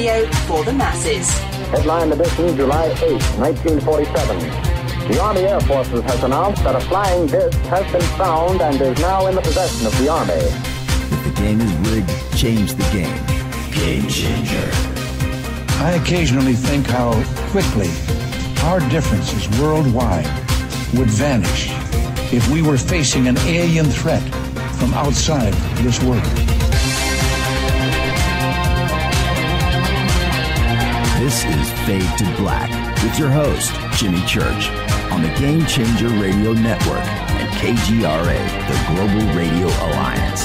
radio for the masses. Headline edition, July 8, 1947. The Army Air Forces has announced that a flying disc has been found and is now in the possession of the Army. If the game is rigged, change the game. Game changer. I occasionally think how quickly our differences worldwide would vanish if we were facing an alien threat from outside this world. This is Fade to Black with your host, Jimmy Church, on the Game Changer Radio Network and KGRA, the Global Radio Alliance.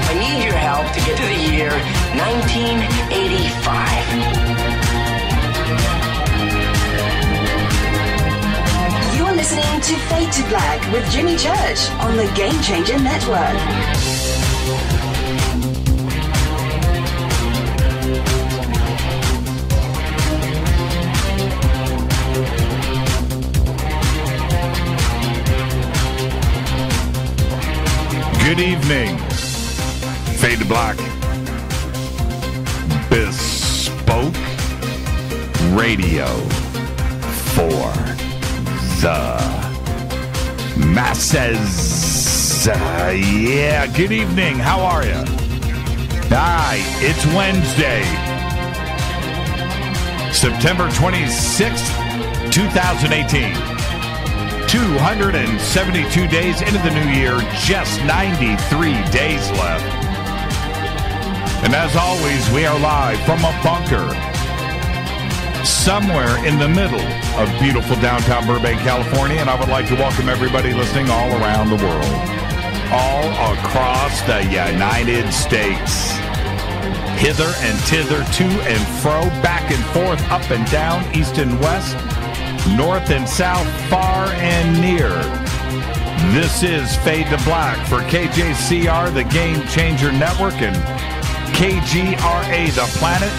I need your help to get to the year 1985. You're listening to Fade to Black with Jimmy Church on the Game Changer Network. Good evening. Fade to Black. Bespoke radio for the masses. Yeah, good evening. How are you? Hi, it's Wednesday, September 26th, 2018. 272 days into the new year, just 93 days left. And as always, we are live from a bunker somewhere in the middle of beautiful downtown Burbank, California. And I would like to welcome everybody listening all around the world, all across the United States. Hither and thither, to and fro, back and forth, up and down, east and west, north and south, far and near. This is Fade to Black for KJCR, the Game Changer Network, and KGRA, the Planet.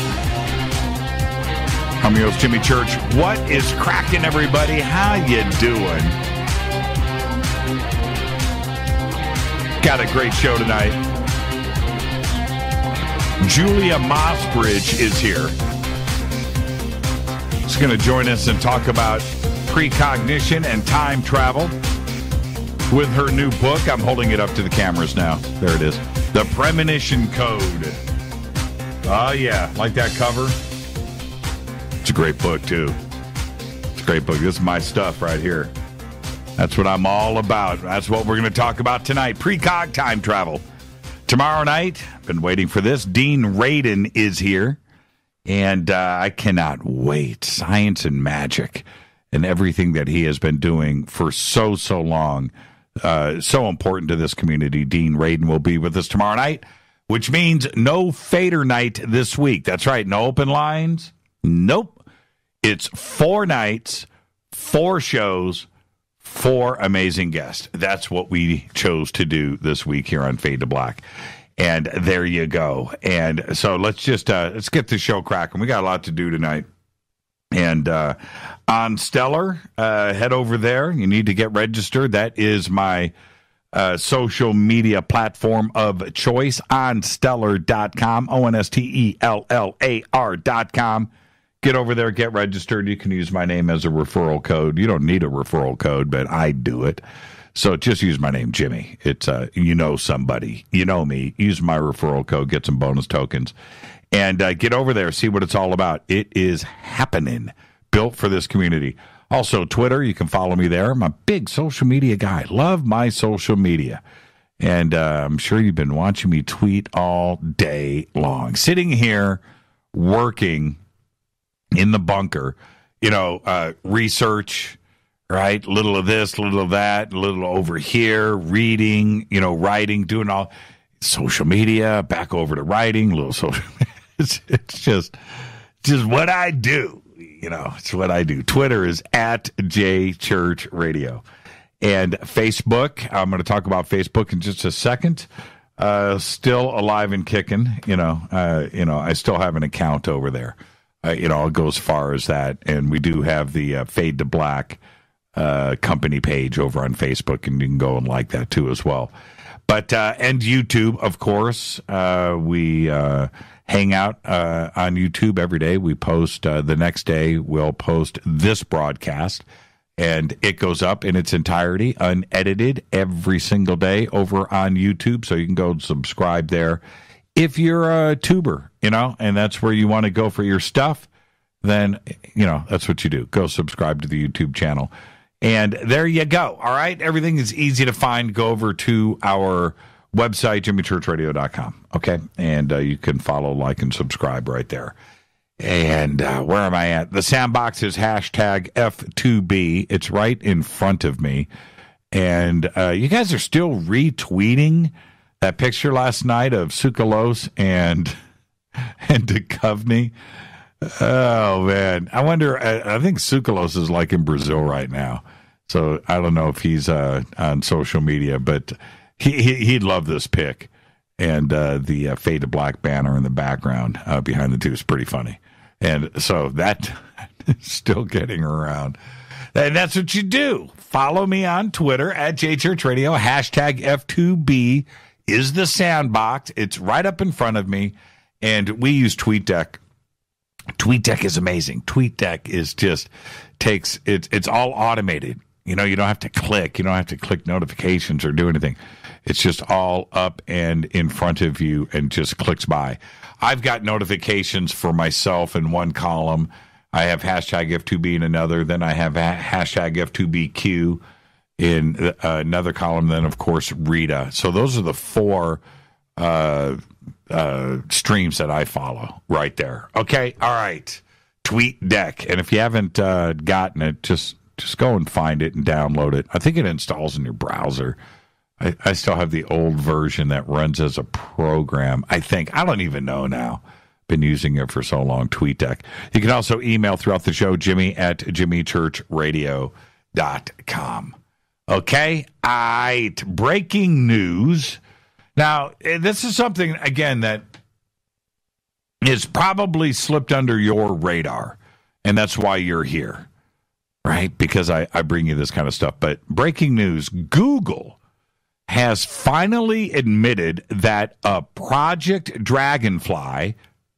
I'm your host, Jimmy Church. What is cracking, everybody? How you doing? Got a great show tonight. Julia Mossbridge is here. She's going to join us and talk about precognition and time travel with her new book. I'm holding it up to the cameras now. There it is. The Premonition Code. Oh, yeah. Like that cover? It's a great book, too. It's a great book. This is my stuff right here. That's what I'm all about. That's what we're going to talk about tonight. Precog time travel. Tomorrow night, I've been waiting for this. Dean Radin is here. And I cannot wait. Science and magic and everything that he has been doing for so long. So important to this community. Dean Radin will be with us tomorrow night, which means no Fader night this week. That's right. No open lines. Nope. It's 4 nights, 4 shows, 4 amazing guests. That's what we chose to do this week here on Fade to Black. And there you go. And so let's just let's get the show cracking. We got a lot to do tonight. And on Stellar, head over there. You need to get registered. That is my social media platform of choice, onstellar.com, ONSTELLAR.com. Get over there, get registered. You can use my name as a referral code. You don't need a referral code, but I do it. So just use my name, Jimmy. It's, you know somebody. You know me. Use my referral code. Get some bonus tokens. And get over there. See what it's all about. It is happening. Built for this community. Also, Twitter. You can follow me there. I'm a big social media guy. Love my social media. And I'm sure you've been watching me tweet all day long. Sitting here working in the bunker. You know, research. Right? Little of this, little of that, a little over here, reading, you know, writing, doing all social media, back over to writing, little social. It's just what I do. You know, it's what I do. Twitter is @JChurchRadio. And Facebook, I'm going to talk about Facebook in just a second. Still alive and kicking, I still have an account over there. I'll go as far as that. And we do have the Fade to Black company page over on Facebook, and you can go and like that too as well. But and YouTube, of course, we hang out on YouTube every day. We post the next day. We'll post this broadcast, and it goes up in its entirety, unedited, every single day over on YouTube. So you can go subscribe there. If you're a tuber, and that's where you want to go for your stuff, then, that's what you do. Go subscribe to the YouTube channel. And there you go. All right. Everything is easy to find. Go over to our website, jimmychurchradio.com. Okay. And you can follow, like, and subscribe right there. And where am I at? The Sandbox is hashtag F2B. It's right in front of me. And you guys are still retweeting that picture last night of Tsoukalos and Duchovny. Oh, man. I wonder, I think Tsoukalos is like in Brazil right now. So I don't know if he's on social media, but he'd love this pic. And the Fade to Black banner in the background behind the two is pretty funny. And so that is still getting around. And that's what you do. Follow me on Twitter at JChurchRadio. Hashtag F2B is the Sandbox. It's right up in front of me. And we use TweetDeck. TweetDeck is amazing. TweetDeck is just it's all automated. You don't have to click. You don't have to click notifications or do anything. It's just all up and in front of you and just clicks by. I've got notifications for myself in one column. I have hashtag F2B in another. Then I have hashtag F2BQ in another column. Then, of course, Rita. So those are the four streams that I follow right there. Okay, all right. TweetDeck. And if you haven't gotten it, just go and find it and download it. I think it installs in your browser. I still have the old version that runs as a program, I think. I don't even know now. Been using it for so long, TweetDeck. You can also email throughout the show, Jimmy at jimmychurchradio.com. Okay? All right. Breaking news. Now, this is something, again, that is probably slipped under your radar, and that's why you're here, right? Because I bring you this kind of stuff. But breaking news, Google has finally admitted that a Project Dragonfly,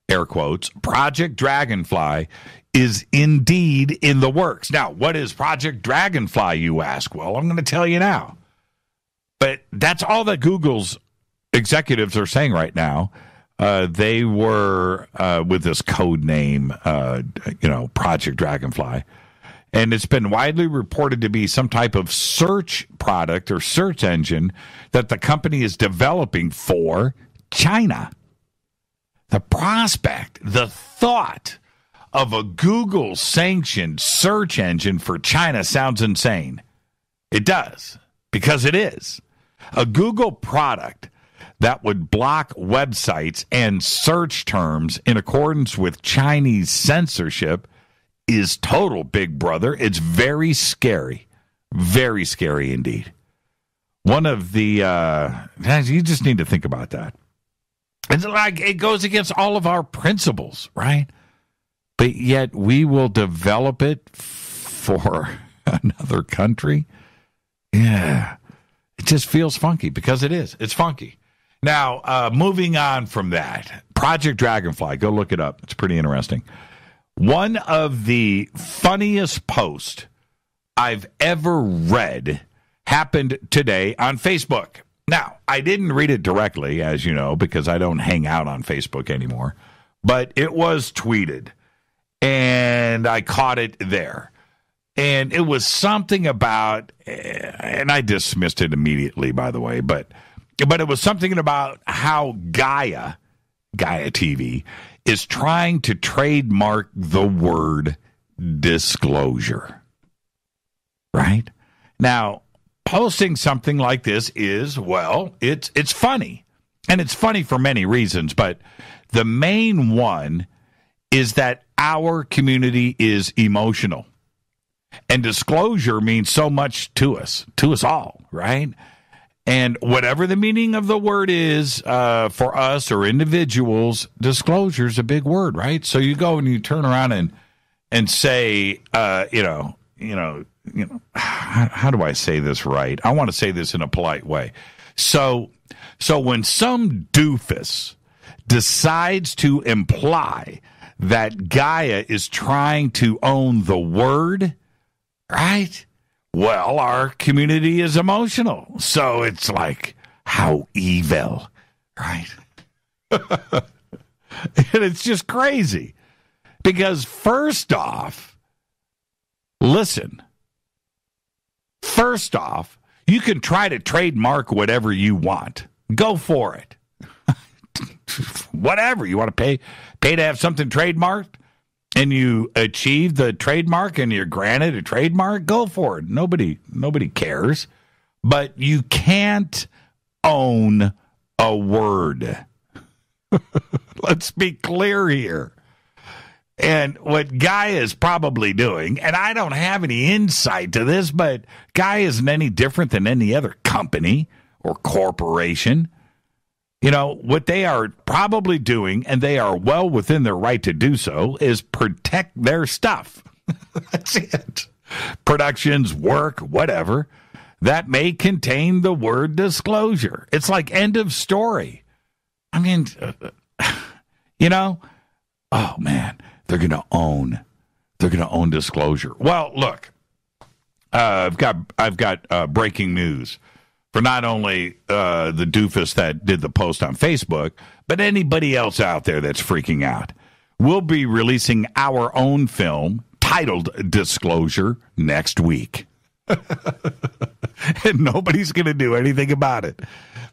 air quotes, Project Dragonfly, is indeed in the works. Now, what is Project Dragonfly, you ask? Well, I'm going to tell you now. But that's all that Google's executives are saying right now. They were with this code name, Project Dragonfly. And it's been widely reported to be some type of search product or search engine that the company is developing for China. The prospect, the thought of a Google-sanctioned search engine for China sounds insane. It does, because it is. A Google product that would block websites and search terms in accordance with Chinese censorship is total Big Brother. It's very scary indeed. One of the, you just need to think about that. It's like it goes against all of our principles, right? But yet we will develop it for another country. Yeah. It just feels funky because it is. It's funky. Now, moving on from that, Project Dragonfly, go look it up. It's pretty interesting. One of the funniest posts I've ever read happened today on Facebook. Now, I didn't read it directly, as you know, because I don't hang out on Facebook anymore, but it was tweeted, and I caught it there. And it was something about, and I dismissed it immediately, by the way, but it was something about how Gaia TV, is trying to trademark the word disclosure. Right? Now, posting something like this is, well, it's funny. And it's funny for many reasons, but the main one is that our community is emotional. And disclosure means so much to us all, right? And whatever the meaning of the word is for us or individuals, disclosure is a big word, right? So you go and you turn around and say, how do I say this right? I want to say this in a polite way. So So when some doofus decides to imply that Gaia is trying to own the word, right? Well, our community is emotional. So it's like, how evil, right? And it's just crazy. Because first off, listen, you can try to trademark whatever you want. Go for it. Whatever. You want to pay to have something trademarked and you achieve the trademark and you're granted a trademark, go for it. Nobody cares. But you can't own a word. Let's be clear here. And what Gaia is probably doing, and I don't have any insight to this, but Gaia isn't any different than any other company or corporation. You know, what they are probably doing, and they are well within their right to do so, is protect their stuff. That's it. Productions, work, whatever, that may contain the word disclosure. It's like end of story. I mean, you know, oh, man. They're going to own disclosure. Well, look, I've got breaking news for not only the doofus that did the post on Facebook, but anybody else out there that's freaking out. We'll be releasing our own film titled Disclosure next week. And nobody's going to do anything about it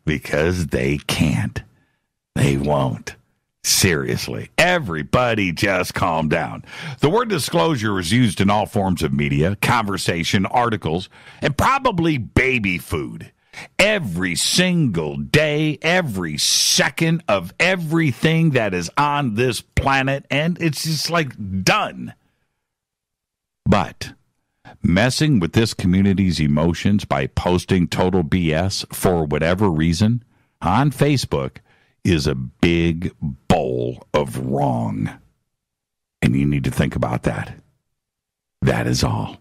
because they can't. They won't. Seriously, everybody just calm down. The word disclosure is used in all forms of media, conversation, articles, and probably baby food. Every single day, every second of everything that is on this planet, and it's just like done. But messing with this community's emotions by posting total BS for whatever reason on Facebook is a big bowl of wrong. And you need to think about that. That is all.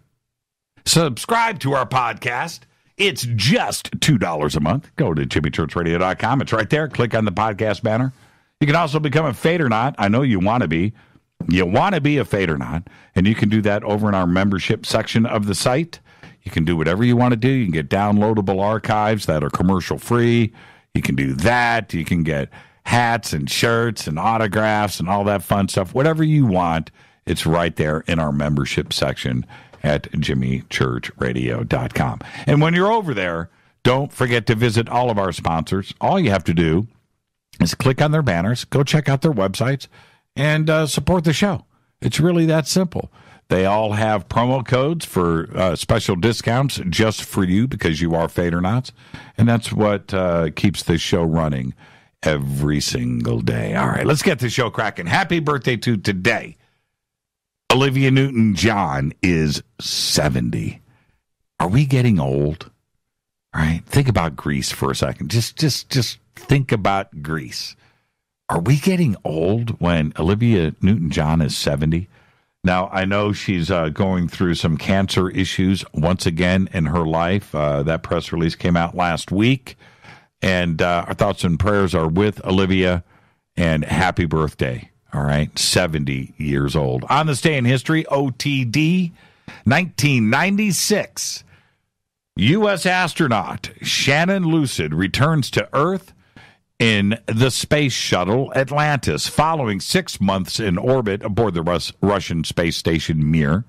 Subscribe to our podcast. It's just $2 a month. Go to jimmychurchradio.com. It's right there. Click on the podcast banner. You can also become a Fadernaut. I know you want to be. You want to be a Fadernaut. And you can do that over in our membership section of the site. You can do whatever you want to do. You can get downloadable archives that are commercial free. You can do that. You can get hats and shirts and autographs and all that fun stuff. Whatever you want, it's right there in our membership section at jimmychurchradio.com. And when you're over there, don't forget to visit all of our sponsors. All you have to do is click on their banners, go check out their websites, and support the show. It's really that simple. They all have promo codes for special discounts just for you because you are Fadernauts. And that's what keeps this show running every single day. All right, let's get the show cracking. Happy birthday to today. Olivia Newton-John is 70. Are we getting old? All right, think about Greece for a second. Just think about Greece. Are we getting old when Olivia Newton-John is 70? Now, I know she's going through some cancer issues once again in her life. That press release came out last week. And our thoughts and prayers are with Olivia. And happy birthday. All right, 70 years old. On this day in history, OTD, 1996. U.S. astronaut Shannon Lucid returns to Earth in the space shuttle Atlantis, following 6 months in orbit aboard the Russian space station Mir.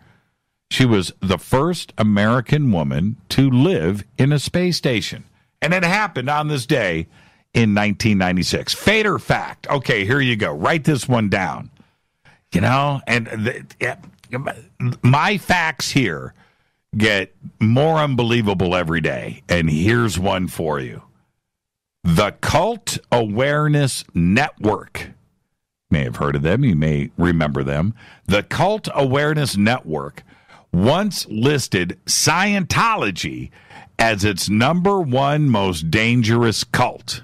She was the first American woman to live in a space station. And it happened on this day in 1996. Fader fact. Okay, here you go. Write this one down. You know, and my facts here get more unbelievable every day. And here's one for you. The Cult Awareness Network. You may have heard of them. You may remember them. The Cult Awareness Network once listed Scientology as its #1 most dangerous cult.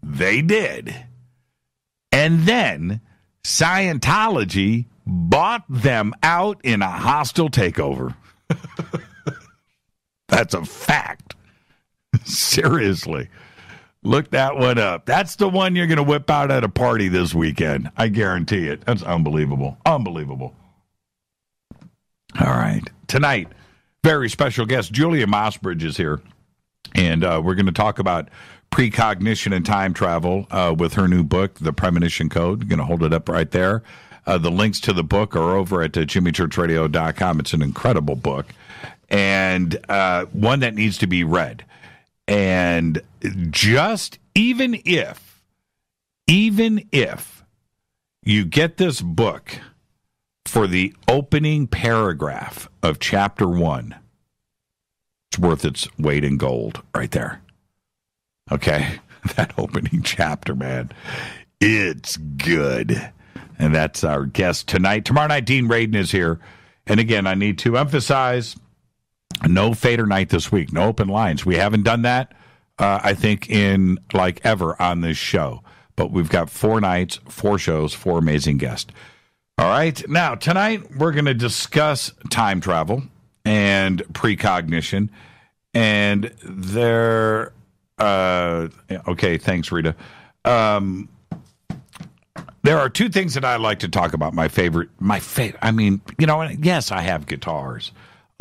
They did. And then Scientology bought them out in a hostile takeover. That's a fact. Seriously. Look that one up. That's the one you're going to whip out at a party this weekend. I guarantee it. That's unbelievable. Unbelievable. All right. Tonight, very special guest, Julia Mossbridge is here. And we're going to talk about precognition and time travel with her new book, The Premonition Code. You're going to hold it up right there. The links to the book are over at jimmychurchradio.com. It's an incredible book and one that needs to be read. And just even if you get this book for the opening paragraph of chapter 1, it's worth its weight in gold right there. Okay? That opening chapter, man. It's good. And that's our guest tonight. Tomorrow night, Dean Radin is here. And again, I need to emphasize, no Fader night this week. No open lines. We haven't done that, I think, in like ever on this show. But we've got 4 nights, 4 shows, 4 amazing guests. All right. Now, tonight, we're going to discuss time travel and precognition. And there, okay, thanks, Rita. There are 2 things that I like to talk about. My favorite, I mean, you know, yes, I have guitars.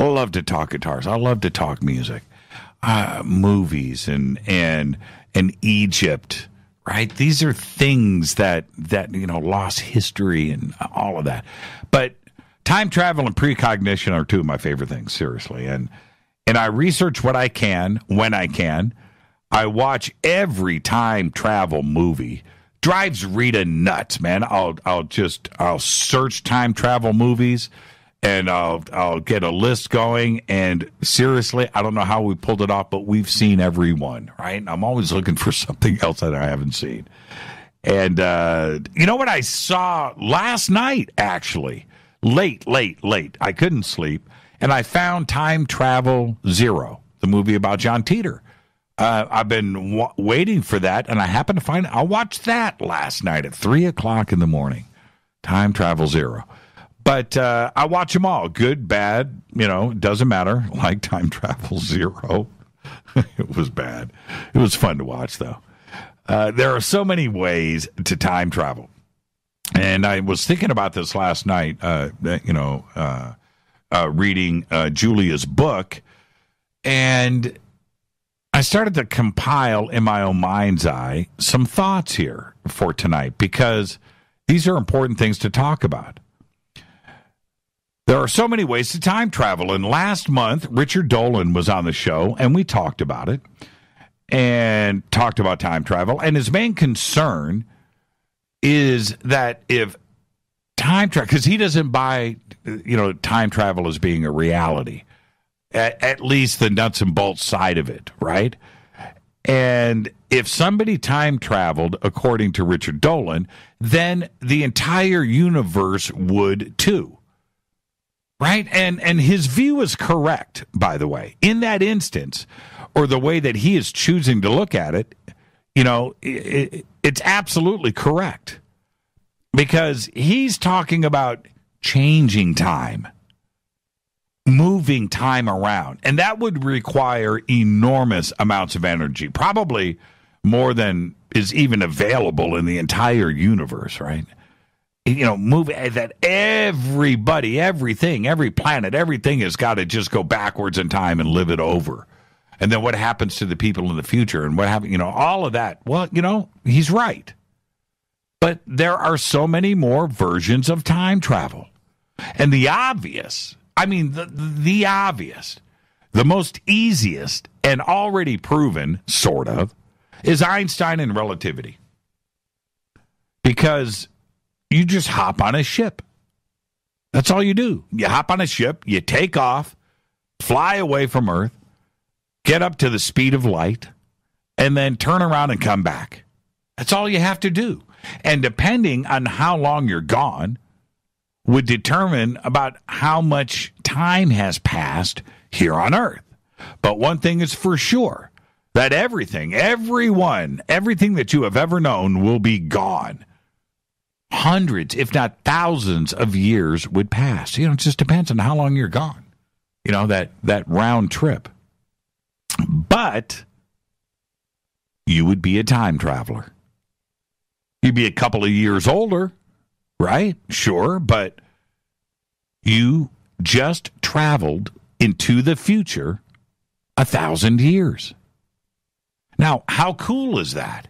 I love to talk guitars. I love to talk music, movies and Egypt, right? These are things that, you know, lost history and all of that. But time travel and precognition are 2 of my favorite things, seriously. And I research what I can when I can. I watch every time travel movie. Drives Rita nuts, man. I'll search time travel movies and I'll get a list going. And seriously, I don't know how we pulled it off, but we've seen every one, right? I'm always looking for something else that I haven't seen. And you know what I saw last night, actually? Late. I couldn't sleep. And I found Time Travel Zero, the movie about John Titor. I've been waiting for that, and I happened to find it. I watched that last night at 3 o'clock in the morning. Time Travel Zero. But I watch them all. Good, bad, you know, doesn't matter. Like Time Travel Zero. It was bad. It was fun to watch, though. There are so many ways to time travel. And I was thinking about this last night, reading Julia's book, and I started to compile in my own mind's eye some thoughts here for tonight because these are important things to talk about. There are so many ways to time travel, and last month, Richard Dolan was on the show, and we talked about it, and talked about time travel, and his main concern is that if time travel, because he doesn't buy, you know, time travel as being a reality, at least the nuts and bolts side of it, right? And if somebody time traveled, according to Richard Dolan, then the entire universe would too, right? And his view is correct, by the way. In that instance, or the way that he is choosing to look at it, you know, it's absolutely correct. Because he's talking about changing time, moving time around. And that would require enormous amounts of energy, probably more than is even available in the entire universe, right? You know, that everybody, everything, every planet, everything has got to just go backwards in time and live it over. And then what happens to the people in the future and what happens, you know, all of that. Well, you know, he's right. But there are so many more versions of time travel. And the obvious, I mean, the obvious, the most easiest and already proven, sort of, is Einstein and relativity. Because you just hop on a ship. That's all you do. You hop on a ship, you take off, fly away from Earth, get up to the speed of light, and then turn around and come back. That's all you have to do. And depending on how long you're gone, would determine about how much time has passed here on Earth. But one thing is for sure, that everything that you have ever known will be gone. Hundreds, if not thousands of years would pass. You know, it just depends on how long you're gone. You know, that round trip. But you would be a time traveler. You'd be a couple of years older, right? Sure, but you just traveled into the future 1,000 years. Now, how cool is that?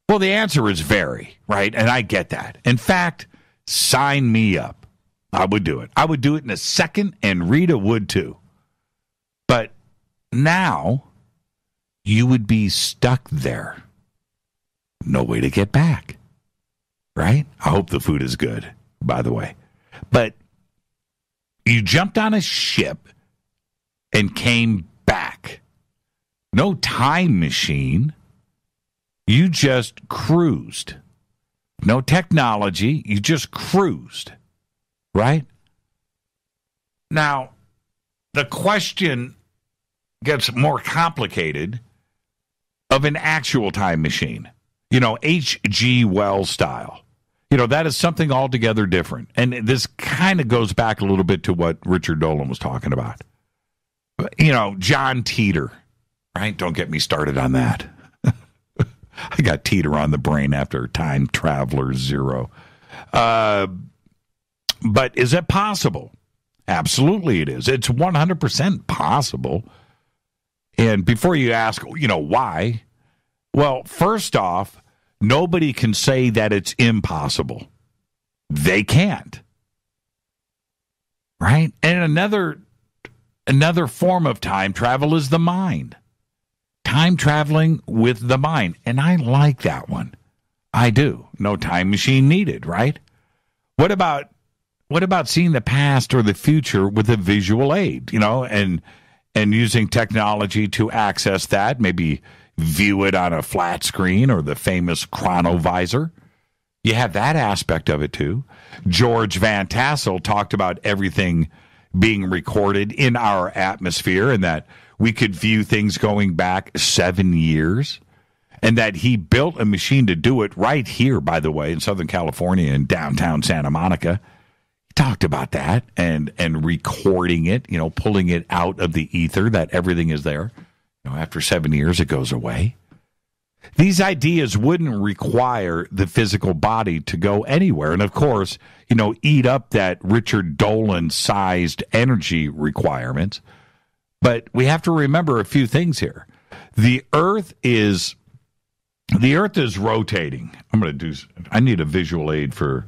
Well, the answer is very, right? And I get that. In fact, sign me up. I would do it. I would do it in a second, and Rita would too. But now, you would be stuck there. No way to get back, right? I hope the food is good, by the way. But you jumped on a ship and came back. No time machine. You just cruised. No technology. You just cruised, right? Now, the question gets more complicated of an actual time machine. You know, H.G. Wells style. You know, that is something altogether different. And this kind of goes back a little bit to what Richard Dolan was talking about. You know, John Titor, right? Don't get me started on that. I got Titor on the brain after Time Traveler Zero. But is it possible? Absolutely it is. It's 100% possible. And before you ask, you know, why? Well, first off, nobody can say that it's impossible. They can't. Right? And another form of time travel is the mind. Time traveling with the mind. And I like that one. I do. No time machine needed, right? What about seeing the past or the future with a visual aid, you know, and using technology to access that, maybe view it on a flat screen or the famous chronovisor. You have that aspect of it too. George Van Tassel talked about everything being recorded in our atmosphere and that we could view things going back 7 years and that he built a machine to do it right here, by the way, in Southern California in downtown Santa Monica. He talked about that and recording it, you know, pulling it out of the ether, that everything is there. You know, after 7 years, it goes away. These ideas wouldn't require the physical body to go anywhere. And, of course, you know, eat up that Richard Dolan-sized energy requirements. But we have to remember a few things here. The Earth is rotating. I need a visual aid for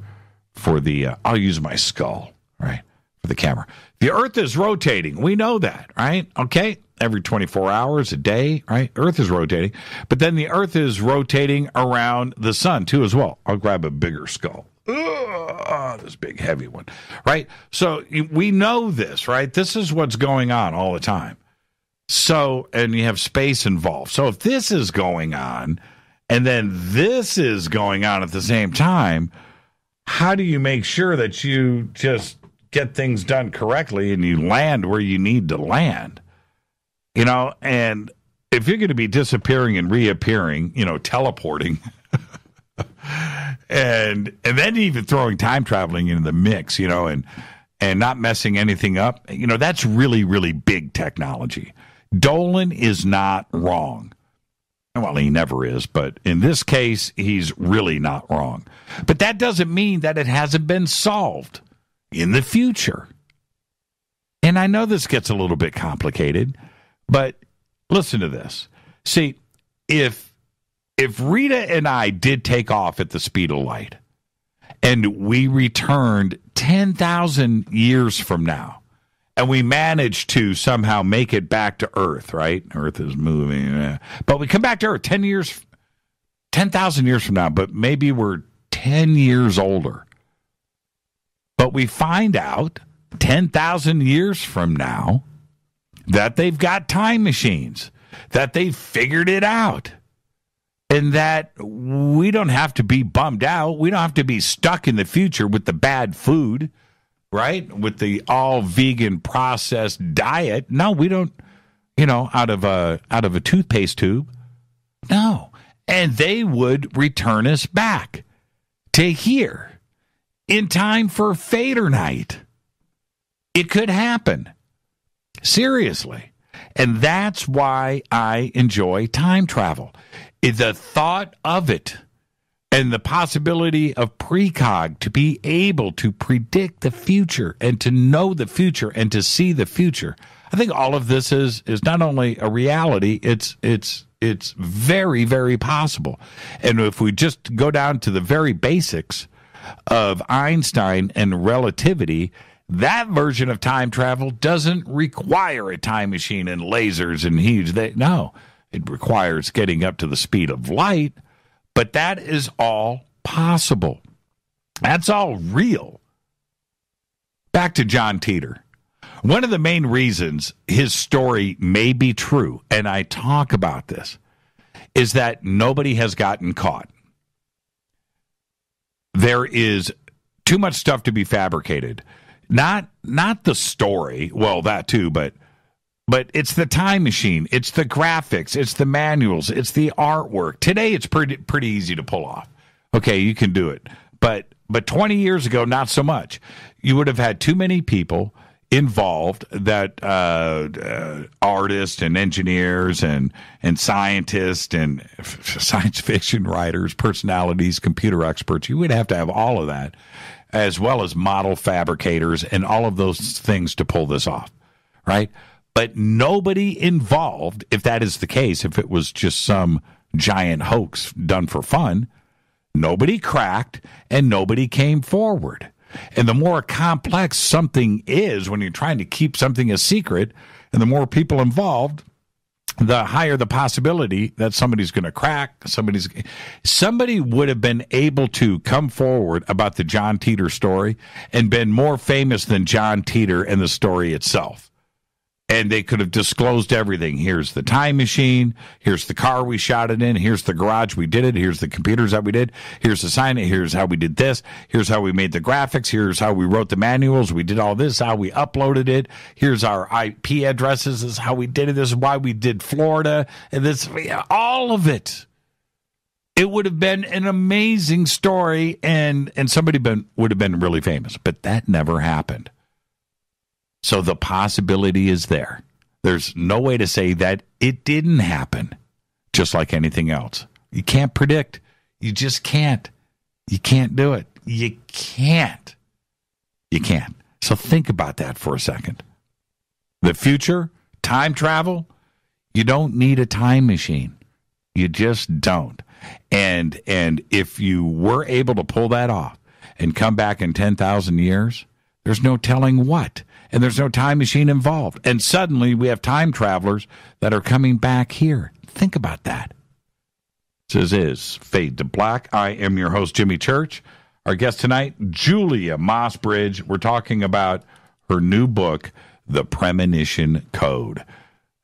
the, I'll use my skull, right, for the camera. The Earth is rotating. We know that, right? Okay. Every 24 hours a day, right? Earth is rotating. But then the Earth is rotating around the sun, too, as well. I'll grab a bigger skull. This big, heavy one, right? So we know this, right? This is what's going on all the time. So, and you have space involved. So if this is going on, and then this is going on at the same time, how do you make sure that you just get things done correctly and you land where you need to land? You know, and if you're going to be disappearing and reappearing, you know, teleporting, and then even throwing time traveling into the mix, you know, and not messing anything up, you know, that's really, really big technology. Dolan is not wrong. Well, he never is, but in this case, he's really not wrong. But that doesn't mean that it hasn't been solved in the future. And I know this gets a little bit complicated, but listen to this. See, if Rita and I did take off at the speed of light and we returned 10,000 years from now and we managed to somehow make it back to Earth, right? Earth is moving. But we come back to Earth 10,000 years from now, but maybe we're 10 years older. But we find out 10,000 years from now that they've got time machines, that they've figured it out, and that we don't have to be bummed out. We don't have to be stuck in the future with the bad food, right? With the all vegan processed diet. No, we don't, you know, out of a toothpaste tube. No. And they would return us back to here in time for Fader night. It could happen. Seriously. And that's why I enjoy time travel. The thought of it and the possibility of precog to be able to predict the future and to know the future and to see the future. I think all of this is not only a reality, it's very, very possible. And if we just go down to the very basics of Einstein and relativity, that version of time travel doesn't require a time machine and lasers and huge. No, it requires getting up to the speed of light, but that is all possible. That's all real. Back to John Titor. One of the main reasons his story may be true, and I talk about this, is that nobody has gotten caught. There is too much stuff to be fabricated. Not the story, well, that too, but it's the time machine, it's the graphics, it's the manuals, it's the artwork. Today it's pretty easy to pull off. Okay, you can do it. But 20 years ago, not so much. You would have had too many people involved, that artists and engineers and scientists and science fiction writers, personalities, computer experts. You would have to have all of that, as well as model fabricators and all of those things to pull this off, right? But nobody involved, if that is the case, if it was just some giant hoax done for fun, nobody cracked and nobody came forward. And the more complex something is when you're trying to keep something a secret, and the more people involved, the higher the possibility that somebody's going to crack. Somebody would have been able to come forward about the John Titor story and been more famous than John Titor and the story itself. And they could have disclosed everything. Here's the time machine. Here's the car we shot it in. Here's the garage we did it. Here's the computers that we did. Here's the sign. Here's how we did this. Here's how we made the graphics. Here's how we wrote the manuals. We did all this, how we uploaded it. Here's our IP addresses. This is how we did it. This is why we did Florida. And this, all of it. It would have been an amazing story, and somebody would have been really famous. But that never happened. So the possibility is there. There's no way to say that it didn't happen, just like anything else. You can't predict. You just can't. You can't do it. You can't. You can't. So think about that for a second. The future, time travel, you don't need a time machine. You just don't. And if you were able to pull that off and come back in 10,000 years, there's no telling what. And there's no time machine involved. And suddenly we have time travelers that are coming back here. Think about that. This is Fade to Black. I am your host, Jimmy Church. Our guest tonight, Julia Mossbridge. We're talking about her new book, The Premonition Code.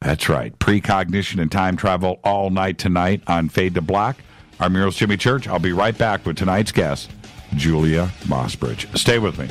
That's right. Precognition and time travel all night tonight on Fade to Black. I'm your host, Jimmy Church. I'll be right back with tonight's guest, Julia Mossbridge. Stay with me.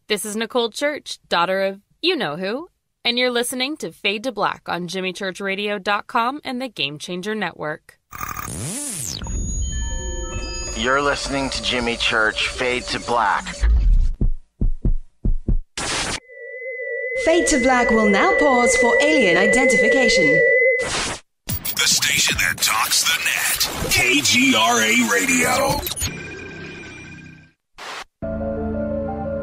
This is Nicole Church, daughter of you-know-who, and you're listening to Fade to Black on JimmyChurchRadio.com and the Game Changer Network. You're listening to Jimmy Church, Fade to Black. Fade to Black will now pause for alien identification. The station that talks the net. KGRA Radio.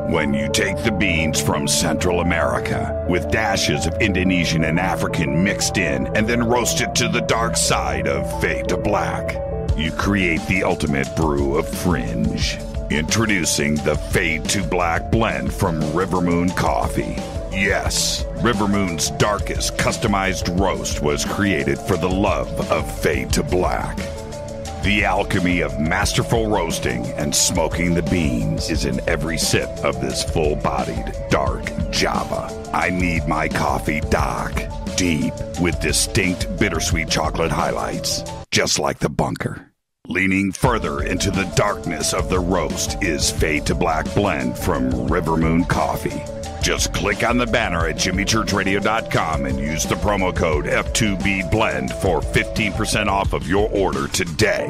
When you take the beans from Central America with dashes of Indonesian and African mixed in and then roast it to the dark side of Fade to Black, you create the ultimate brew of fringe. Introducing the Fade to Black blend from Rivermoon Coffee. Yes, Rivermoon's darkest customized roast was created for the love of Fade to Black. The alchemy of masterful roasting and smoking the beans is in every sip of this full-bodied dark Java. I need my coffee dark, deep, with distinct bittersweet chocolate highlights, just like the bunker. Leaning further into the darkness of the roast is Fade to Black Blend from River Moon Coffee. Just click on the banner at jimmychurchradio.com and use the promo code F2BBLEND for 15% off of your order today.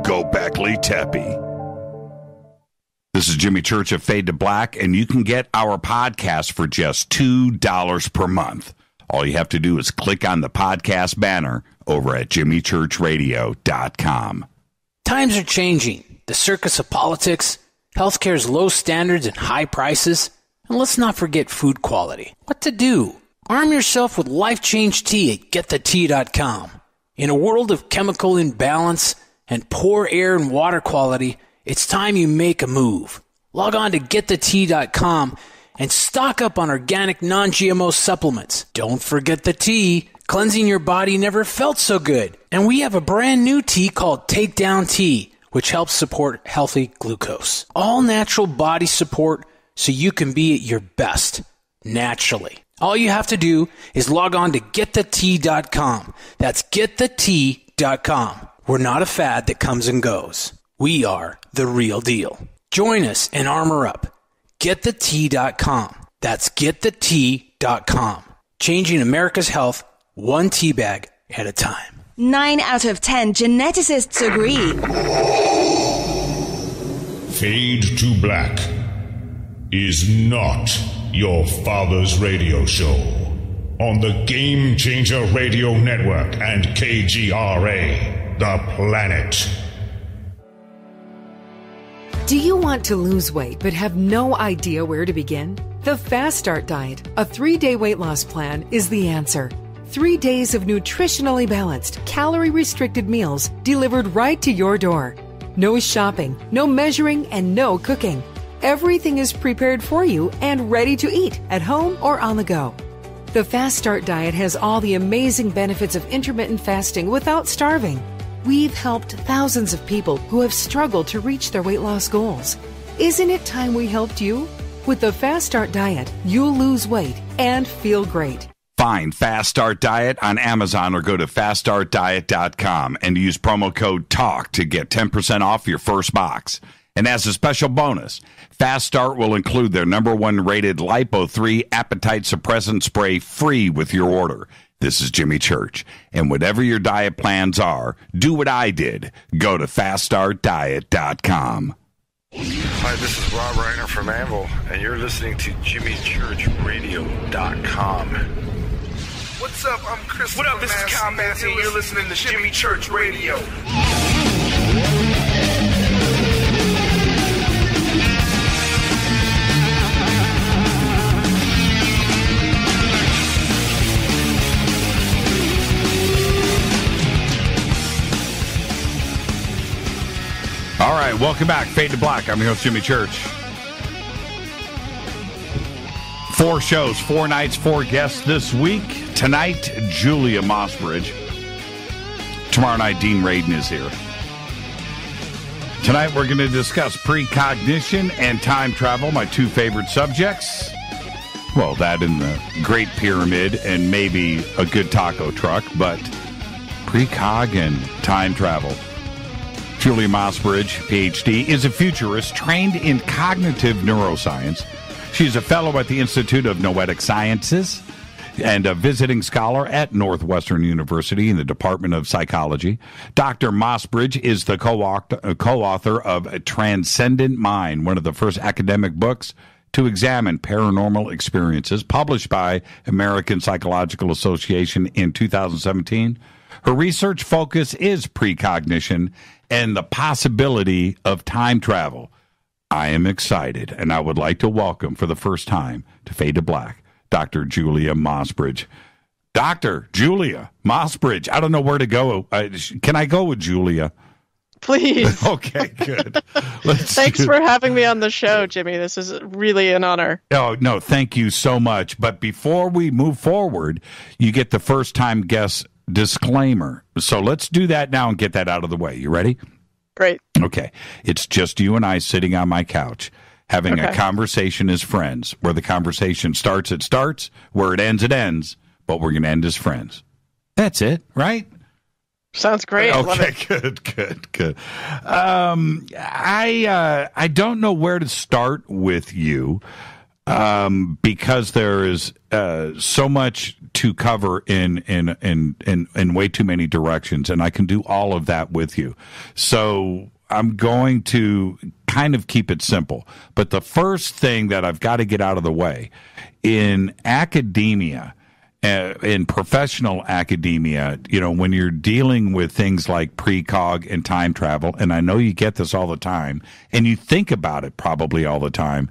Go Beckley Teppy. This is Jimmy Church of Fade to Black, and you can get our podcast for just $2 per month. All you have to do is click on the podcast banner over at jimmychurchradio.com. Times are changing. The circus of politics, healthcare's low standards and high prices, and let's not forget food quality. What to do? Arm yourself with Life Change Tea at getthetea.com. In a world of chemical imbalance and poor air and water quality, it's time you make a move. Log on to getthetea.com and stock up on organic non-GMO supplements. Don't forget the tea. Cleansing your body never felt so good. And we have a brand new tea called Takedown Tea, which helps support healthy glucose. All natural body support so you can be at your best, naturally. All you have to do is log on to getthetea.com. That's getthetea.com. We're not a fad that comes and goes. We are the real deal. Join us and armor up. Getthetea.com. That's getthetea.com. Changing America's health one tea bag at a time. 9 out of 10 geneticists agree. Fade to Black is not your father's radio show on the Game Changer Radio Network and KGRA, The Planet. Do you want to lose weight but have no idea where to begin? The Fast Start Diet, a 3-day weight loss plan, is the answer. 3 days of nutritionally balanced, calorie-restricted meals delivered right to your door. No shopping, no measuring, and no cooking. Everything is prepared for you and ready to eat at home or on the go. The Fast Start Diet has all the amazing benefits of intermittent fasting without starving. We've helped thousands of people who have struggled to reach their weight loss goals. Isn't it time we helped you? With the Fast Start Diet, you'll lose weight and feel great. Find Fast Start Diet on Amazon or go to faststartdiet.com and use promo code TALK to get 10% off your first box. And as a special bonus, Fast Start will include their #1 rated Lipo3 appetite suppressant spray free with your order. This is Jimmy Church. And whatever your diet plans are, do what I did. Go to faststartdiet.com. Hi, this is Rob Reiner from Anvil, and you're listening to JimmyChurchRadio.com. What's up? I'm Chris. What up? This is Kyle Massey, and you're listening to Jimmy Church Radio. All right, welcome back. Fade to Black. I'm your host, Jimmy Church. 4 shows, 4 nights, 4 guests this week. Tonight, Julia Mossbridge. Tomorrow night, Dean Radin is here. Tonight, we're going to discuss precognition and time travel, my 2 favorite subjects. Well, that and the Great Pyramid and maybe a good taco truck, but precog and time travel. Julia Mossbridge, PhD, is a futurist trained in cognitive neuroscience. She's a fellow at the Institute of Noetic Sciences and a visiting scholar at Northwestern University in the Department of Psychology. Dr. Mossbridge is the co-author of Transcendent Mind, one of the first academic books to examine paranormal experiences, published by American Psychological Association in 2017. Her research focus is precognition and the possibility of time travel. I am excited, and I would like to welcome for the first time to Fade to Black, Dr. Julia Mossbridge. Dr. Julia Mossbridge. I don't know where to go. Can I go with Julia? Please. Okay, good. Thanks for having me on the show, Jimmy. This is really an honor. Oh, no, thank you so much. But before we move forward, you get the first-time guest disclaimer. So let's do that now and get that out of the way. You ready? Great. Okay. It's just you and I sitting on my couch having a conversation as friends. Where the conversation starts, it starts. Where it ends, but we're going to end as friends. That's it, right? Sounds great. Okay, good. I don't know where to start with you because there is so much to cover in way too many directions, and I can do all of that with you. So I'm going to kind of keep it simple. But the first thing that I've got to get out of the way, in academia, in professional academia, when you're dealing with things like precog and time travel, and I know you get this all the time, and you think about it probably all the time,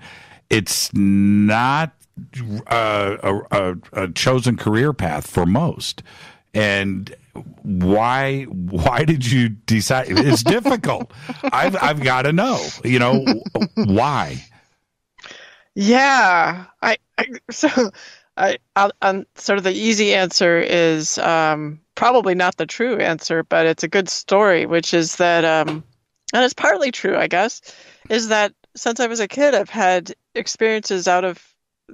it's not a chosen career path for most. And why did you decide? It's difficult. I've got to know, why? Yeah, on sort of the easy answer is probably not the true answer, but it's a good story, which is that, and it's partly true, I guess, is that since I was a kid, I've had experiences out of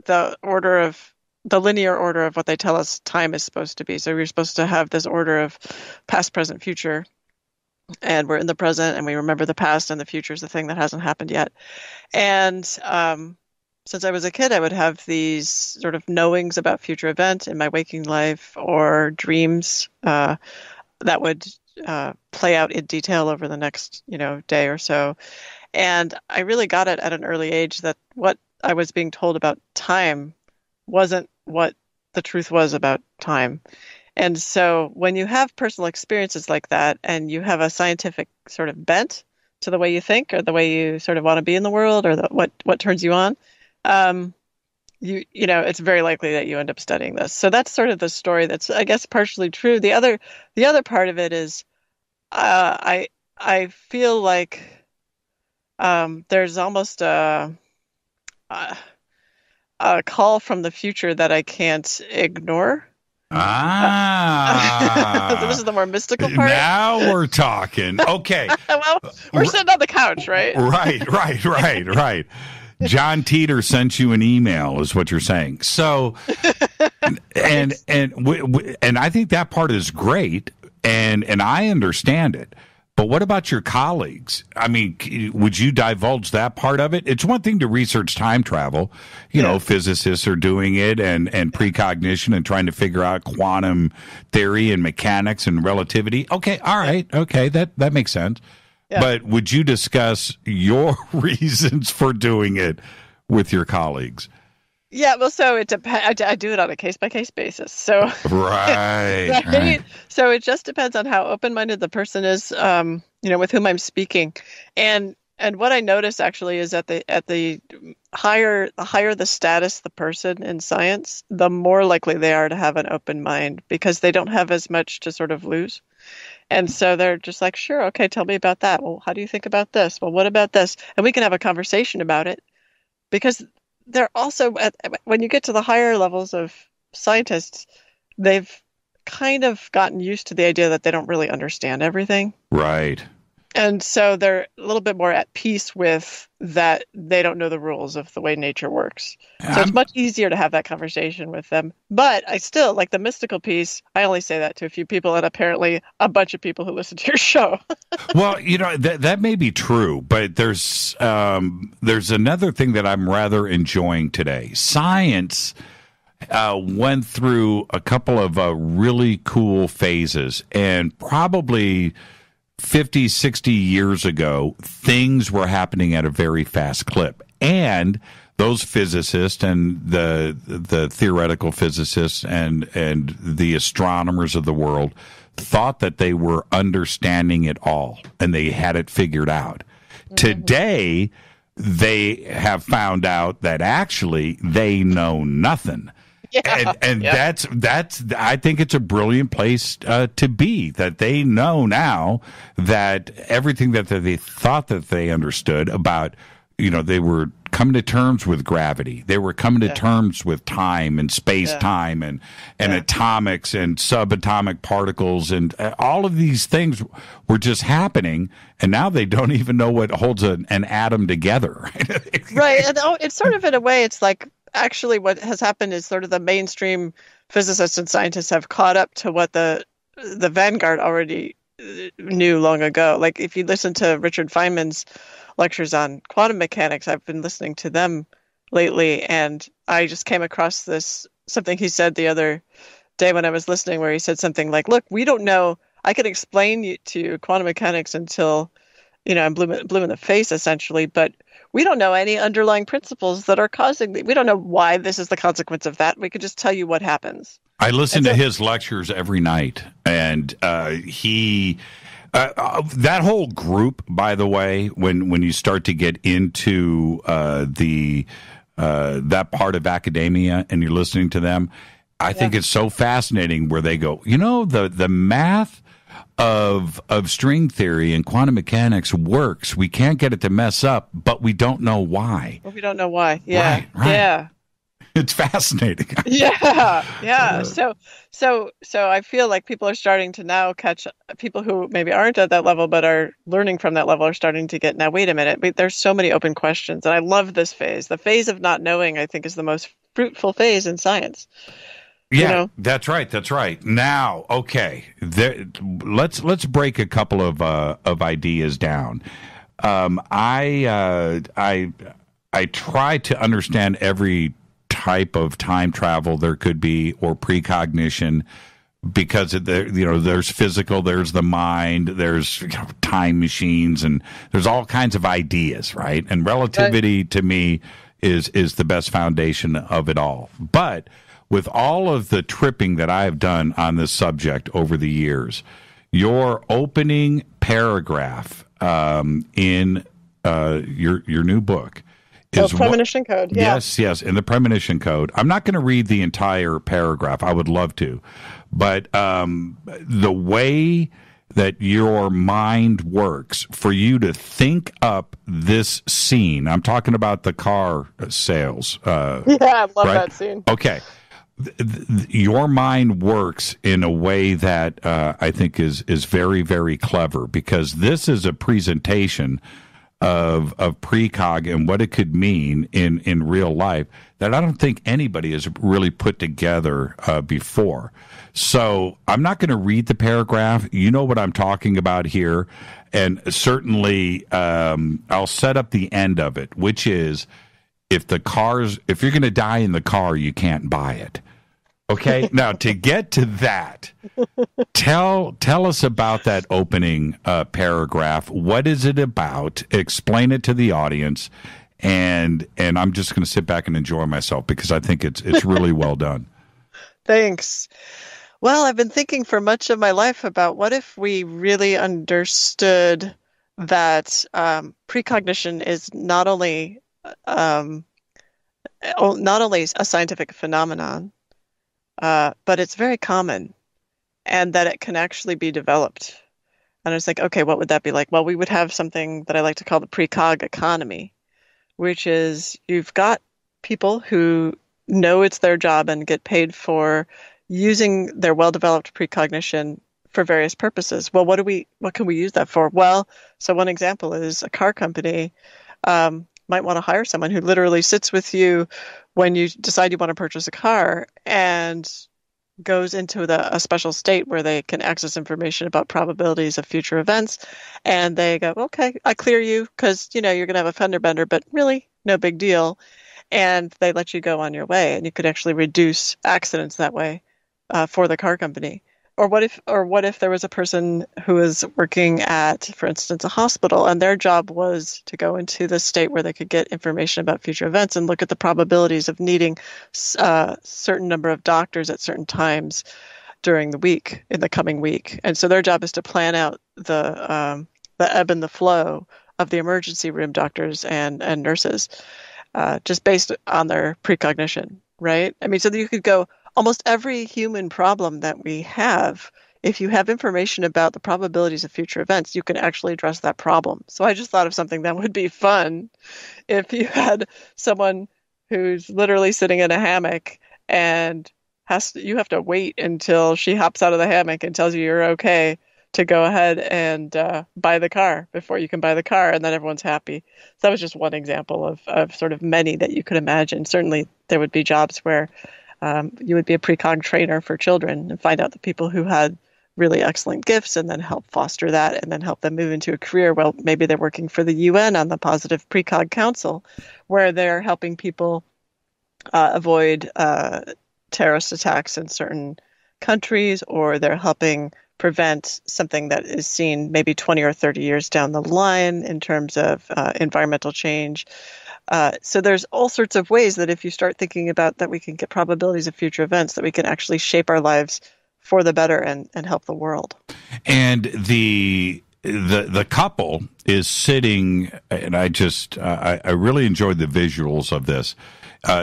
the linear order of what they tell us time is supposed to be. So we're supposed to have this order of past, present, future, and we're in the present and we remember the past, and the future is the thing that hasn't happened yet. And since I was a kid, I would have these sort of knowings about future events in my waking life, or dreams that would play out in detail over the next, day or so. And I really got it at an early age that what I was being told about time wasn't what the truth was about time. And so when you have personal experiences like that, and you have a scientific sort of bent to the way you think, or the way you sort of want to be in the world, or what turns you on, it's very likely that you end up studying this. So that's sort of the story that's, I guess, partially true. The other part of it is, I feel like there's almost a call from the future that I can't ignore. This is the more mystical part. Now we're talking. Okay. Well, we're sitting on the couch, right? Right. John Titor sent you an email, is what you're saying. So, and I think that part is great, and I understand it. But what about your colleagues? I mean, would you divulge that part of it? It's one thing to research time travel. Physicists are doing it, and precognition, and trying to figure out quantum theory and mechanics and relativity. Okay, all right. Okay, that makes sense. Yeah. But would you discuss your reasons for doing it with your colleagues? Yeah, well, so it depends. I do it on a case-by-case basis. So right. So it just depends on how open-minded the person is, with whom I'm speaking. And what I notice actually is that the higher the status the person in science, the more likely they are to have an open mind, because they don't have as much to sort of lose. And so they're just like, sure, okay, tell me about that. Well, how do you think about this? Well, what about this? And we can have a conversation about it, because they're also, when you get to the higher levels of scientists, they've kind of gotten used to the idea that they don't really understand everything. Right. And so they're a little bit more at peace with that. They don't know the rules of the way nature works. So it's much easier to have that conversation with them. But I still, like the mystical piece, I only say that to a few people, and apparently a bunch of people who listen to your show. Well, that may be true, but there's another thing that I'm rather enjoying today. Science went through a couple of really cool phases, and probably 50, 60 years ago, things were happening at a very fast clip. And those physicists and the theoretical physicists and the astronomers of the world thought that they were understanding it all, and they had it figured out. Mm-hmm. Today, they have found out that actually they know nothing. Yeah, and that's I think it's a brilliant place to be, that they know now that everything that they thought that they understood about, they were coming to terms with gravity. They were coming to terms with time and space-time and atomics and subatomic particles, and all of these things were just happening, and now they don't even know what holds an atom together. Right. And it's sort of, in a way, it's like, actually what has happened is sort of the mainstream physicists and scientists have caught up to what the vanguard already knew long ago. Like, if you listen to Richard Feynman's lectures on quantum mechanics, I've been listening to them lately, and I just came across something he said the other day when I was listening, where he said something like, look, we don't know, I could explain to you quantum mechanics until, I'm blue in the face, essentially, but we don't know any underlying principles that are causing we don't know why this is the consequence of that. We could just tell you what happens. I listen to his lectures every night, and he that whole group, by the way, when you start to get into that part of academia and you're listening to them, I think it's so fascinating where they go, the math of string theory and quantum mechanics works. We can't get it to mess up, but we don't know why. Well, we don't know why. Yeah. Right. Yeah. It's fascinating. Yeah. So I feel like people are starting to now catch, people who maybe aren't at that level but are learning from that level are starting to get, now wait a minute, there's so many open questions, and I love this phase. The phase of not knowing, I think, is the most fruitful phase in science. Yeah, that's right. That's right. Now, okay, let's break a couple of ideas down. I try to understand every type of time travel there could be, or precognition, because there's physical, there's the mind, there's time machines, and there's all kinds of ideas, right? And relativity to me is the best foundation of it all. But with all of the tripping that I have done on this subject over the years, your opening paragraph in your new book is Premonition Code. Yeah. Yes, in the Premonition Code. I'm not going to read the entire paragraph. I would love to, but the way that your mind works for you to think up this scene. I'm talking about the car sales. I love that scene. Okay. Your mind works in a way that I think is very, very clever, because this is a presentation of Precog and what it could mean in real life that I don't think anybody has really put together before. So I'm not going to read the paragraph. You know what I'm talking about here. And certainly I'll set up the end of it, which is, if you're going to die in the car, you can't buy it. Okay. Now, to get to that, tell us about that opening paragraph. What is it about? Explain it to the audience, and I'm just going to sit back and enjoy myself, because I think it's really well done. Thanks. Well, I've been thinking for much of my life about what if we really understood that precognition is not only a scientific phenomenon, but it's very common, and that it can actually be developed. And I was like, okay, what would that be like? Well, we would have something that I like to call the precog economy, which is you've got people who know it's their job and get paid for using their well-developed precognition for various purposes. Well, what can we use that for? Well, so one example is a car company might want to hire someone who literally sits with you when you decide you want to purchase a car, and goes into a special state where they can access information about probabilities of future events. And they go, okay, I clear you because, you're going to have a fender bender, but really no big deal. And they let you go on your way, and you could actually reduce accidents that way for the car company. Or what if there was a person who was working at, for instance, a hospital, and their job was to go into the state where they could get information about future events and look at the probabilities of needing a certain number of doctors at certain times during the week, in the coming week. And so their job is to plan out the ebb and the flow of the emergency room doctors and nurses, just based on their precognition, right? I mean, so that you could go, almost every human problem that we have if you have information about the probabilities of future events, you can actually address that problem. So I just thought of something that would be fun if you had someone who's literally sitting in a hammock and you have to wait until she hops out of the hammock and tells you you're okay to go ahead and buy the car before you can buy the car, and then everyone's happy. So that was just one example of sort of many that you could imagine. Certainly there would be jobs where you would be a precog trainer for children and find out the people who had really excellent gifts and then help foster that and then help them move into a career. Well, maybe they're working for the UN on the Positive Precog Council, where they're helping people avoid terrorist attacks in certain countries, or they're helping prevent something that is seen maybe 20 or 30 years down the line in terms of environmental change. So there's all sorts of ways that if you start thinking about that we can get probabilities of future events, that we can actually shape our lives for the better and help the world. And the couple is sitting, and I really enjoyed the visuals of this.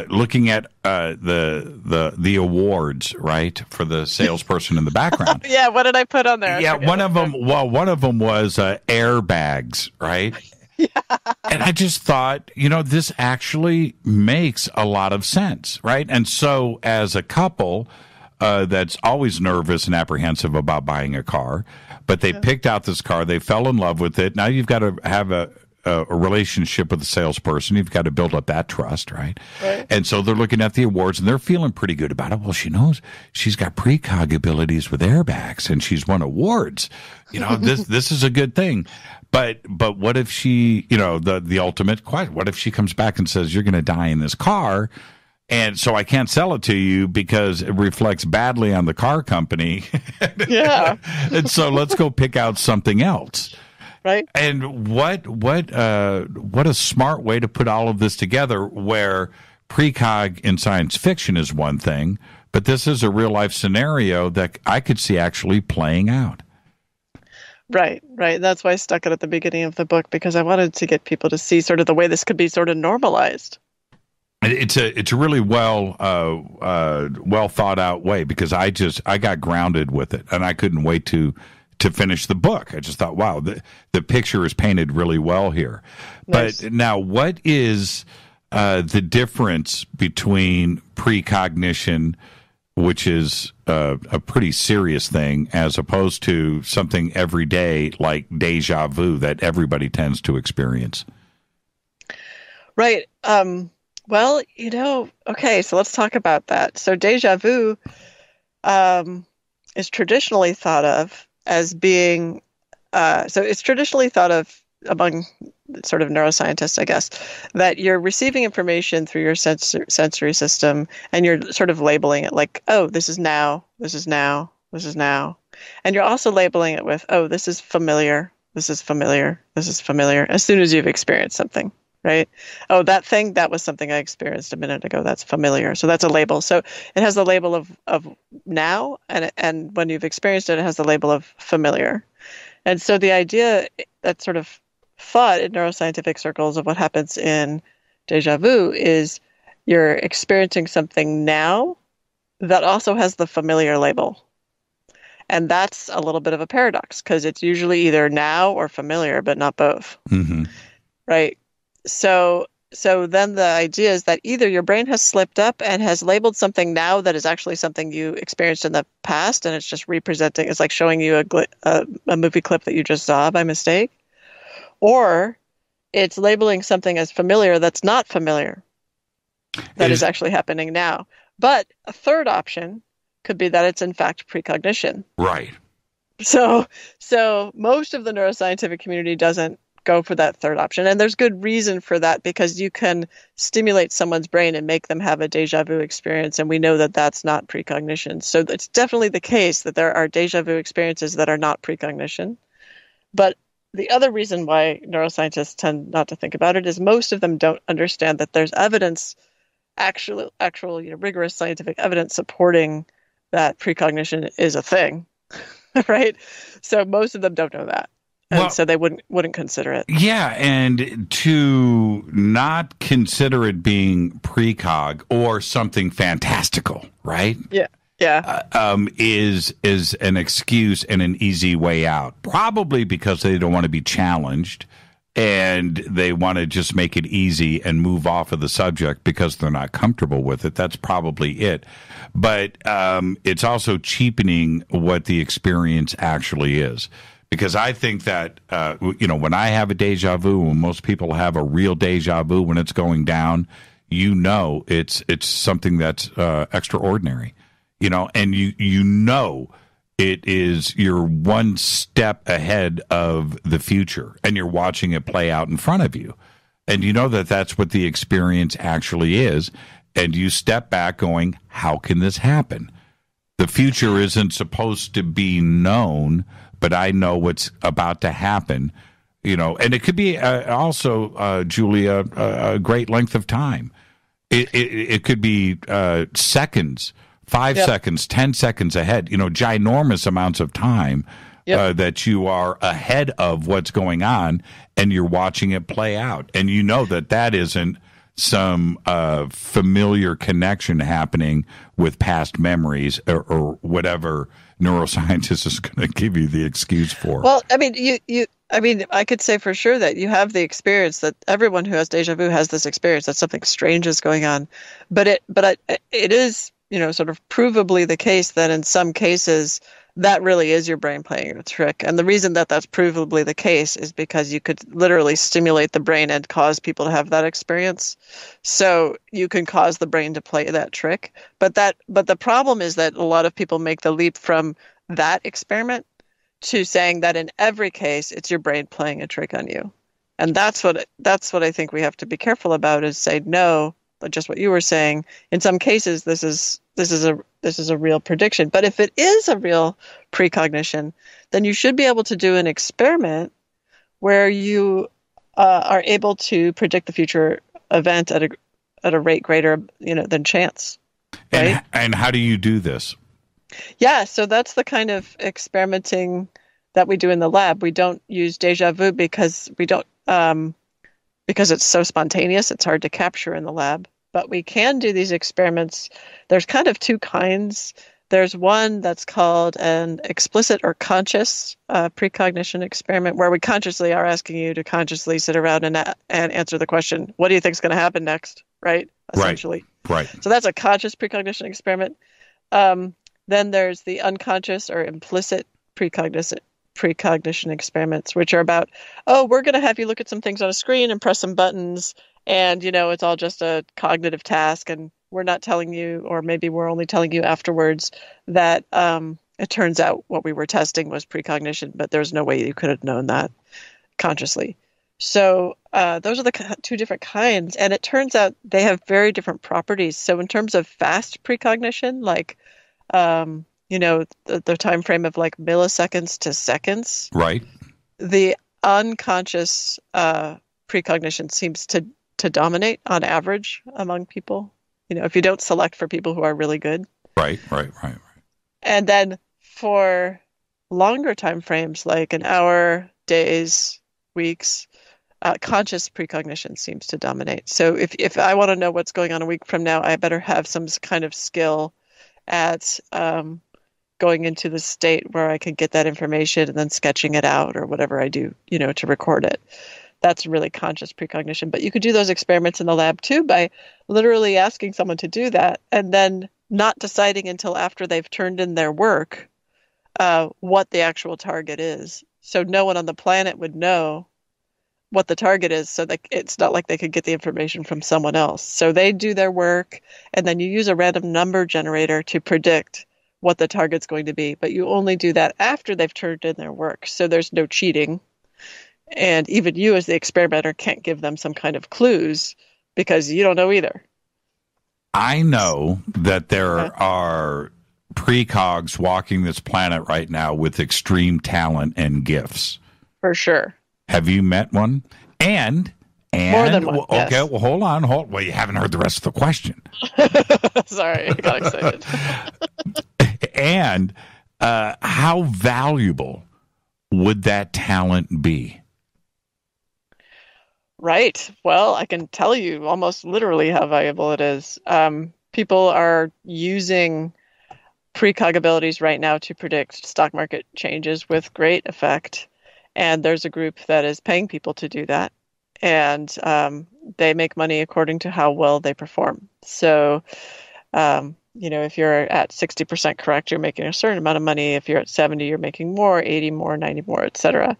Looking at the awards, right, for the salesperson in the background. Yeah, what did I put on there? Yeah, one of them was airbags, right? Yeah. And I just thought, this actually makes a lot of sense, right? And so as a couple that's always nervous and apprehensive about buying a car, but they picked out this car, they fell in love with it. Now you've got to have a relationship with the salesperson. You've got to build up that trust, right? And so they're looking at the awards and they're feeling pretty good about it. Well, she knows she's got precog abilities with airbags and she's won awards. This is a good thing. But what if she, the ultimate question, what if she comes back and says, you're going to die in this car, and so I can't sell it to you because it reflects badly on the car company. Yeah. And so let's go pick out something else. Right. And what a smart way to put all of this together, where precog in science fiction is one thing, but this is a real life scenario that I could see actually playing out. Right. That's why I stuck it at the beginning of the book, because I wanted to get people to see sort of the way this could be sort of normalized. It's a really well thought out way, because I got grounded with it and I couldn't wait to finish the book. I just thought, wow, the picture is painted really well here. Nice. But now, what is the difference between precognition, which is a pretty serious thing, as opposed to something everyday like deja vu that everybody tends to experience? Right. Well, okay, so let's talk about that. So deja vu is traditionally thought of as being, it's traditionally thought of among sort of neuroscientists, I guess, that you're receiving information through your sensory system and you're sort of labeling it like, oh, this is now, this is now, this is now. And you're also labeling it with, oh, this is familiar, this is familiar, this is familiar, as soon as you've experienced something. Right? Oh, that thing, that was something I experienced a minute ago. That's familiar. So that's a label. So it has the label of now, and when you've experienced it, it has the label of familiar. And so the idea that sort of thought in neuroscientific circles of what happens in deja vu is you're experiencing something now that also has the familiar label. And that's a little bit of a paradox, because it's usually either now or familiar, but not both. Mm-hmm. Right? So then the idea is that either your brain has slipped up and has labeled something now that is actually something you experienced in the past, and it's just representing, it's like showing you a movie clip that you just saw by mistake, or it's labeling something as familiar that's not familiar, that is actually happening now. But a third option could be that it's in fact precognition. Right. So most of the neuroscientific community doesn't go for that third option. And there's good reason for that, because you can stimulate someone's brain and make them have a deja vu experience. And we know that that's not precognition. So it's definitely the case that there are deja vu experiences that are not precognition. But the other reason why neuroscientists tend not to think about it is most of them don't understand that there's evidence, actual rigorous scientific evidence supporting that precognition is a thing, right? So most of them don't know that. And so they wouldn't consider it. Yeah, and to not consider it being precog or something fantastical, right? Yeah. is an excuse and an easy way out. Probably because they don't want to be challenged and they want to just make it easy and move off of the subject because they're not comfortable with it. That's probably it. But it's also cheapening what the experience actually is. Because I think that, when I have a deja vu, when most people have a real deja vu when it's going down, it's something that's extraordinary. And you're one step ahead of the future and you're watching it play out in front of you. And you know that that's what the experience actually is. And you step back going, how can this happen? The future isn't supposed to be known, but I know what's about to happen, and it could be also, Julia, a great length of time. It could be seconds. 5 seconds, 10 seconds ahead, ginormous amounts of time that you are ahead of what's going on and you're watching it play out. And you know that isn't some familiar connection happening with past memories or whatever neuroscientist is going to give you the excuse for. Well, I mean, I could say for sure that you have the experience that everyone who has deja vu has this experience that something strange is going on. But it is, sort of provably the case that in some cases that really is your brain playing a trick. And the reason that that's provably the case is because you could literally stimulate the brain and cause people to have that experience. So you can cause the brain to play that trick. But the problem is that a lot of people make the leap from that experiment to saying that in every case it's your brain playing a trick on you. And that's what I think we have to be careful about, is say no, but just what you were saying. In some cases this is a real prediction. But if it is a real precognition, then you should be able to do an experiment where you are able to predict the future event at a rate greater, than chance. Right? And how do you do this? Yeah, so that's the kind of experimenting that we do in the lab. We don't use deja vu because it's so spontaneous. It's hard to capture in the lab. But we can do these experiments. There's kind of two kinds. There's one that's called an explicit or conscious precognition experiment, where we consciously are asking you to consciously sit around and answer the question, what do you think is going to happen next? Right? Essentially. Right. So that's a conscious precognition experiment. Then there's the unconscious or implicit precognition experiments, which are about, we're going to have you look at some things on a screen and press some buttons, and, it's all just a cognitive task, and we're not telling you, or maybe we're only telling you afterwards, that it turns out what we were testing was precognition, but there's no way you could have known that consciously. So those are the two different kinds, and it turns out they have very different properties. So in terms of fast precognition, like, the time frame of like milliseconds to seconds, right? The unconscious precognition seems to dominate on average among people. If you don't select for people who are really good. Right. And then for longer time frames, like an hour, days, weeks, conscious precognition seems to dominate. So if I want to know what's going on a week from now, I better have some kind of skill at going into the state where I can get that information and then sketching it out or whatever I do, to record it. That's really conscious precognition. But you could do those experiments in the lab too by literally asking someone to do that and then not deciding until after they've turned in their work what the actual target is. So no one on the planet would know what the target is, so that it's not like they could get the information from someone else. So they do their work, and then you use a random number generator to predict what the target's going to be. But you only do that after they've turned in their work. So there's no cheating. And even you as the experimenter can't give them some kind of clues because you don't know either. I know that there are precogs walking this planet right now with extreme talent and gifts. For sure. Have you met one? And more than one. Okay, yes. Well, hold on. Well, you haven't heard the rest of the question. Sorry, I got excited. And how valuable would that talent be? Right. Well, I can tell you almost literally how valuable it is. People are using precog abilities right now to predict stock market changes with great effect. And there's a group that is paying people to do that. And they make money according to how well they perform. So, if you're at 60% correct, you're making a certain amount of money. If you're at 70, you're making more, 80 more, 90 more, etc.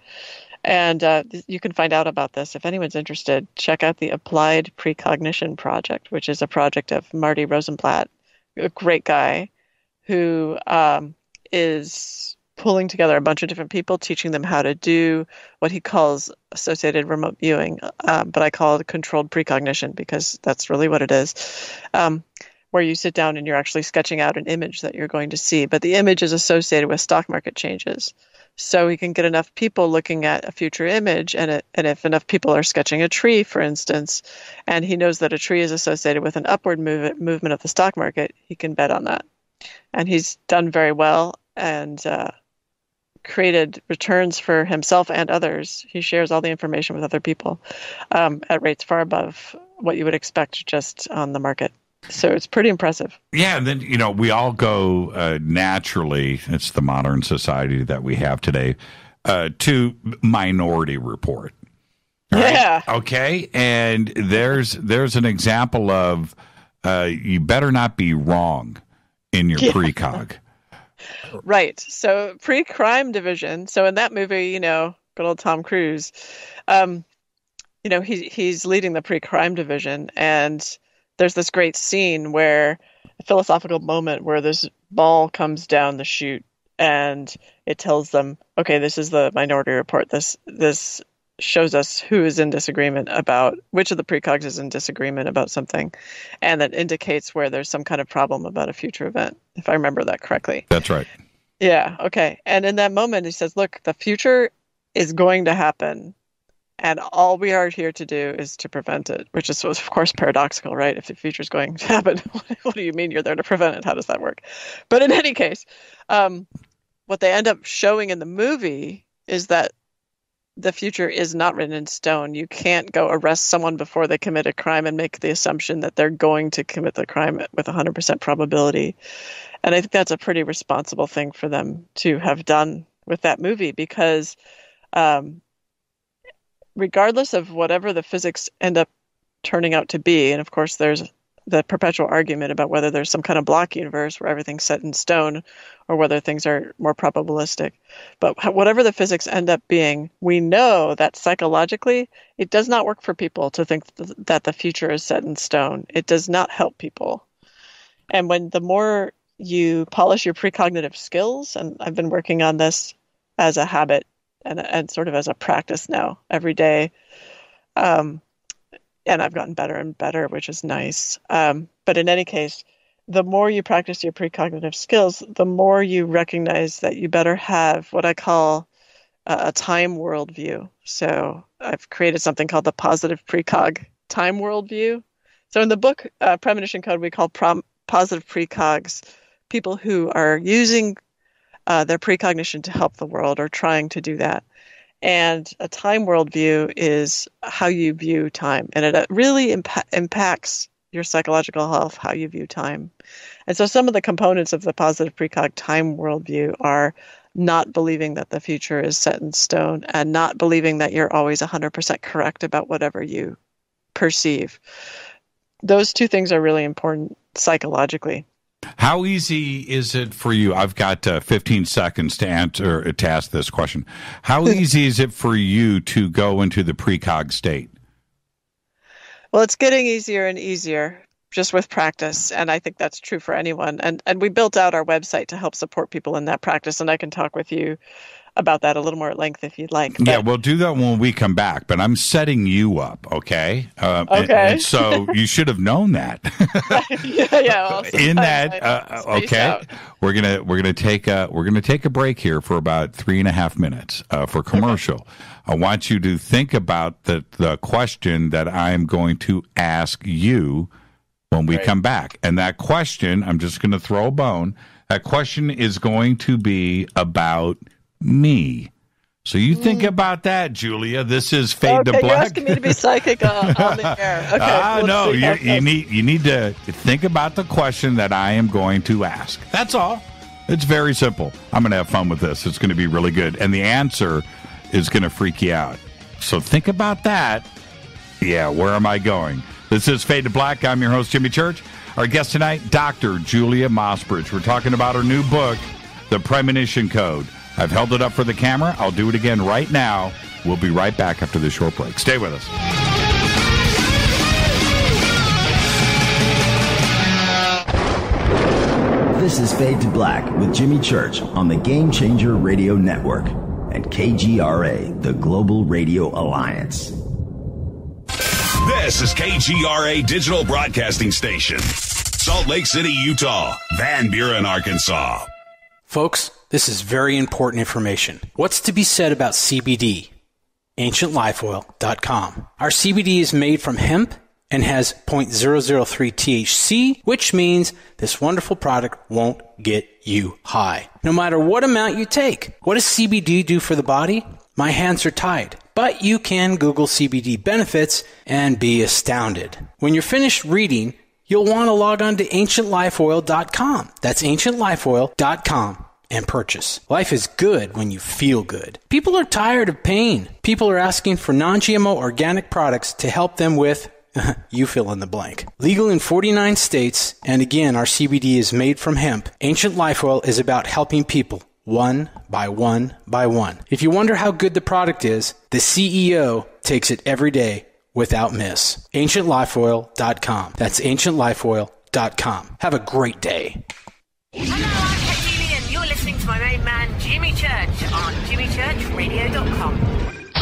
And you can find out about this. If anyone's interested, check out the Applied Precognition Project, which is a project of Marty Rosenblatt, a great guy who is pulling together a bunch of different people, teaching them how to do what he calls associated remote viewing, but I call it controlled precognition because that's really what it is, where you sit down and you're actually sketching out an image that you're going to see, but the image is associated with stock market changes. So we can get enough people looking at a future image, and if enough people are sketching a tree, for instance, and he knows that a tree is associated with an upward movement of the stock market, he can bet on that. And he's done very well and created returns for himself and others. He shares all the information with other people at rates far above what you would expect just on the market. So it's pretty impressive. Yeah, and then, we all go naturally, it's the modern society that we have today, to Minority Report. Right? Yeah. Okay, and there's an example of you better not be wrong in your precog. Right. So pre-crime division. So in that movie, good old Tom Cruise, he's leading the pre-crime division, and there's this great scene where a philosophical moment where this ball comes down the chute and it tells them, okay, this is the Minority Report. This shows us who is in disagreement about which of the precogs is in disagreement about something. And that indicates where there's some kind of problem about a future event, if I remember that correctly. That's right. Yeah. Okay. And in that moment, he says, look, the future is going to happen. And all we are here to do is to prevent it, which is, of course, paradoxical, right? If the future is going to happen, what do you mean you're there to prevent it? How does that work? But in any case, what they end up showing in the movie is that the future is not written in stone. You can't go arrest someone before they commit a crime and make the assumption that they're going to commit the crime with 100% probability. And I think that's a pretty responsible thing for them to have done with that movie because regardless of whatever the physics end up turning out to be, and of course there's the perpetual argument about whether there's some kind of block universe where everything's set in stone or whether things are more probabilistic. But whatever the physics end up being, we know that psychologically it does not work for people to think that the future is set in stone. It does not help people. And the more you polish your precognitive skills, and I've been working on this as a habit and sort of as a practice now every day, and I've gotten better and better, which is nice. But in any case, the more you practice your precognitive skills, the more you recognize that you better have what I call a time worldview. So I've created something called the positive precog time worldview. So in the book, Premonition Code, we call positive precogs people who are using their precognition to help the world or trying to do that. And a time worldview is how you view time. And it really impacts your psychological health, how you view time. And so some of the components of the positive precog time worldview are not believing that the future is set in stone and not believing that you're always 100% correct about whatever you perceive. Those two things are really important psychologically. How easy is it for you? I've got 15 seconds to ask this question. How easy is it for you to go into the precog state? Well, it's getting easier and easier just with practice, and I think that's true for anyone. And we built out our website to help support people in that practice, and I can talk with you about that a little more at length if you'd like. Yeah, we'll do that when we come back, but I'm setting you up, okay? Okay. And so you should have known that. Yeah. In that, okay, we're gonna take a break here for about 3.5 minutes for commercial. Okay. I want you to think about the question that I'm going to ask you when we come back, and that question, I'm just going to throw a bone. That question is going to be about me. So you think about that, Julia. This is Fade to Black. You're asking me to be psychic on the air. Okay. No, you need to think about the question that I am going to ask. That's all. It's very simple. I'm going to have fun with this. It's going to be really good. And the answer is going to freak you out. So think about that. Yeah, where am I going? This is Fade to Black. I'm your host, Jimmy Church. Our guest tonight, Dr. Julia Mossbridge. We're talking about her new book, The Premonition Code. I've held it up for the camera. I'll do it again right now. We'll be right back after this short break. Stay with us. This is Fade to Black with Jimmy Church on the Game Changer Radio Network and KGRA, the Global Radio Alliance. This is KGRA Digital Broadcasting Station, Salt Lake City, Utah, Van Buren, Arkansas. Folks, this is very important information. What's to be said about CBD? AncientLifeOil.com. Our CBD is made from hemp and has 0.003 THC, which means this wonderful product won't get you high, no matter what amount you take. What does CBD do for the body? My hands are tied. But you can Google CBD benefits and be astounded. When you're finished reading, you'll want to log on to AncientLifeOil.com. That's AncientLifeOil.com and purchase. Life is good when you feel good. People are tired of pain. People are asking for non-GMO organic products to help them with you fill in the blank. Legal in 49 states, and again, our CBD is made from hemp. Ancient Life Oil is about helping people one by one by one. If you wonder how good the product is, the CEO takes it every day without miss. AncientLifeOil.com. That's AncientLifeOil.com. Have a great day. Hello, I'm Katie, and you're listening to my main man, Jimmy Church, on JimmyChurchRadio.com.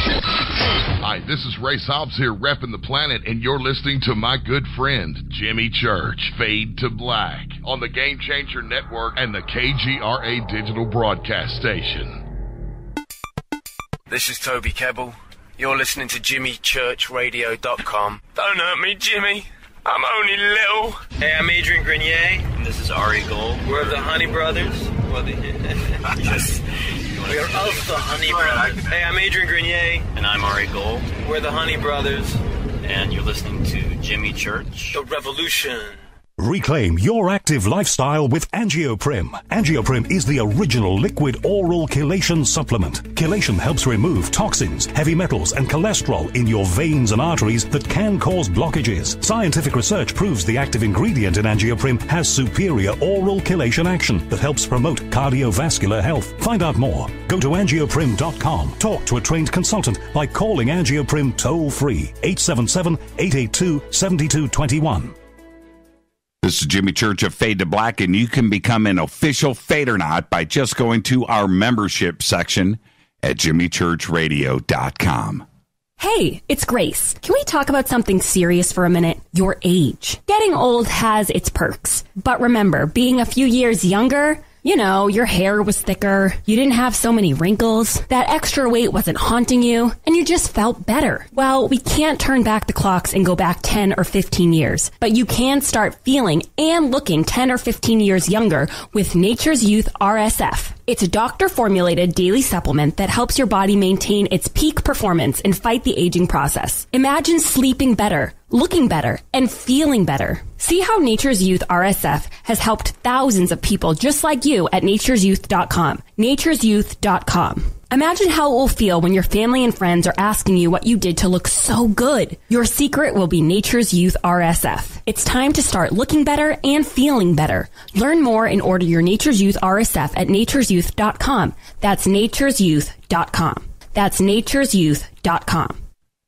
Hi, this is Ray Hobbs here, repping the planet, and you're listening to my good friend, Jimmy Church, Fade to Black, on the Game Changer Network and the KGRA Digital Broadcast Station. This is Toby Kebbell. You're listening to JimmyChurchRadio.com. Don't hurt me, Jimmy. I'm only little. Hey, I'm Adrian Grenier. And this is Ari Gold. We're the Honey Brothers. Yes. We're of the Honey Brothers. Hey, I'm Adrian Grenier. And I'm Ari Gold. We're the Honey Brothers. And you're listening to Jimmy Church. The Revolution. Reclaim your active lifestyle with Angioprim. Angioprim is the original liquid oral chelation supplement. Chelation helps remove toxins, heavy metals, and cholesterol in your veins and arteries that can cause blockages. Scientific research proves the active ingredient in Angioprim has superior oral chelation action that helps promote cardiovascular health. Find out more. Go to angioprim.com. Talk to a trained consultant by calling Angioprim toll-free 877-882-7221. This is Jimmy Church of Fade to Black, and you can become an official Fadernaut by just going to our membership section at JimmyChurchRadio.com. Hey, it's Grace. Can we talk about something serious for a minute? Your age. Getting old has its perks. But remember, being a few years younger, you know, your hair was thicker, you didn't have so many wrinkles, that extra weight wasn't haunting you, and you just felt better. Well, we can't turn back the clocks and go back 10 or 15 years, but you can start feeling and looking 10 or 15 years younger with Nature's Youth RSF. It's a doctor-formulated daily supplement that helps your body maintain its peak performance and fight the aging process. Imagine sleeping better, looking better, and feeling better. See how Nature's Youth RSF has helped thousands of people just like you at nature'syouth.com. nature'syouth.com. Imagine how it will feel when your family and friends are asking you what you did to look so good. Your secret will be Nature's Youth RSF. It's time to start looking better and feeling better. Learn more and order your Nature's Youth RSF at nature'syouth.com. That's nature'syouth.com. That's nature'syouth.com.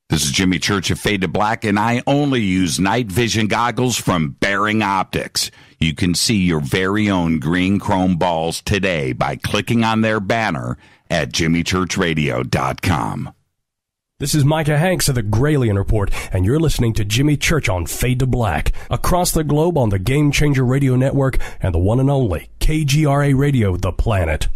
This is Jimmy Church of Fade to Black, and I only use night vision goggles from Bearing Optics. You can see your very own green chrome balls today by clicking on their banner at JimmyChurchRadio.com. This is Micah Hanks of the Gralien Report, and you're listening to Jimmy Church on Fade to Black, across the globe on the Game Changer Radio Network and the one and only KGRA Radio, The Planet.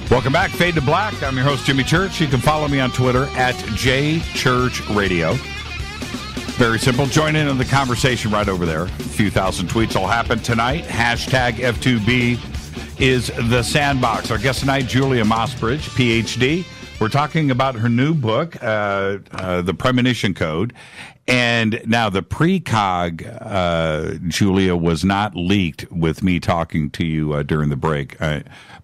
Welcome back, Fade to Black. I'm your host, Jimmy Church. You can follow me on Twitter at JChurchRadio. Very simple. Join in on the conversation right over there. A few thousand tweets will happen tonight. Hashtag F2B is the sandbox. Our guest tonight, Julia Mossbridge, PhD. We're talking about her new book, The Premonition Code. And now the Precog, Julia, was not leaked with me talking to you during the break,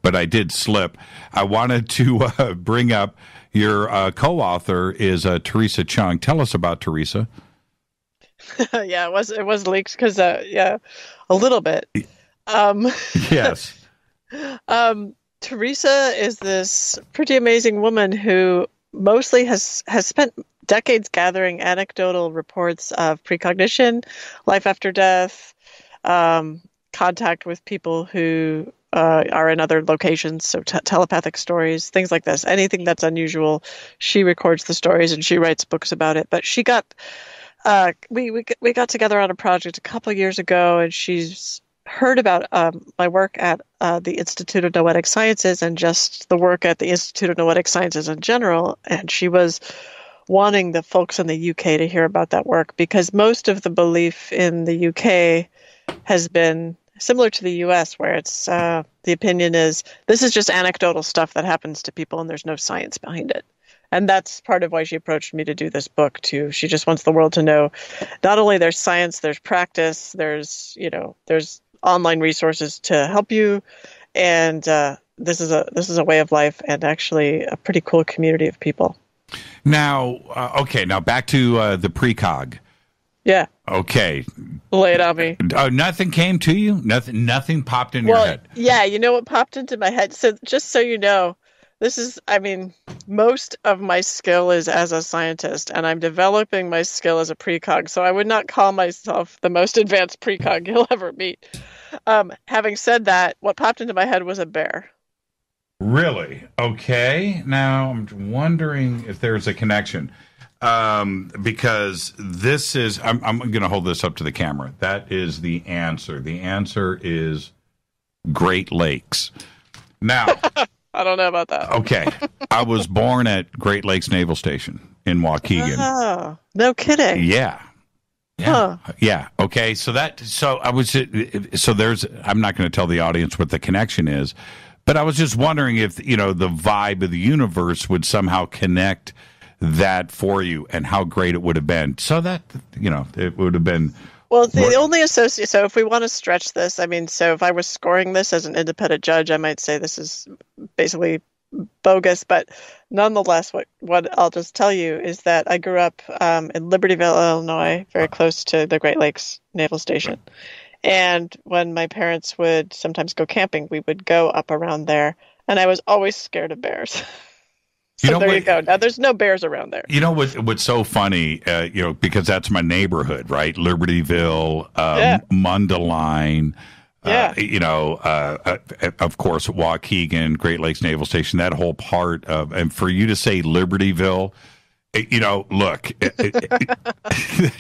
but I did slip. I wanted to bring up your co-author is Teresa Chung. Tell us about Teresa. Yeah, it was leaked because a little bit. Yes. Teresa is this pretty amazing woman who mostly has spent decades gathering anecdotal reports of precognition, life after death, contact with people who are in other locations, so telepathic stories, things like this. Anything that's unusual, she records the stories and she writes books about it. But she got we got together on a project a couple of years ago, and she's heard about my work at the Institute of Noetic Sciences and just the work at the Institute of Noetic Sciences in general. And she was wanting the folks in the UK to hear about that work because most of the belief in the UK has been similar to the US, where it's the opinion is this is just anecdotal stuff that happens to people and there's no science behind it. And that's part of why she approached me to do this book too. She just wants the world to know not only there's science, there's practice, there's online resources to help you, and this is a way of life and actually a pretty cool community of people. Now, now back to the Precog. Yeah. Okay. Lay it on me. Nothing came to you? Nothing popped in your head? Yeah, you know what popped into my head? So just so you know, most of my skill is as a scientist, and I'm developing my skill as a precog, so I would not call myself the most advanced precog you'll ever meet. Having said that, what popped into my head was a bear. Really? Okay. Now, I'm wondering if there's a connection. Because this is, I'm going to hold this up to the camera. That is the answer. The answer is Great Lakes. Now... I don't know about that. Okay. I was born at Great Lakes Naval Station in Waukegan. Oh, no kidding. Yeah. Huh. Yeah. Okay. So there's, I'm not going to tell the audience what the connection is, but I was just wondering if, the vibe of the universe would somehow connect that for you and how great it would have been. So that, it would have been. Well, the only associate, so if we want to stretch this, so if I was scoring this as an independent judge, I might say this is basically bogus, but nonetheless, what I'll just tell you is that I grew up in Libertyville, Illinois, very close to the Great Lakes Naval Station. And when my parents would sometimes go camping, we would go up around there, and I was always scared of bears. So you go. Now, there's no bears around there. You know what's so funny, because that's my neighborhood, right? Libertyville, Mundelein, of course, Waukegan, Great Lakes Naval Station, that whole part of, and for you to say Libertyville, look,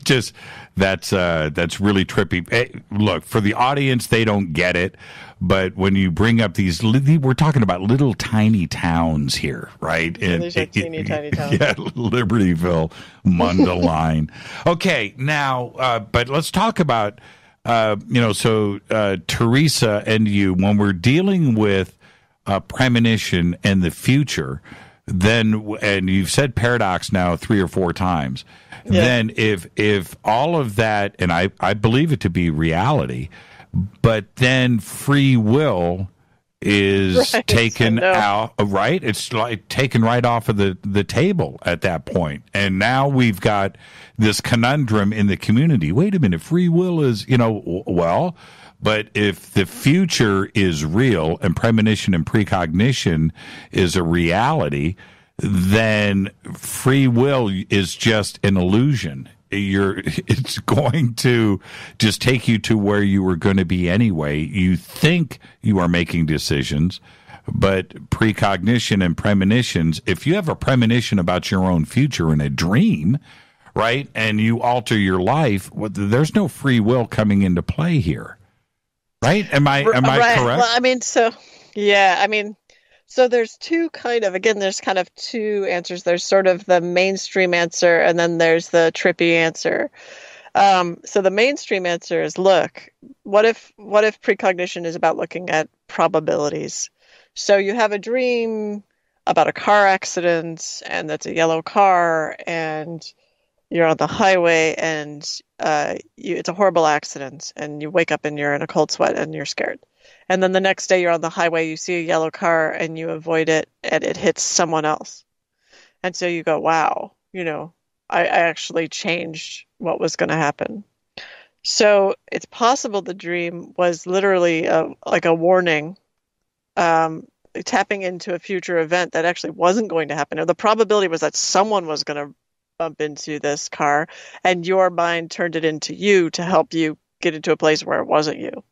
just that's really trippy. Look, for the audience, they don't get it. But when you bring up we're talking about little tiny towns here, right? These are teeny tiny towns. Yeah, Libertyville, Mundelein. Okay, now, but let's talk about, Teresa and you, when we're dealing with premonition and the future, and you've said paradox now 3 or 4 times, then if all of that, and I believe it to be reality, but then free will is taken out, right? It's like taken right off of the table at that point. And now we've got this conundrum in the community. Wait a minute, free will is, but if the future is real and premonition and precognition is a reality, then free will is just an illusion. It's going to just take you to where you were going to be anyway. You think you are making decisions, but precognition and premonitions, if you have a premonition about your own future in a dream, right, and you alter your life, there's no free will coming into play here. Right? Am I correct? Well, So there's there's kind of two answers. There's sort of the mainstream answer, and then there's the trippy answer. So the mainstream answer is, look, what if precognition is about looking at probabilities? So you have a dream about a car accident, and that's a yellow car, and you're on the highway, and it's a horrible accident, and you wake up and you're in a cold sweat and you're scared. And then the next day you're on the highway, you see a yellow car and you avoid it, and it hits someone else. And so you go, wow, I actually changed what was going to happen. So it's possible the dream was literally like a warning, tapping into a future event that actually wasn't going to happen. Or the probability was that someone was going to bump into this car, and your mind turned it into you to help you get into a place where it wasn't you,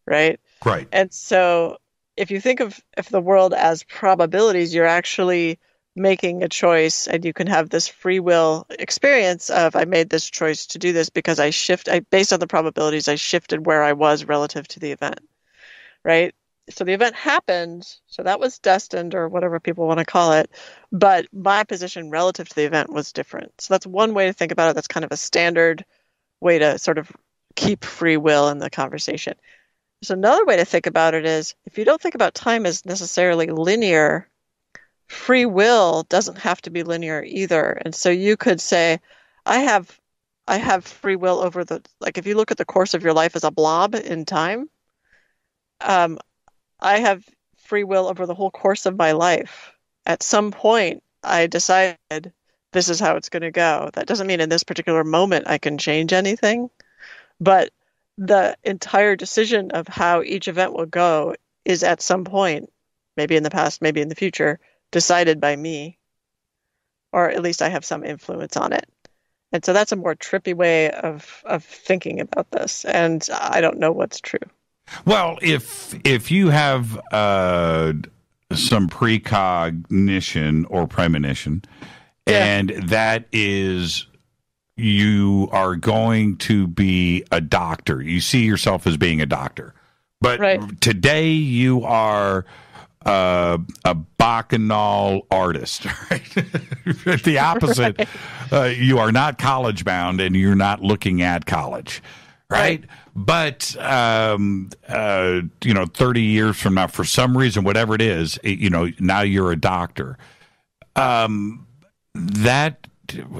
right? Right. And so if you think of the world as probabilities, you're actually making a choice, and you can have this free will experience of, I made this choice to do this because based on the probabilities, I shifted where I was relative to the event, right? So the event happened, so that was destined, or whatever people want to call it, but my position relative to the event was different. So that's one way to think about it. That's kind of a standard way to sort of keep free will in the conversation. So another way to think about it is, if you don't think about time as necessarily linear, free will doesn't have to be linear either. And so you could say, I have free will over if you look at the course of your life as a blob in time, I have free will over the whole course of my life. At some point, I decided this is how it's going to go. That doesn't mean in this particular moment I can change anything, but the entire decision of how each event will go is at some point, maybe in the past, maybe in the future, decided by me, or at least I have some influence on it. And so that's a more trippy way of thinking about this, and I don't know what's true. Well, if you have some precognition or premonition, and that is, you are going to be a doctor. You see yourself as being a doctor, but today you are a bacchanal artist, right? The opposite. You are not college bound, and you're not looking at college, right? But 30 years from now, for some reason, whatever it is, now you're a doctor. That,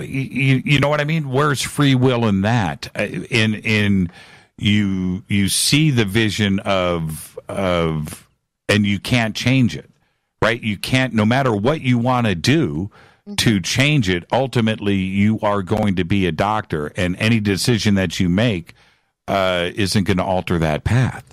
you know what I mean? Where's free will in that? In you see the vision of and you can't change it, right? You can't, no matter what you want to do to change it, ultimately you are going to be a doctor, and any decision that you make isn't going to alter that path.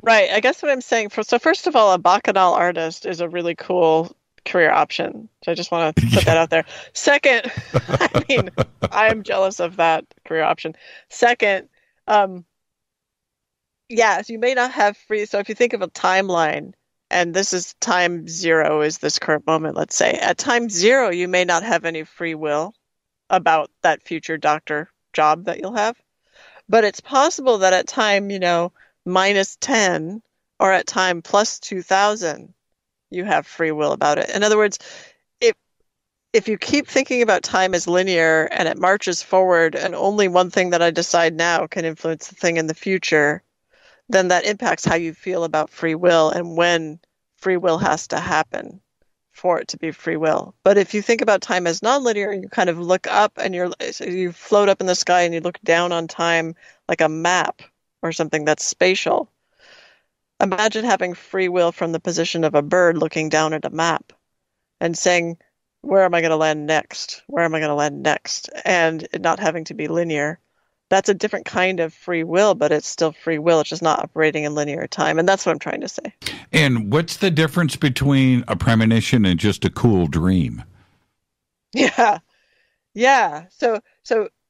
Right. I guess what I'm saying, so first of all, a bacchanal artist is a really cool career option. So I just want to put that out there. Second, I mean, I am jealous of that career option. Second, yes, you may not have free. So if you think of a timeline, and this is time 0 is this current moment, let's say. At time 0, you may not have any free will about that future doctor job that you'll have. But it's possible that at time, minus 10, or at time plus 2000, you have free will about it. In other words, if you keep thinking about time as linear and it marches forward, and only one thing that I decide now can influence the thing in the future, then that impacts how you feel about free will and when free will has to happen for it to be free will. But if you think about time as nonlinear, and you kind of look up and you float up in the sky and you look down on time like a map or something that's spatial. Imagine having free will from the position of a bird looking down at a map and saying, where am I going to land next? Where am I going to land next? And it not having to be linear. That's a different kind of free will, but it's still free will. It's just not operating in linear time. And that's what I'm trying to say. And what's the difference between a premonition and just a cool dream? Yeah. So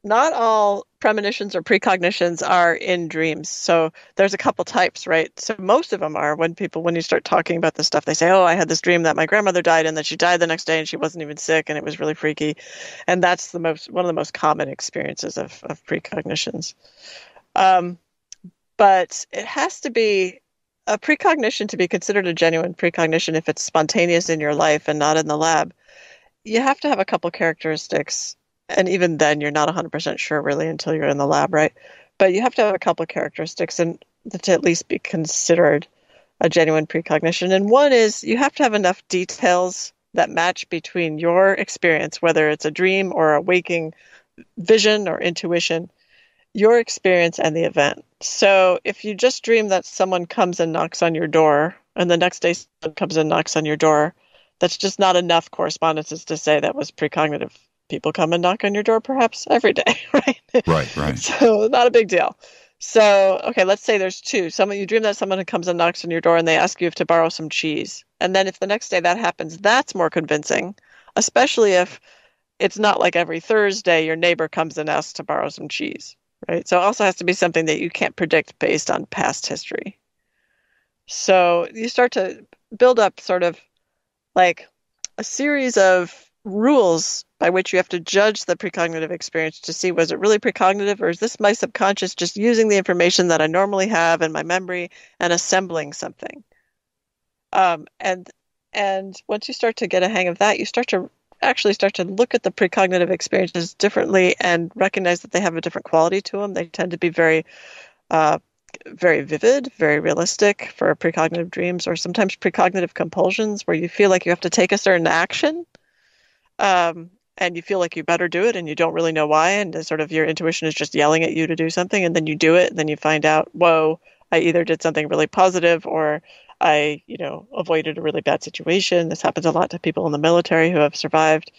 not all premonitions or precognitions are in dreams. So there's a couple types, right? So most of them are when you start talking about this stuff, they say, oh, I had this dream that my grandmother died and that she died the next day and she wasn't even sick and it was really freaky. And that's one of the most common experiences of precognitions. But it has to be a precognition, to be considered a genuine precognition, if it's spontaneous in your life and not in the lab, you have to have a couple characteristics. And even then, you're not 100% sure really until you're in the lab, right? But you have to have a couple characteristics and to at least be considered a genuine precognition. And one is you have to have enough details that match between your experience, whether it's a dream or a waking vision or intuition, your experience and the event. So if you just dream that someone comes and knocks on your door, and the next day someone comes and knocks on your door, that's just not enough correspondences to say that was precognitive. People come and knock on your door perhaps every day, right? Right. So not a big deal. So, okay, let's say there's two. You dream that someone comes and knocks on your door and they ask you to borrow some cheese. And then if the next day that happens, that's more convincing, especially if it's not like every Thursday your neighbor comes and asks to borrow some cheese, right? So it also has to be something that you can't predict based on past history. So you start to build up sort of like a series of rules by which you have to judge the precognitive experience to see, was it really precognitive, or is this my subconscious just using the information that I normally have in my memory and assembling something? And once you start to get a hang of that, you start to look at the precognitive experiences differently and recognize that they have a different quality to them. They tend to be very vivid, very realistic for precognitive dreams, or sometimes precognitive compulsions where you feel like you have to take a certain action. And you feel like you better do it and you don't really know why, and sort of your intuition is just yelling at you to do something, and then you do it, and then you find out, whoa, I either did something really positive or I, avoided a really bad situation. This happens a lot to people in the military who have survived.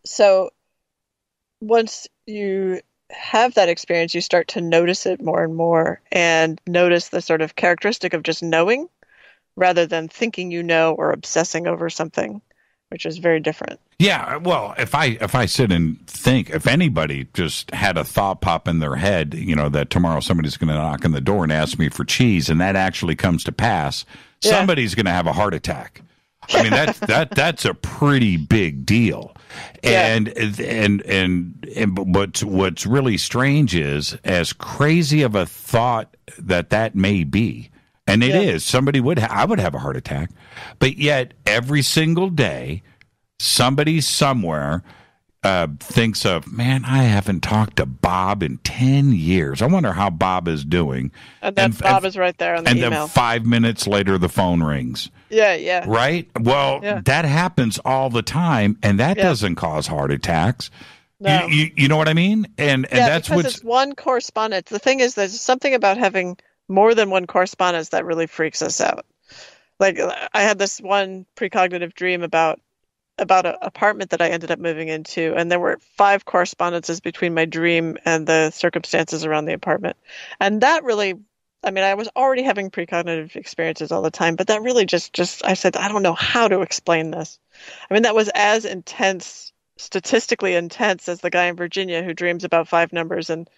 So once you have that experience, you start to notice it more and more, and notice the sort of characteristic of just knowing rather than thinking or obsessing over something, which is very different. Yeah, well, if I sit and think, if anybody just had a thought pop in their head, that tomorrow somebody's going to knock on the door and ask me for cheese, and that actually comes to pass, somebody's going to have a heart attack. I mean, that's a pretty big deal. And what's really strange is, as crazy of a thought that may be, and it is, I would have a heart attack, but yet every single day, somebody somewhere thinks of, man, I haven't talked to Bob in 10 years. I wonder how Bob is doing. And then Bob is right there on the email. And then 5 minutes later, the phone rings. Yeah. Right? Well, that happens all the time, and that doesn't cause heart attacks. No. You know what I mean? And that's because it's one correspondence. The thing is, there's something about having more than one correspondence that really freaks us out. Like, I had this one precognitive dream about an apartment that I ended up moving into, and there were 5 correspondences between my dream and the circumstances around the apartment. And that really, I was already having precognitive experiences all the time, but that really just I said, I don't know how to explain this. That was as intense, statistically intense, as the guy in Virginia who dreams about 5 numbers and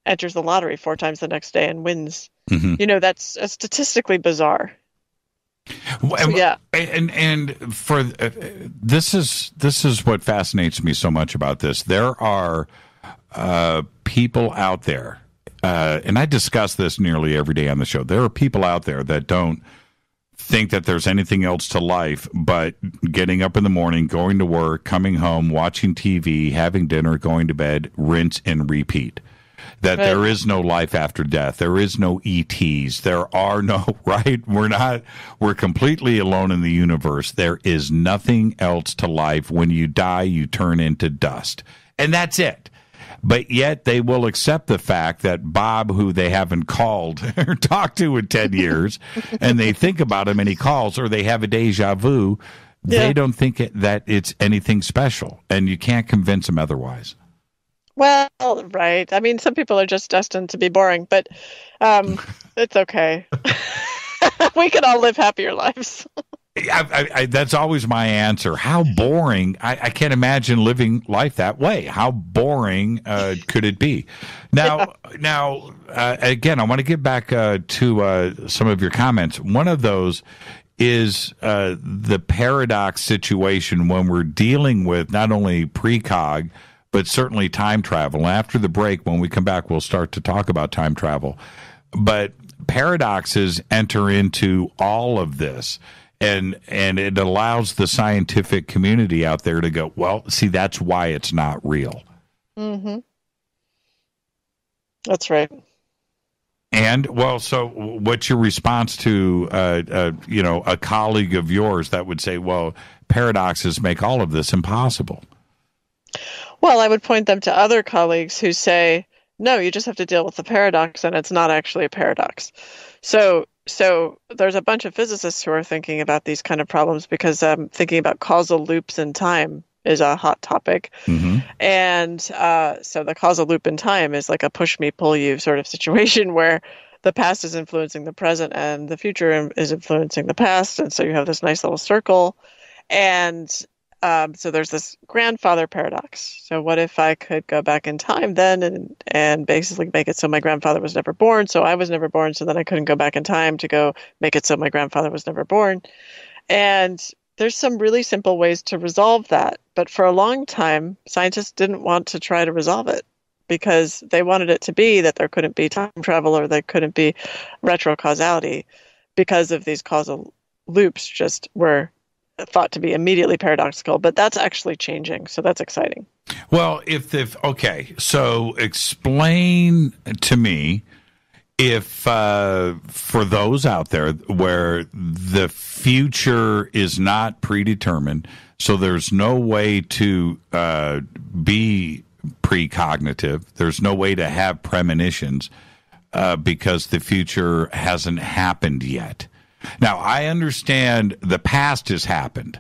enters the lottery 4 times the next day and wins. Mm-hmm. That's statistically bizarre. So, and for this is what fascinates me so much about this. There are people out there, and I discuss this nearly every day on the show. There are people out there that don't think that there's anything else to life but getting up in the morning, going to work, coming home, watching TV, having dinner, going to bed, rinse and repeat. That there is no life after death. There is no ETs. There are no, right? We're completely alone in the universe. There is nothing else to life. When you die, you turn into dust. And that's it. But yet they will accept the fact that Bob, who they haven't called or talked to in 10 years, and they think about him and he calls, or they have a deja vu, they don't think that it's anything special. And you can't convince them otherwise. Well, right. Some people are just destined to be boring, but it's okay. We can all live happier lives. That's always my answer. How boring. I can't imagine living life that way. How boring could it be? Now, again, I want to get back to some of your comments. One of those is the paradox situation when we're dealing with not only precog, but certainly time travel. And after the break, when we come back, we'll start to talk about time travel. But paradoxes enter into all of this. And it allows the scientific community out there to go, well, see, that's why it's not real. Mm-hmm. That's right. And, well, so what's your response to, a colleague of yours that would say, well, paradoxes make all of this impossible? Well, I would point them to other colleagues who say, no, you just have to deal with the paradox, and it's not actually a paradox. So there's a bunch of physicists who are thinking about these kind of problems because thinking about causal loops in time is a hot topic. Mm-hmm. And so the causal loop in time is like a push me, pull you sort of situation where the past is influencing the present and the future is influencing the past. And so you have this nice little circle. And so there's this grandfather paradox. So what if I could go back in time then and basically make it so my grandfather was never born, so I was never born, so then I couldn't go back in time to go make it so my grandfather was never born. And there's some really simple ways to resolve that. But for a long time, scientists didn't want to try to resolve it because they wanted it to be that there couldn't be time travel or there couldn't be retrocausality because of these causal loops just were thought to be immediately paradoxical. But that's actually changing. So that's exciting. Well, okay, so explain to me if for those out there where the future is not predetermined, so there's no way to be precognitive, there's no way to have premonitions because the future hasn't happened yet. Now, I understand the past has happened,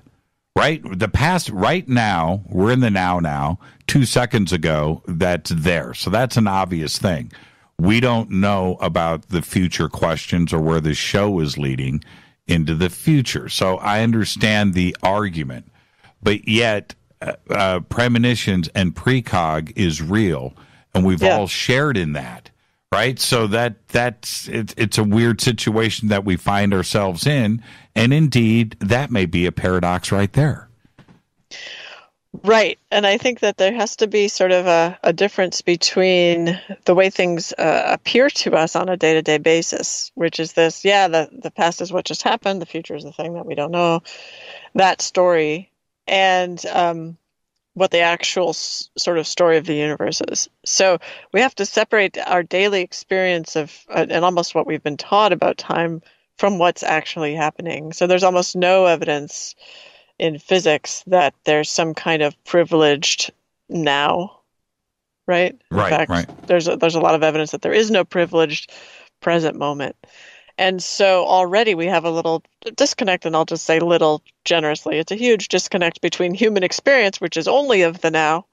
right? The past, right now, we're in the now, 2 seconds ago, that's there. So that's an obvious thing. We don't know about the future questions or where the show is leading into the future. So I understand the argument. But yet, premonitions and precog is real, and we've all shared in that, right? So it's a weird situation that we find ourselves in, and indeed, that may be a paradox right there. Right. And I think that there has to be sort of a difference between the way things appear to us on a day-to-day basis, which is this, the past is what just happened, the future is the thing that we don't know, that story, and what the actual sort of story of the universe is. So we have to separate our daily experience of, and almost what we've been taught about time from what's actually happening. So there's almost no evidence in physics that there's some kind of privileged now, right? In fact, there's a lot of evidence that there is no privileged present moment. And so already we have a little disconnect, and I'll just say little generously. It's a huge disconnect between human experience, which is only of the now,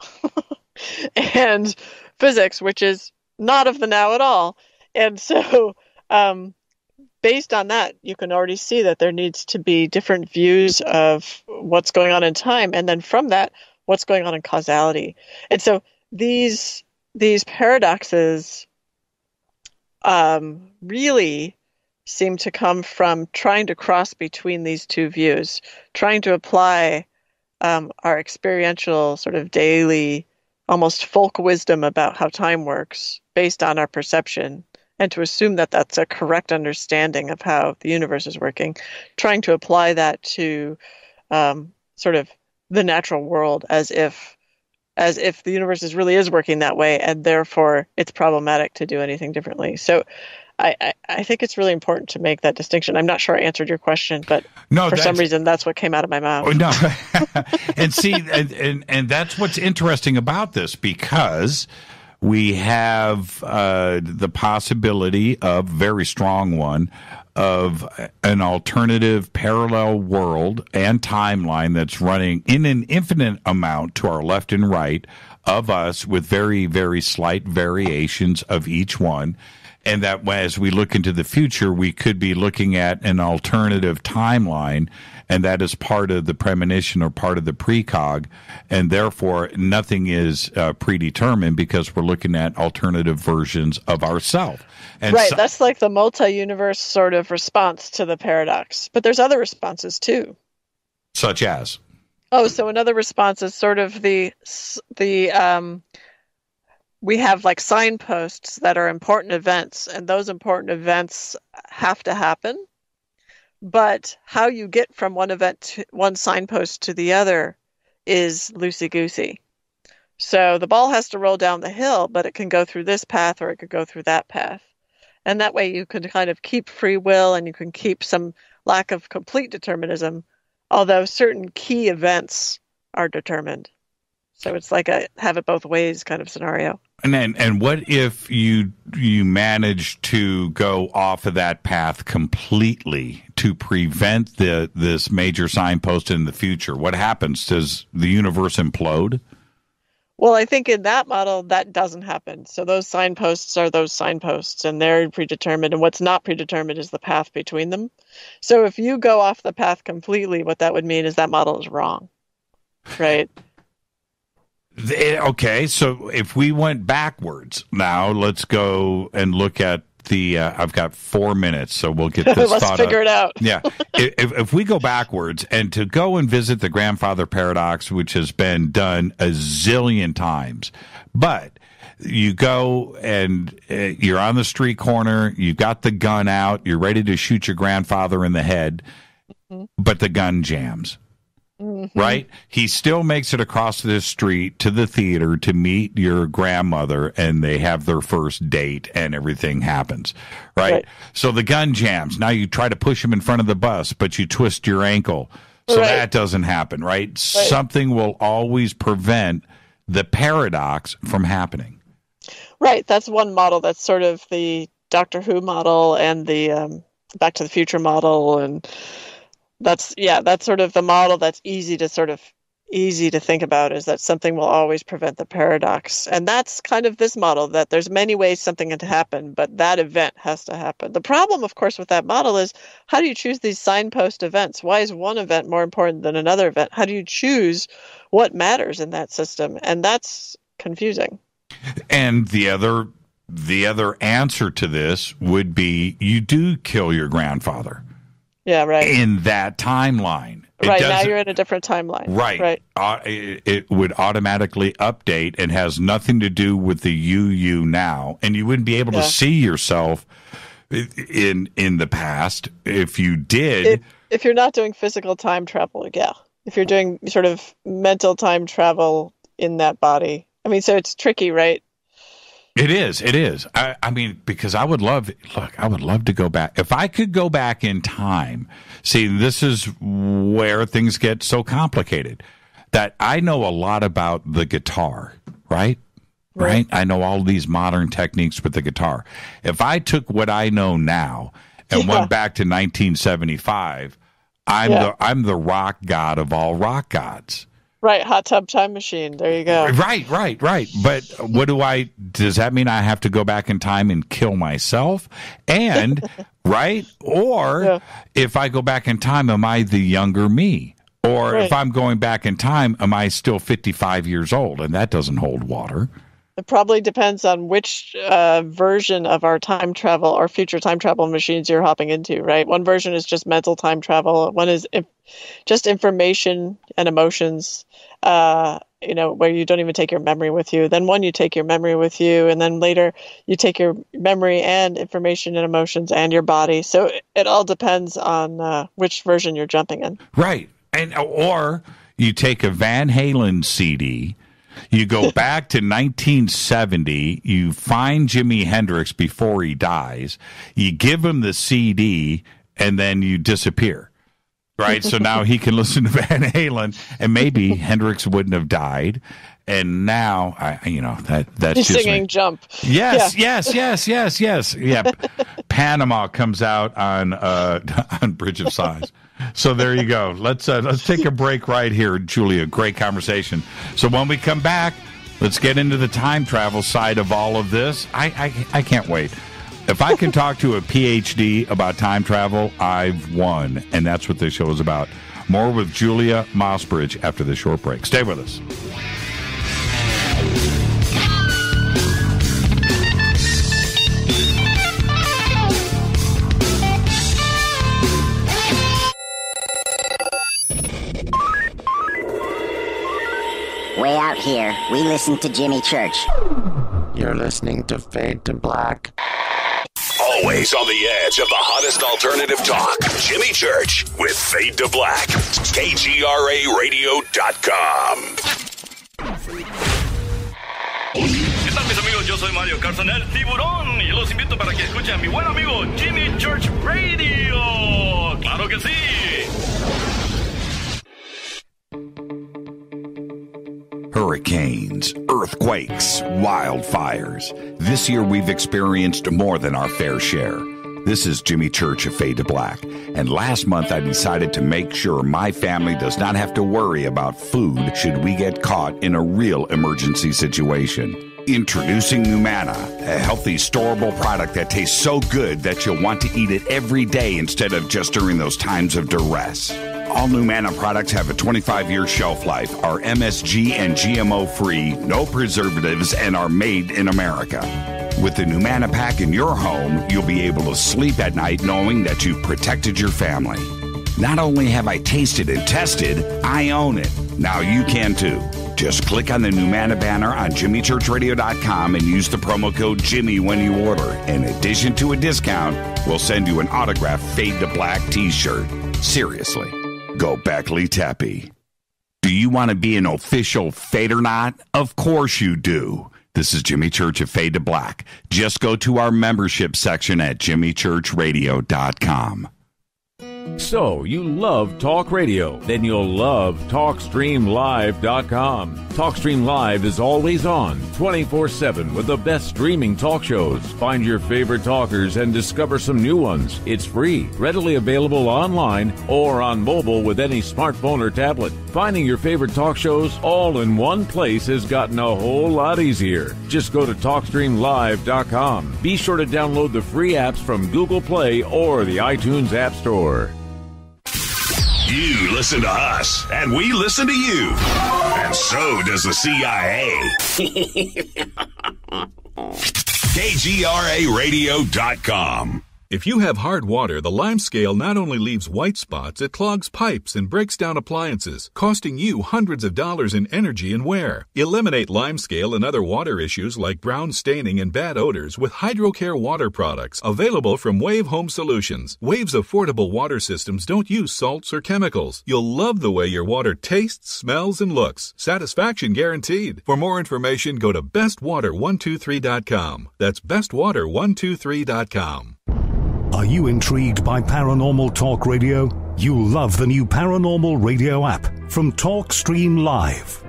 and physics, which is not of the now at all. And so based on that, you can already see that there needs to be different views of what's going on in time, and then from that, what's going on in causality. And so these paradoxes really seem to come from trying to cross between these two views, trying to apply our experiential sort of daily, almost folk wisdom about how time works based on our perception, and to assume that that's a correct understanding of how the universe is working, trying to apply that to sort of the natural world as if the universe really is working that way, and therefore it's problematic to do anything differently. So I think it's really important to make that distinction. I'm not sure I answered your question, but for some reason that's what came out of my mouth. No. And see, and that's what's interesting about this, because we have the possibility of, very strong one, of an alternative parallel world and timeline that's running in an infinite amount to our left and right of us, with very, very slight variations of each one. And that as we look into the future, we could be looking at an alternative timeline, and that is part of the premonition or part of the precog, and therefore nothing is predetermined because we're looking at alternative versions of ourselves. Right, that's like the multi-universe sort of response to the paradox. But there's other responses too. Such as? Oh, so another response is sort of the we have like signposts that are important events, and those important events have to happen. But how you get from one signpost to the other is loosey-goosey. So the ball has to roll down the hill, but it can go through this path or it could go through that path. And that way you can kind of keep free will and you can keep some lack of complete determinism, although certain key events are determined. So it's like a have it both ways kind of scenario. And what if you manage to go off of that path completely to prevent this major signpost in the future? What happens? Does the universe implode? Well, I think in that model, that doesn't happen. So those signposts are those signposts, and they're predetermined. And what's not predetermined is the path between them. So if you go off the path completely, what that would mean is that model is wrong, right? Okay, so if we went backwards, now let's go and look at the. I've got 4 minutes, so we'll get this. Let's figure it out. Yeah, if we go backwards and to go and visit the grandfather paradox, which has been done a zillion times, but you go and you're on the street corner, you've got the gun out, you're ready to shoot your grandfather in the head, but the gun jams. Mm-hmm. Right? He still makes it across this street to the theater to meet your grandmother, and they have their first date and everything happens. Right? So the gun jams. Now you try to push him in front of the bus, but you twist your ankle. So that doesn't happen, right? Something will always prevent the paradox from happening. Right. That's one model. That's sort of the Doctor Who model and the Back to the Future model, and that's sort of the model that's easy to think about, is that something will always prevent the paradox. And that's kind of this model, that there's many ways something can happen, but that event has to happen. The problem, of course, with that model is, how do you choose these signpost events? Why is one event more important than another event? How do you choose what matters in that system? And that's confusing. And the other answer to this would be, you do kill your grandfather. Yeah, right. In that timeline. Right, now you're in a different timeline. Right. It would automatically update and has nothing to do with the you now. And you wouldn't be able to see yourself in the past if you did. If you're not doing physical time travel, yeah. If you're doing sort of mental time travel in that body. I mean, so it's tricky, right? It is. I mean, because I would love to go back. If I could go back in time, see, this is where things get so complicated, that I know a lot about the guitar, right? I know all these modern techniques with the guitar. If I took what I know now and went back to 1975, I'm the rock god of all rock gods. Right, hot tub time machine. There you go. Right. But does that mean I have to go back in time and kill myself? And, right? Or if I go back in time, am I the younger me? Or if I'm going back in time, am I still 55 years old? And that doesn't hold water. It probably depends on which version of our time travel or future time travel machines you're hopping into, right? One version is just mental time travel. One is just information and emotions, where you don't even take your memory with you. Then one, you take your memory with you, and then later you take your memory and information and emotions and your body. So it all depends on which version you're jumping in. Right. Or you take a Van Halen CD, you go back to 1970, you find Jimi Hendrix before he dies, you give him the CD, and then you disappear. Right? So now he can listen to Van Halen, and maybe Hendrix wouldn't have died. And now, that's He's just singing Jump. Yes. Yeah. Panama comes out on Bridge of Sighs. So there you go. Let's take a break right here, Julia. Great conversation. So when we come back, let's get into the time travel side of all of this. I can't wait. If I can talk to a PhD about time travel, I've won. And that's what this show is about. More with Julia Mossbridge after this short break. Stay with us. Way out here, we listen to Jimmy Church. You're listening to Fade to Black. Always on the edge of the hottest alternative talk. Jimmy Church with Fade to Black. KGRARadio.com. ¿Qué tal, mis amigos? Yo soy Mario Carson, el tiburón, y los invito para que escuchen a mi buen amigo Jimmy Church Radio. ¡Claro que sí! Hurricanes, earthquakes, wildfires. This year we've experienced more than our fair share. This is Jimmy Church of Fade to Black, and last month I decided to make sure my family does not have to worry about food should we get caught in a real emergency situation. Introducing Numana, a healthy, storable product that tastes so good that you'll want to eat it every day instead of just during those times of duress. All Numana products have a 25-year shelf life, are MSG and GMO-free, no preservatives, and are made in America. With the Numana pack in your home, you'll be able to sleep at night knowing that you've protected your family. Not only have I tasted and tested, I own it. Now you can too. Just click on the Numana banner on JimmyChurchRadio.com and use the promo code Jimmy when you order. In addition to a discount, we'll send you an autographed Fade to Black t-shirt. Seriously. Go Beckley Tappy. Do you want to be an official Fadernaut? Of course you do. This is Jimmy Church of Fade to Black. Just go to our membership section at JimmyChurchRadio.com. So, you love talk radio? Then you'll love TalkStreamLive.com. TalkStream Live is always on, 24/7, with the best streaming talk shows. Find your favorite talkers and discover some new ones. It's free, readily available online or on mobile with any smartphone or tablet. Finding your favorite talk shows all in one place has gotten a whole lot easier. Just go to TalkStreamLive.com. Be sure to download the free apps from Google Play or the iTunes App Store. You listen to us, and we listen to you. And so does the CIA. KGRARadio.com. If you have hard water, the lime scale not only leaves white spots, it clogs pipes and breaks down appliances, costing you hundreds of dollars in energy and wear. Eliminate lime scale and other water issues like brown staining and bad odors with HydroCare water products, available from Wave Home Solutions. Wave's affordable water systems don't use salts or chemicals. You'll love the way your water tastes, smells, and looks. Satisfaction guaranteed. For more information, go to bestwater123.com. That's bestwater123.com. Are you intrigued by paranormal talk radio? You'll love the new paranormal radio app from TalkStream Live.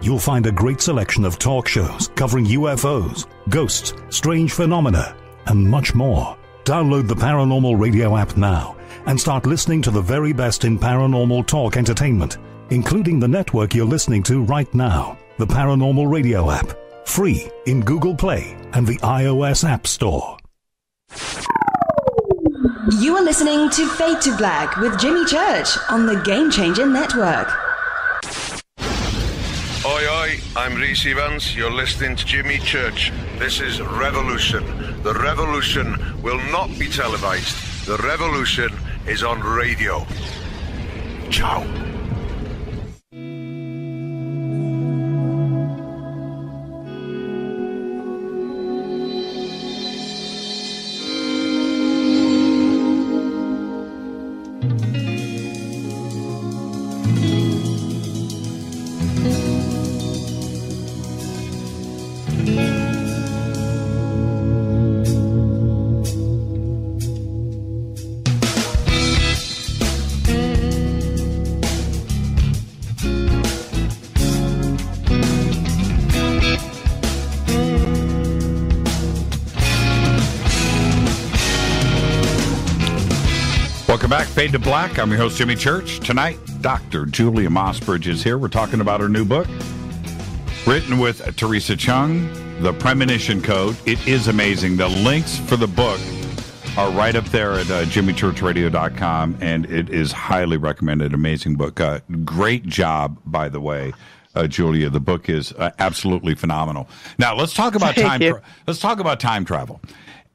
You'll find a great selection of talk shows covering UFOs, ghosts, strange phenomena, and much more. Download the paranormal radio app now and start listening to the very best in paranormal talk entertainment, including the network you're listening to right now, the paranormal radio app, free in Google Play and the iOS App Store. You are listening to Fade to Black with Jimmy Church on the Game Changer Network. Oi, oi, I'm Reese Evans. You're listening to Jimmy Church. This is Revolution. The revolution will not be televised. The revolution is on radio. Ciao. Welcome back, Fade to Black. I'm your host, Jimmy Church. Tonight, Dr. Julia Mossbridge is here. We're talking about her new book, written with Teresa Chung, The Premonition Code. It is amazing. The links for the book are right up there at JimmyChurchRadio.com, and it is highly recommended. Amazing book. Great job, by the way, Julia. The book is absolutely phenomenal. Now, let's talk about let's talk about time travel.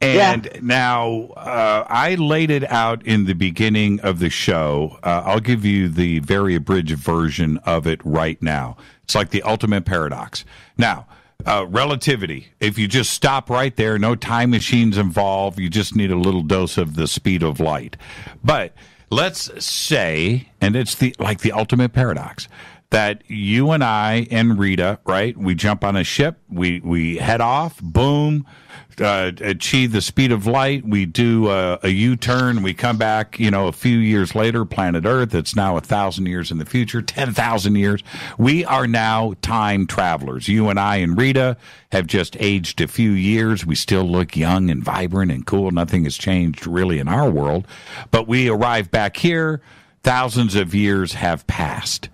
And now, I laid it out in the beginning of the show. I'll give you the very abridged version of it right now. It's like the ultimate paradox. Now, Relativity. If you just stop right there, no time machines involved, you just need a little dose of the speed of light. But let's say, and it's the ultimate paradox, that you and I and Rita, right, we jump on a ship, we head off, boom, achieve the speed of light, we do a U-turn, we come back, a few years later, planet Earth, it's now 1,000 years in the future, 10,000 years. We are now time travelers. You and I and Rita have just aged a few years. We still look young and vibrant and cool. Nothing has changed really in our world. But we arrive back here, thousands of years have passed.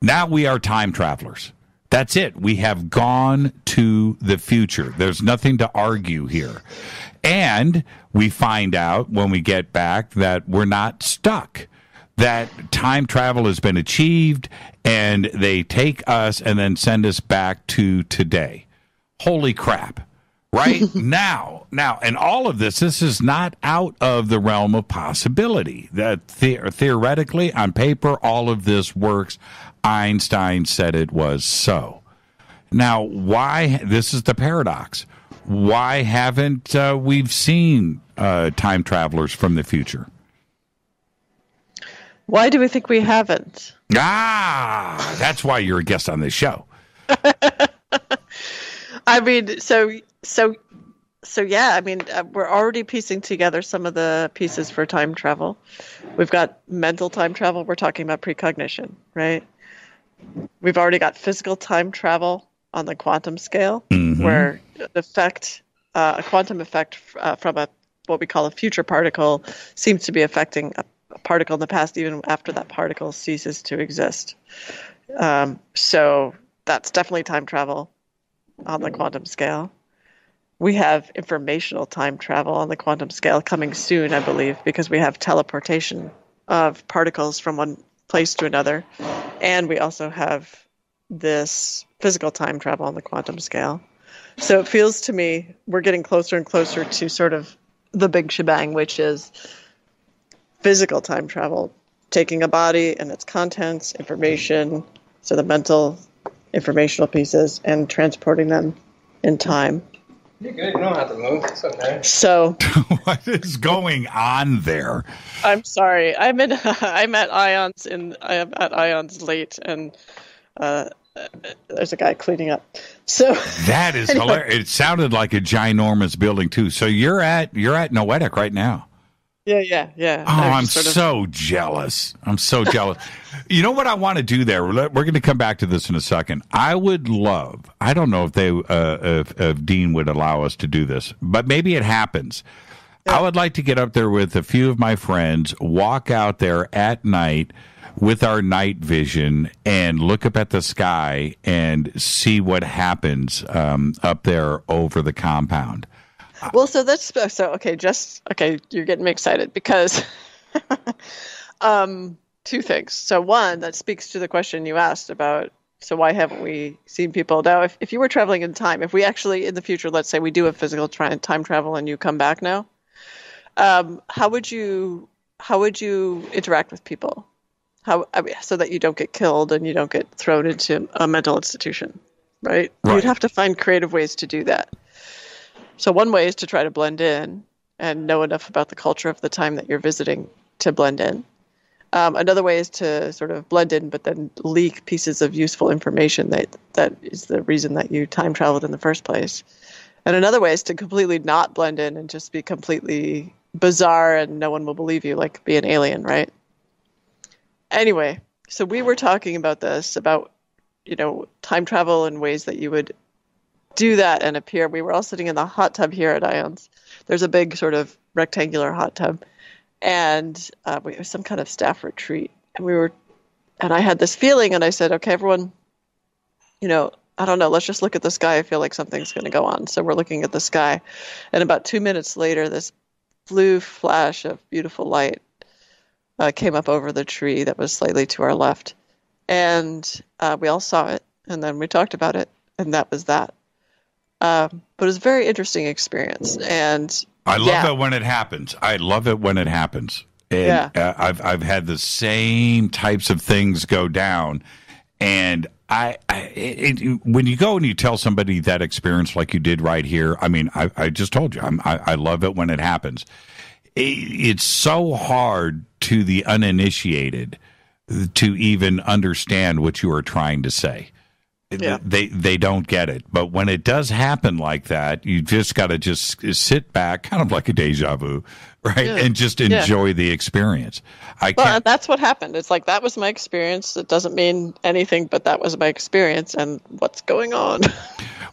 Now we are time travelers. That's it. We have gone to the future. There's nothing to argue here. And we find out when we get back that we're not stuck, that time travel has been achieved, and they take us and then send us back to today. Holy crap. Right? now, and all of this is not out of the realm of possibility. That theoretically, on paper, all of this works. Einstein said it was so. Now, why? This is the paradox. Why haven't we seen time travelers from the future? Why do we think we haven't? That's why you're a guest on this show. I mean, so yeah, I mean, we're already piecing together some of the pieces for time travel. We've got mental time travel. We're talking about precognition, right? We've already got physical time travel on the quantum scale, where a quantum effect from what we call a future particle seems to be affecting a particle in the past, even after that particle ceases to exist. So that's definitely time travel on the quantum scale. We have informational time travel on the quantum scale coming soon, I believe, because we have teleportation of particles from one place to another. And we also have this physical time travel on the quantum scale. So it feels to me we're getting closer and closer to sort of the big shebang, which is physical time travel, taking a body and its contents, information, so the mental, informational pieces, and transporting them in time. You're good. You don't have to move. It's okay. So, what is going on there? I'm sorry. I'm at Ions late, and there's a guy cleaning up. So that is anyway. Hilarious. It sounded like a ginormous building too. So you're at Noetic right now. Yeah. Oh, I'm so jealous. I'm so jealous. You know what I want to do there? We're going to come back to this in a second. I would love, I don't know if Dean would allow us to do this, but maybe it happens. Yeah. I would like to get up there with a few of my friends, walk out there at night with our night vision and look up at the sky and see what happens up there over the compound. Well, you're getting me excited because two things. So one, that speaks to the question you asked about, so why haven't we seen people? Now, if you were traveling in time, if we actually in the future, let's say we do have physical time travel and you come back now, how would you interact with people? So that you don't get killed and you don't get thrown into a mental institution, right? You'd have to find creative ways to do that. So one way is to try to blend in and know enough about the culture of the time that you're visiting to blend in. Another way is to sort of blend in, but then leak pieces of useful information that is the reason that you time traveled in the first place. And another way is to completely not blend in and just be completely bizarre and no one will believe you, like be an alien, right? Anyway, so we were talking about this, about, time travel and ways that you would do that and appear. We were all sitting in the hot tub here at Ions. There's a big sort of rectangular hot tub, and it was some kind of staff retreat. And I had this feeling, and I said, okay, everyone, I don't know, let's just look at the sky. I feel like something's going to go on. So we're looking at the sky, and about 2 minutes later, this blue flash of beautiful light came up over the tree that was slightly to our left, and we all saw it, and then we talked about it, and that was that. But it was a very interesting experience, and I love it when it happens. And I've had the same types of things go down, and when you go and you tell somebody that experience like you did right here, I mean, I just told you, I love it when it happens. It's so hard to the uninitiated to even understand what you are trying to say. Yeah. They don't get it. But when it does happen like that, you just got to just sit back, kind of like a deja vu, right? Yeah. And just enjoy the experience. Well, and that's what happened. It's like, that was my experience. It doesn't mean anything, but that was my experience. And what's going on?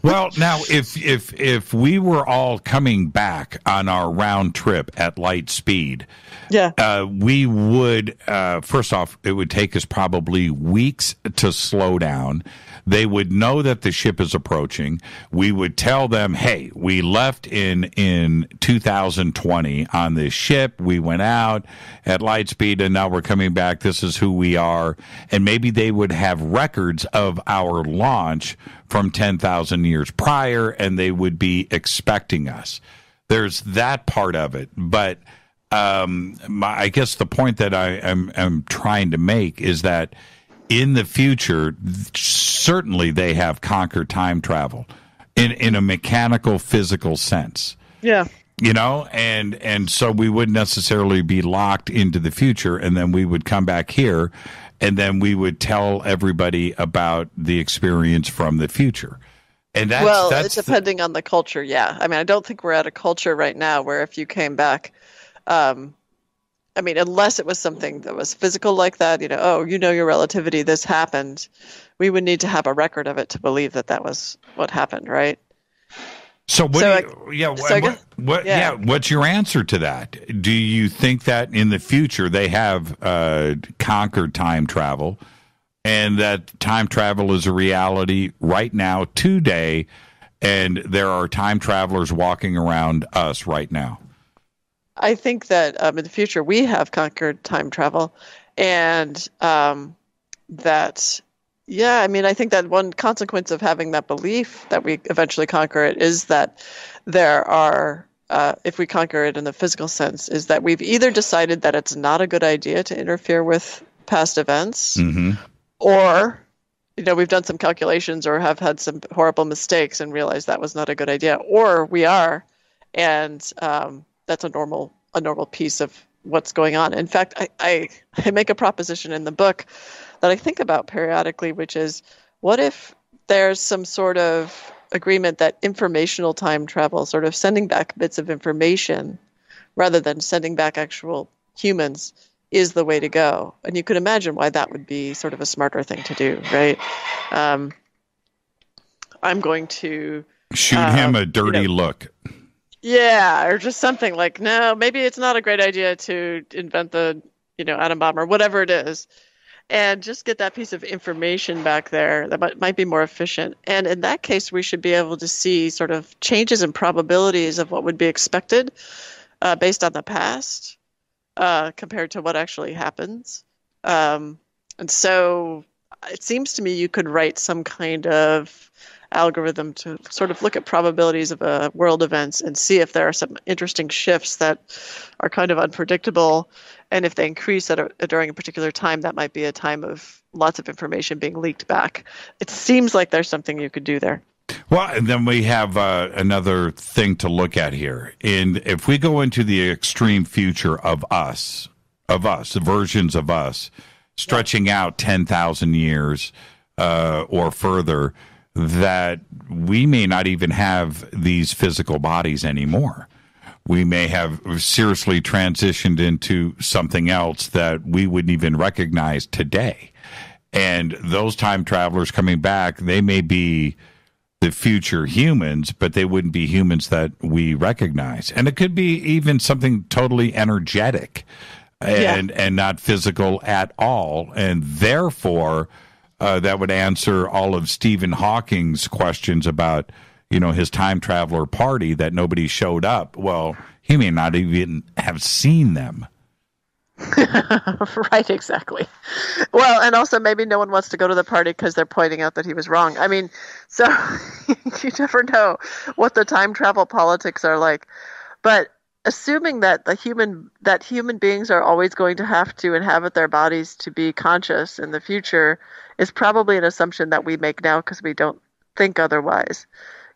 Well, now, if we were all coming back on our round trip at light speed, we would, first off, it would take us probably weeks to slow down. They would know that the ship is approaching. We would tell them, hey, we left in 2020 on this ship. We went out at light speed, and now we're coming back. This is who we are. And maybe they would have records of our launch from 10,000 years prior, and they would be expecting us. There's that part of it. But I guess the point that I'm trying to make is that in the future, certainly they have conquered time travel in a mechanical, physical sense. Yeah. You know, and so we wouldn't necessarily be locked into the future, and then we would come back here, and then we would tell everybody about the experience from the future. And that's it's depending on the culture, yeah. I mean, I don't think we're at a culture right now where if you came back, I mean, unless it was something that was physical like that, your relativity, this happened, we would need to have a record of it to believe that that was what happened, right? So what's your answer to that? Do you think that in the future they have conquered time travel, and that time travel is a reality right now, today, and there are time travelers walking around us right now? I think that in the future we have conquered time travel, and I think that one consequence of having that belief that we eventually conquer it is that there are, if we conquer it in the physical sense, is that we've either decided that it's not a good idea to interfere with past events, or, we've done some calculations or have had some horrible mistakes and realized that was not a good idea, or we are, and that's a normal piece of what's going on. In fact, I make a proposition in the book that I think about periodically, which is, what if there's some sort of agreement that informational time travel, sort of sending back bits of information rather than sending back actual humans, is the way to go? And you could imagine why that would be sort of a smarter thing to do, right? I'm going to shoot him a dirty look. Yeah, or just something like, no, maybe it's not a great idea to invent the, atom bomb or whatever it is, and just get that piece of information back there that might be more efficient. And in that case, we should be able to see sort of changes in probabilities of what would be expected based on the past compared to what actually happens. And so it seems to me you could write some kind of algorithm to sort of look at probabilities of world events and see if there are some interesting shifts that are kind of unpredictable, and if they increase during a particular time, that might be a time of lots of information being leaked back. It seems like there's something you could do there. Well, and then we have another thing to look at here. And if we go into the extreme future of us, versions of us, stretching out 10,000 years or further, that we may not even have these physical bodies anymore. We may have seriously transitioned into something else that we wouldn't even recognize today. And those time travelers coming back, they may be the future humans, but they wouldn't be humans that we recognize. And it could be even something totally energetic and not physical at all. And therefore, that would answer all of Stephen Hawking's questions about, his time traveler party that nobody showed up. Well, he may not even have seen them. Right, exactly. Well, and also maybe no one wants to go to the party because they're pointing out that he was wrong. I mean, so you never know what the time travel politics are like. But assuming that human beings are always going to have to inhabit their bodies to be conscious in the future, is probably an assumption that we make now because we don't think otherwise.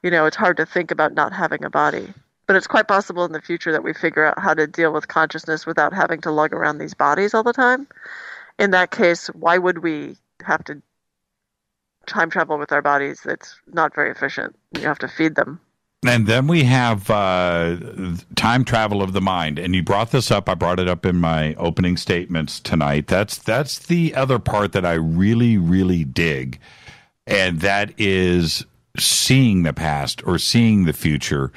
It's hard to think about not having a body. But it's quite possible in the future that we figure out how to deal with consciousness without having to lug around these bodies all the time. In that case, why would we have to time travel with our bodies? It's not very efficient. You have to feed them. And then we have time travel of the mind. And you brought this up. I brought it up in my opening statements tonight. That's the other part that I really, really dig. And that is seeing the past or seeing the future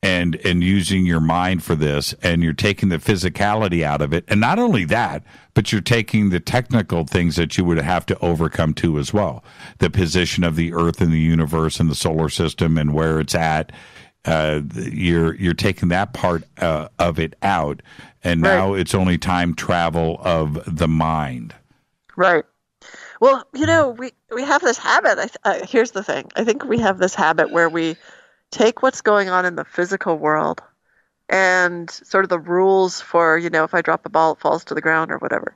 and using your mind for this. And you're taking the physicality out of it. And not only that, but you're taking the technical things that you would have to overcome too as well. The position of the Earth in the universe and the solar system and where it's at. You're taking that part of it out, and now it's only time travel of the mind. Right. Well, we have this habit. Here's the thing. I think we have this habit where we take what's going on in the physical world and sort of the rules for, if I drop a ball, it falls to the ground or whatever.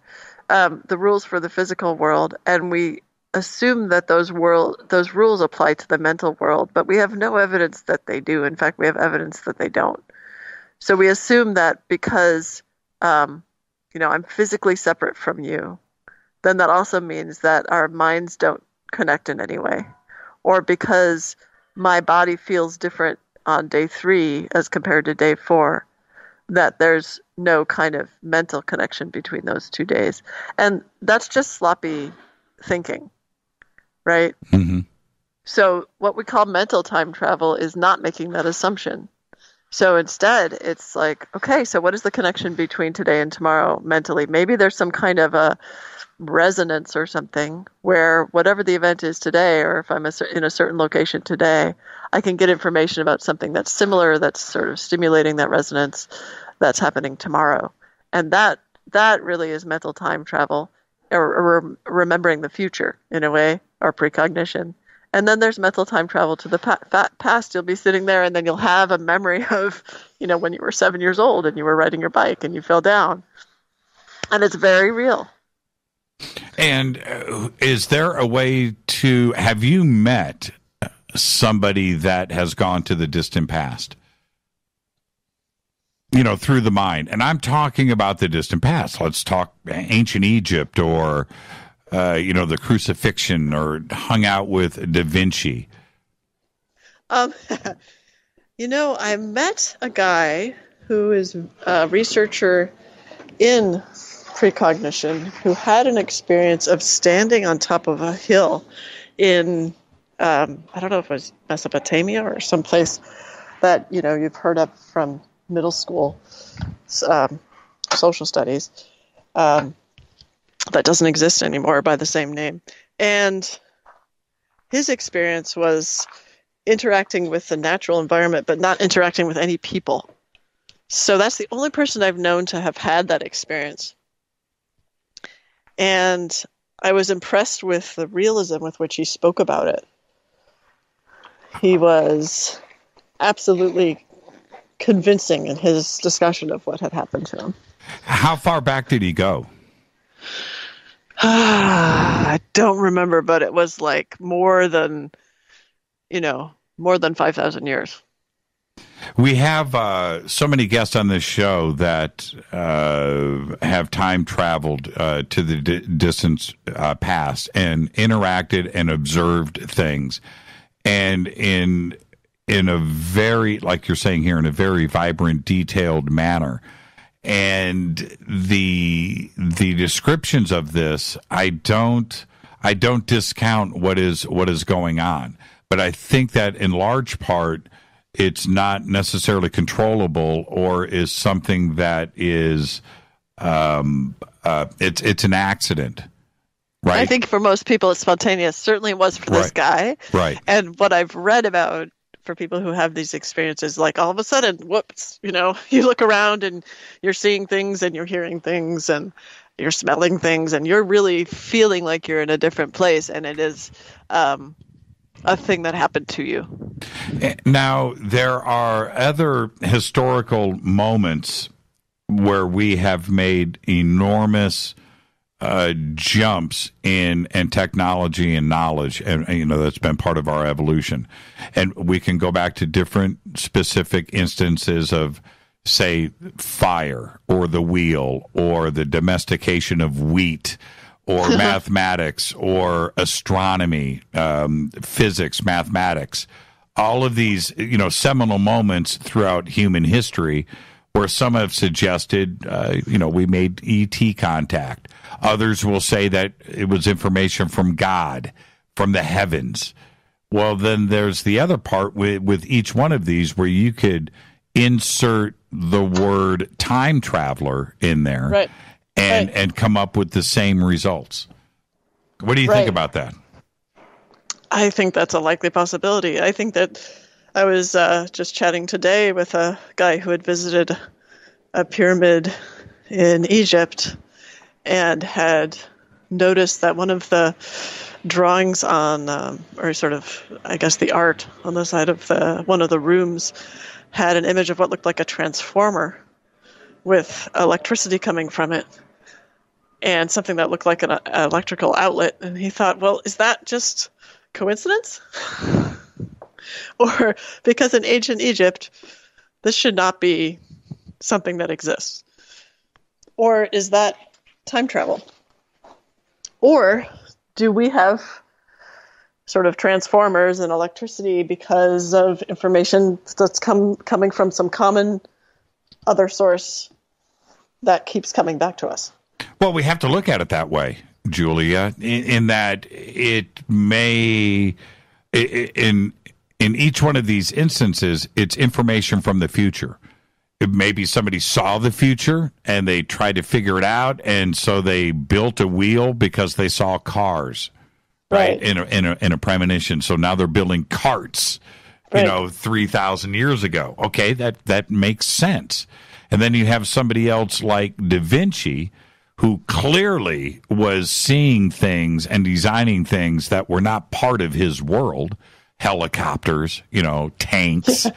The rules for the physical world, and we assume that those rules apply to the mental world, but we have no evidence that they do. In fact, we have evidence that they don't. So we assume that because, I'm physically separate from you, then that also means that our minds don't connect in any way. Or because my body feels different on day 3 as compared to day 4, that there's no kind of mental connection between those 2 days. And that's just sloppy thinking. Right? Mm-hmm. So what we call mental time travel is not making that assumption. So instead, it's like, okay, so what is the connection between today and tomorrow mentally? Maybe there's some kind of a resonance or something where whatever the event is today, or if I'm in a certain location today, I can get information about something that's similar, that's sort of stimulating that resonance that's happening tomorrow. And that really is mental time travel, or remembering the future in a way, or precognition. And then there's mental time travel to the past. You'll be sitting there and then you'll have a memory of, when you were 7 years old and you were riding your bike and you fell down. And it's very real. And is there a way have you met somebody that has gone to the distant past? Through the mind. And I'm talking about the distant past. Let's talk ancient Egypt or, the crucifixion, or hung out with Da Vinci. I met a guy who is a researcher in precognition who had an experience of standing on top of a hill in, I don't know if it was Mesopotamia or someplace that, you've heard of from middle school social studies, that doesn't exist anymore by the same name. And his experience was interacting with the natural environment, but not interacting with any people. So that's the only person I've known to have had that experience. And I was impressed with the realism with which he spoke about it. He was absolutely convincing in his discussion of what had happened to him. How far back did he go? I don't remember, but it was like more than 5,000 years. We have so many guests on this show that have time traveled to the distant past and interacted and observed things. And in a very, like you're saying here, in a very vibrant, detailed manner. And the descriptions of this, I don't discount what is going on, but I think that in large part it's not necessarily controllable, or is something that is it's an accident, right? I think for most people it's spontaneous. Certainly it was for this guy, right? And what I've read about for people who have these experiences, like all of a sudden, whoops, you look around and you're seeing things and you're hearing things and you're smelling things and you're really feeling like you're in a different place, and it is a thing that happened to you. Now, there are other historical moments where we have made enormous jumps in and technology and knowledge, and that's been part of our evolution. And we can go back to different specific instances of, say, fire or the wheel or the domestication of wheat or mathematics or astronomy, physics, mathematics. All of these, seminal moments throughout human history where some have suggested, we made ET contact. Others will say that it was information from God, from the heavens. Well, then there's the other part with each one of these where you could insert the word time traveler in there, right, and come up with the same results. What do you think about that? I think that's a likely possibility. I think that I was just chatting today with a guy who had visited a pyramid in Egypt and had noticed that one of the drawings on, or sort of, I guess, the art on the side of one of the rooms had an image of what looked like a transformer with electricity coming from it and something that looked like an electrical outlet. And he thought, well, is that just coincidence? Or because in ancient Egypt, this should not be something that exists? Or is that time travel? Or do we have sort of transformers and electricity because of information that's coming from some common other source that keeps coming back to us? Well, we have to look at it that way, Julia, in that it may, in each one of these instances, it's information from the future. Maybe somebody saw the future and they tried to figure it out, and so they built a wheel because they saw cars, right? In a premonition. So now they're building carts, 3,000 years ago. Okay, that makes sense. And then you have somebody else like Da Vinci, who clearly was seeing things and designing things that were not part of his world. Helicopters, tanks,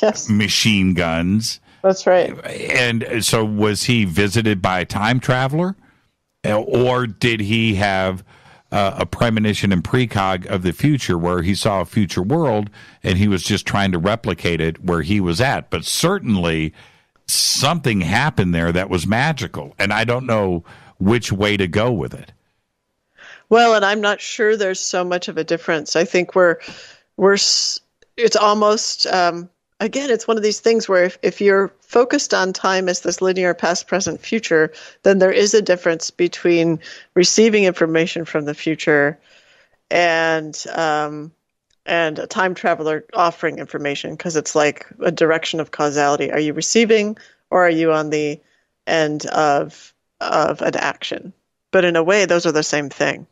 yes. Machine guns. That's right. And so was he visited by a time traveler? Or did he have a premonition and precog of the future where he saw a future world and he was just trying to replicate it where he was at? But certainly something happened there that was magical, and I don't know which way to go with it. Well, and I'm not sure there's so much of a difference. I think it's almost, again, it's one of these things where if you're focused on time as this linear past, present, future, then there is a difference between receiving information from the future and a time traveler offering information, because it's like a direction of causality. Are you receiving, or are you on the end of an action? But in a way, those are the same thing.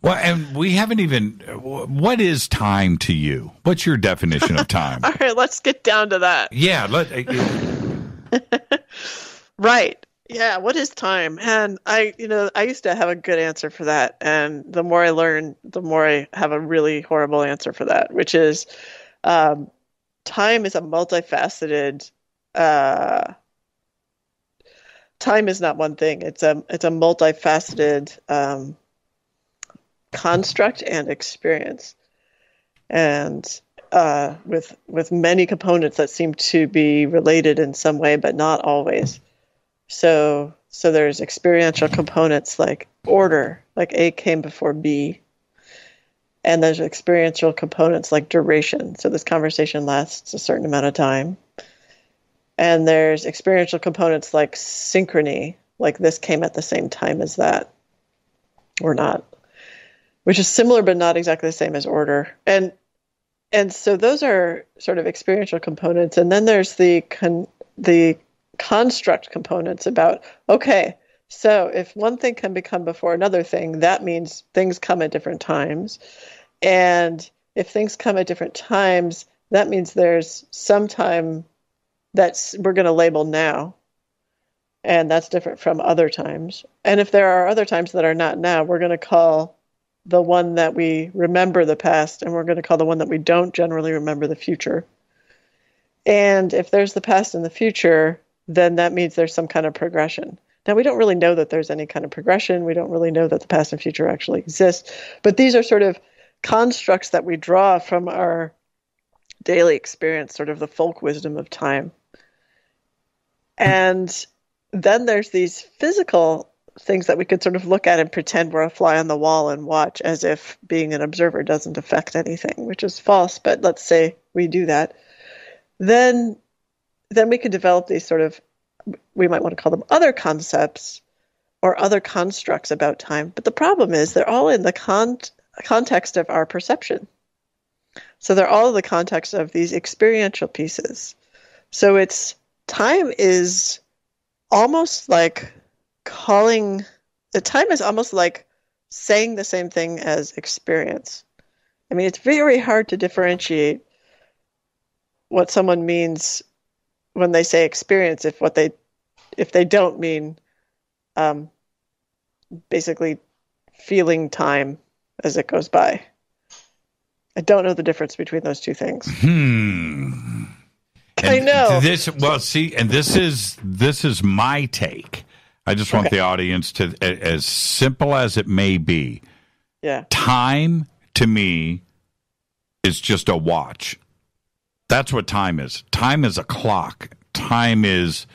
Well, and we haven't even, what is time to you? What's your definition of time? All right, let's get down to that. Yeah. Right. Yeah, what is time? And I used to have a good answer for that. And the more I learn, the more I have a really horrible answer for that, which is time is a multifaceted, time is not one thing. It's a multifaceted construct and experience, and with many components that seem to be related in some way, but not always. So there's experiential components like order, like A came before B, and there's experiential components like duration. So this conversation lasts a certain amount of time. And there's experiential components like synchrony, like this came at the same time as that, or not, which is similar but not exactly the same as order. And so those are sort of experiential components. And then there's the construct components about, okay, so if one thing can become before another thing, that means things come at different times. And if things come at different times, that means there's some time that's we're going to label now. And that's different from other times. And if there are other times that are not now, we're going to call the one that we remember the past, and we're going to call the one that we don't generally remember the future. And if there's the past and the future, then that means there's some kind of progression. Now, we don't really know that there's any kind of progression. We don't really know that the past and future actually exist. But these are sort of constructs that we draw from our daily experience, sort of the folk wisdom of time. And then there's these physical things that we could sort of look at and pretend we're a fly on the wall and watch as if being an observer doesn't affect anything, which is false. But let's say we do that. Then we could develop these sort of, we might want to call them other concepts or other constructs about time. But the problem is they're all in the context of our perception. So they're all in the context of these experiential pieces. So time is almost like time is almost like saying the same thing as experience. I mean, it's very hard to differentiate what someone means when they say experience if they don't mean basically feeling time as it goes by. I don't know the difference between those two things. I know. This is my take. I just want the audience to, as simple as it may be. Yeah. Time to me is just a watch. That's what time is. Time is a clock. Time is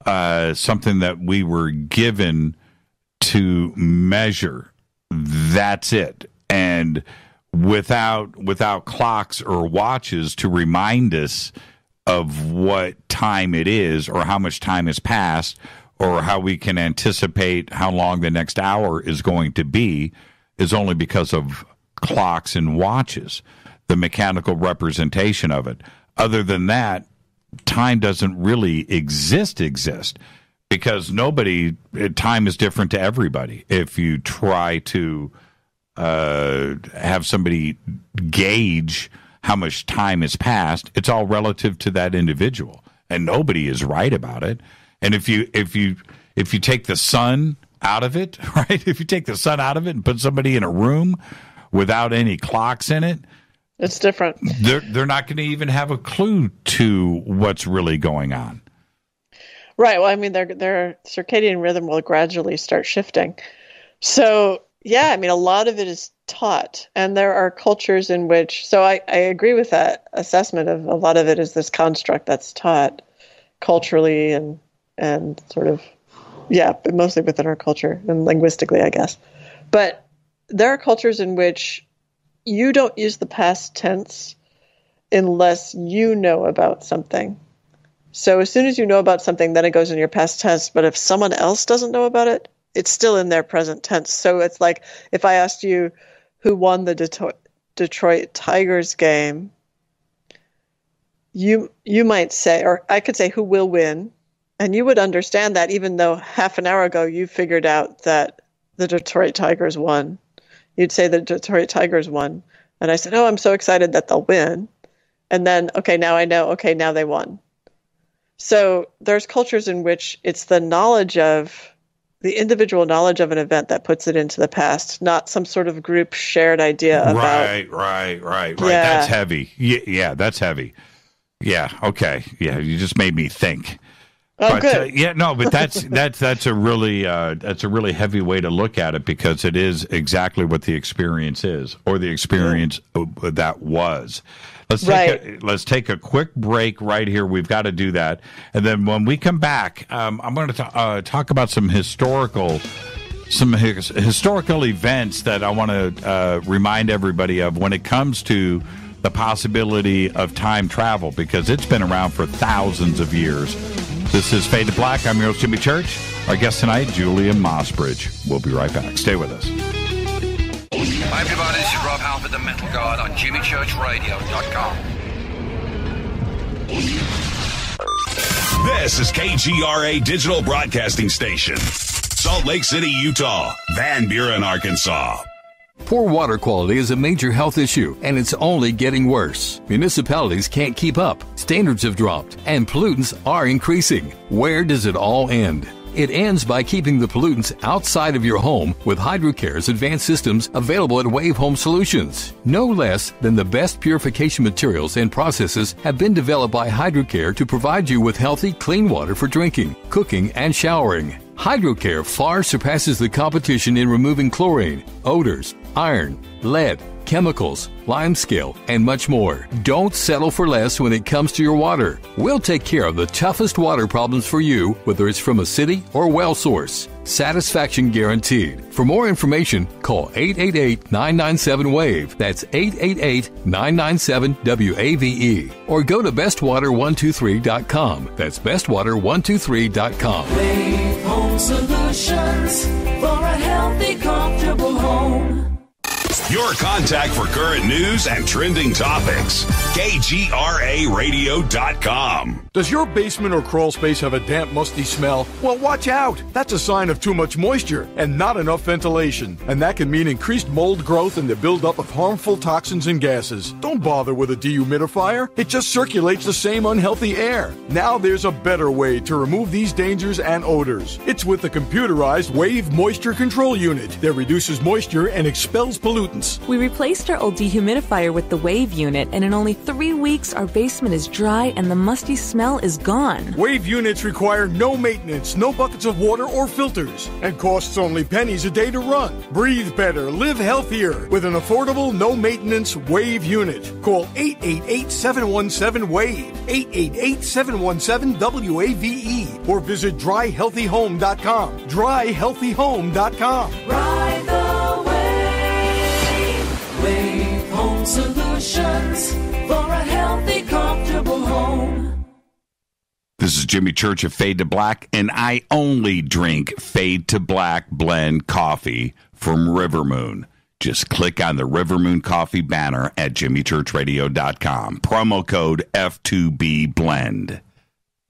something that we were given to measure. That's it. And without clocks or watches to remind us of what time it is or how much time has passed or how we can anticipate how long the next hour is going to be is only because of clocks and watches, the mechanical representation of it. Other than that, time doesn't really exist because time is different to everybody. If you try to have somebody gauge how much time has passed, it's all relative to that individual, and nobody is right about it. And if you take the sun out of it, right? If you take the sun out of it and put somebody in a room without any clocks in it, it's different. They're not going to even have a clue to what's really going on. Right. Well, I mean, their circadian rhythm will gradually start shifting. So, yeah, I mean, a lot of it is taught. And there are cultures in which, so I agree with that assessment of a lot of it is this construct that's taught culturally and sort of, but mostly within our culture and linguistically, I guess. But there are cultures in which you don't use the past tense unless you know about something. So as soon as you know about something, then it goes in your past tense. But if someone else doesn't know about it, it's still in their present tense. So it's like if I asked you who won the Detroit Tigers game, you might say, or I could say who will win, and you would understand that even though half an hour ago you figured out that the Detroit Tigers won. You'd say the Detroit Tigers won. And I said, oh, I'm so excited that they'll win. And then, okay, now I know, okay, now they won. So there's cultures in which it's the individual knowledge of an event that puts it into the past, not some sort of group shared idea about. Right. Yeah. That's heavy. Yeah, that's heavy. Yeah, okay. Yeah, you just made me think. Oh, but, good. But that's a really heavy way to look at it because it is exactly what the experience is, or the experience that was. Let's take a quick break right here. We've got to do that, and then when we come back, I'm going to talk about some historical events that I want to remind everybody of when it comes to the possibility of time travel, because it's been around for thousands of years. This is Fade to Black. I'm your host, Jimmy Church. Our guest tonight, Julia Mossbridge. We'll be right back. Stay with us. Hi, everybody. This is Rob Halford, the Metal God, on JimmyChurchRadio.com. This is KGRA Digital Broadcasting Station. Salt Lake City, Utah. Van Buren, Arkansas. Poor water quality is a major health issue, and it's only getting worse. Municipalities can't keep up, standards have dropped, and pollutants are increasing. Where does it all end? It ends by keeping the pollutants outside of your home with HydroCare's advanced systems available at Wave Home Solutions. No less than the best purification materials and processes have been developed by HydroCare to provide you with healthy, clean water for drinking, cooking, and showering. HydroCare far surpasses the competition in removing chlorine, odors, iron, lead, chemicals, limescale, and much more. Don't settle for less when it comes to your water. We'll take care of the toughest water problems for you, whether it's from a city or well source. Satisfaction guaranteed. For more information, call 888-997-WAVE. That's 888-997-WAVE. Or go to bestwater123.com. That's bestwater123.com. Wave Home Solutions for a healthy, comfortable home. Your contact for current news and trending topics. KGRARadio.com. Does your basement or crawl space have a damp, musty smell? Well, watch out. That's a sign of too much moisture and not enough ventilation. And that can mean increased mold growth and the buildup of harmful toxins and gases. Don't bother with a dehumidifier. It just circulates the same unhealthy air. Now there's a better way to remove these dangers and odors. It's with the computerized Wave Moisture Control Unit that reduces moisture and expels pollutants. We replaced our old dehumidifier with the Wave unit, and in only 3 weeks, our basement is dry and the musty smell is gone. Wave units require no maintenance, no buckets of water or filters, and costs only pennies a day to run. Breathe better, live healthier with an affordable, no-maintenance Wave unit. Call 888-717-WAVE, 888-717-WAVE, or visit dryhealthyhome.com. Dryhealthyhome.com. Ride the wave. Wave Home Solutions for a healthy, comfortable home. This is Jimmy Church of Fade to Black, and I only drink Fade to Black blend coffee from River Moon. Just click on the River Moon coffee banner at jimmychurchradio.com. Promo code F2B Blend.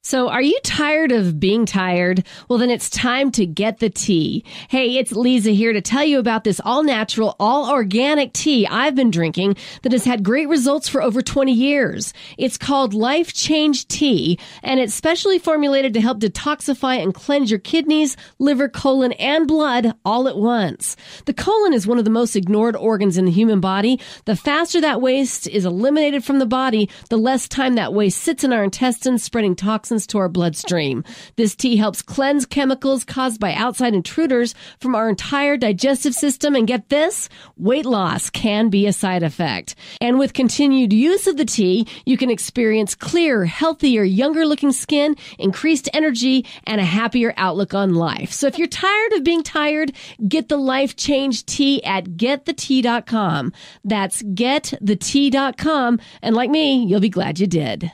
So are you tired of being tired? Well, then it's time to get the tea. Hey, it's Lisa here to tell you about this all-natural, all-organic tea I've been drinking that has had great results for over 20 years. It's called Life Change Tea, and it's specially formulated to help detoxify and cleanse your kidneys, liver, colon, and blood all at once. The colon is one of the most ignored organs in the human body. The faster that waste is eliminated from the body, the less time that waste sits in our intestines, spreading toxins to our bloodstream. This tea helps cleanse chemicals caused by outside intruders from our entire digestive system. And get this, weight loss can be a side effect. And with continued use of the tea, you can experience clearer, healthier, younger looking skin, increased energy, and a happier outlook on life. So if you're tired of being tired, get the Life Change Tea at getthetea.com. That's getthetea.com. And like me, you'll be glad you did.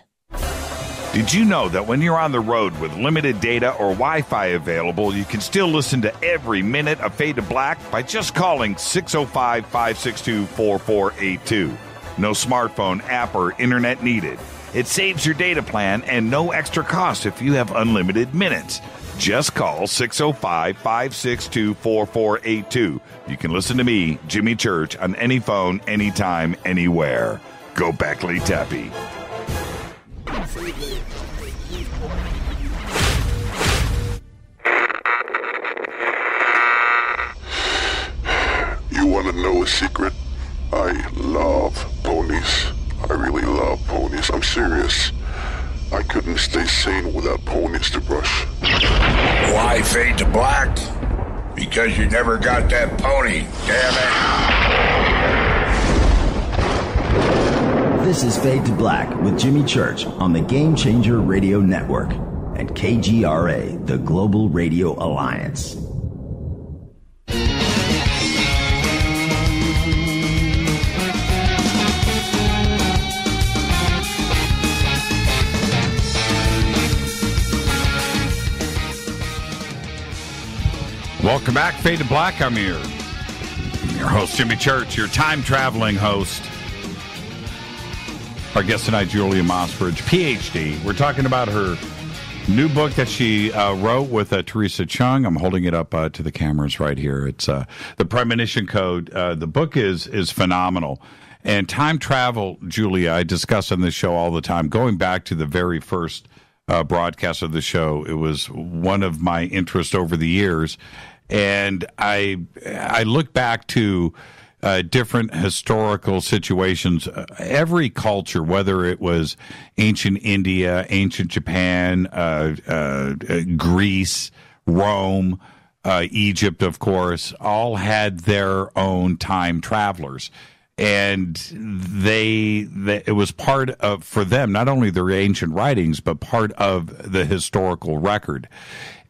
Did you know that when you're on the road with limited data or Wi-Fi available, you can still listen to every minute of Fade to Black by just calling 605-562-4482. No smartphone, app, or internet needed. It saves your data plan and no extra cost if you have unlimited minutes. Just call 605-562-4482. You can listen to me, Jimmy Church, on any phone, anytime, anywhere. Go Beckley Tappy. You want to know a secret? I love ponies. I really love ponies. I'm serious. I couldn't stay sane without ponies to brush. Why Fade to Black? Because you never got that pony, damn it. This is Fade to Black with Jimmy Church on the Game Changer Radio Network and KGRA, the Global Radio Alliance. Welcome back, Fade to Black. I'm your host, Jimmy Church, your time-traveling host. Our guest tonight, Julia Mossbridge, Ph.D. We're talking about her new book that she wrote with Teresa Chung. I'm holding it up to the cameras right here. It's the Premonition Code. The book is phenomenal. And time travel, Julia, I discuss on this show all the time. Going back to the very first broadcast of the show, it was one of my interests over the years. And I look back to different historical situations. Every culture, whether it was ancient India, ancient Japan, Greece, Rome, Egypt, of course, all had their own time travelers. And it was part of, for them, not only their ancient writings, but part of the historical record.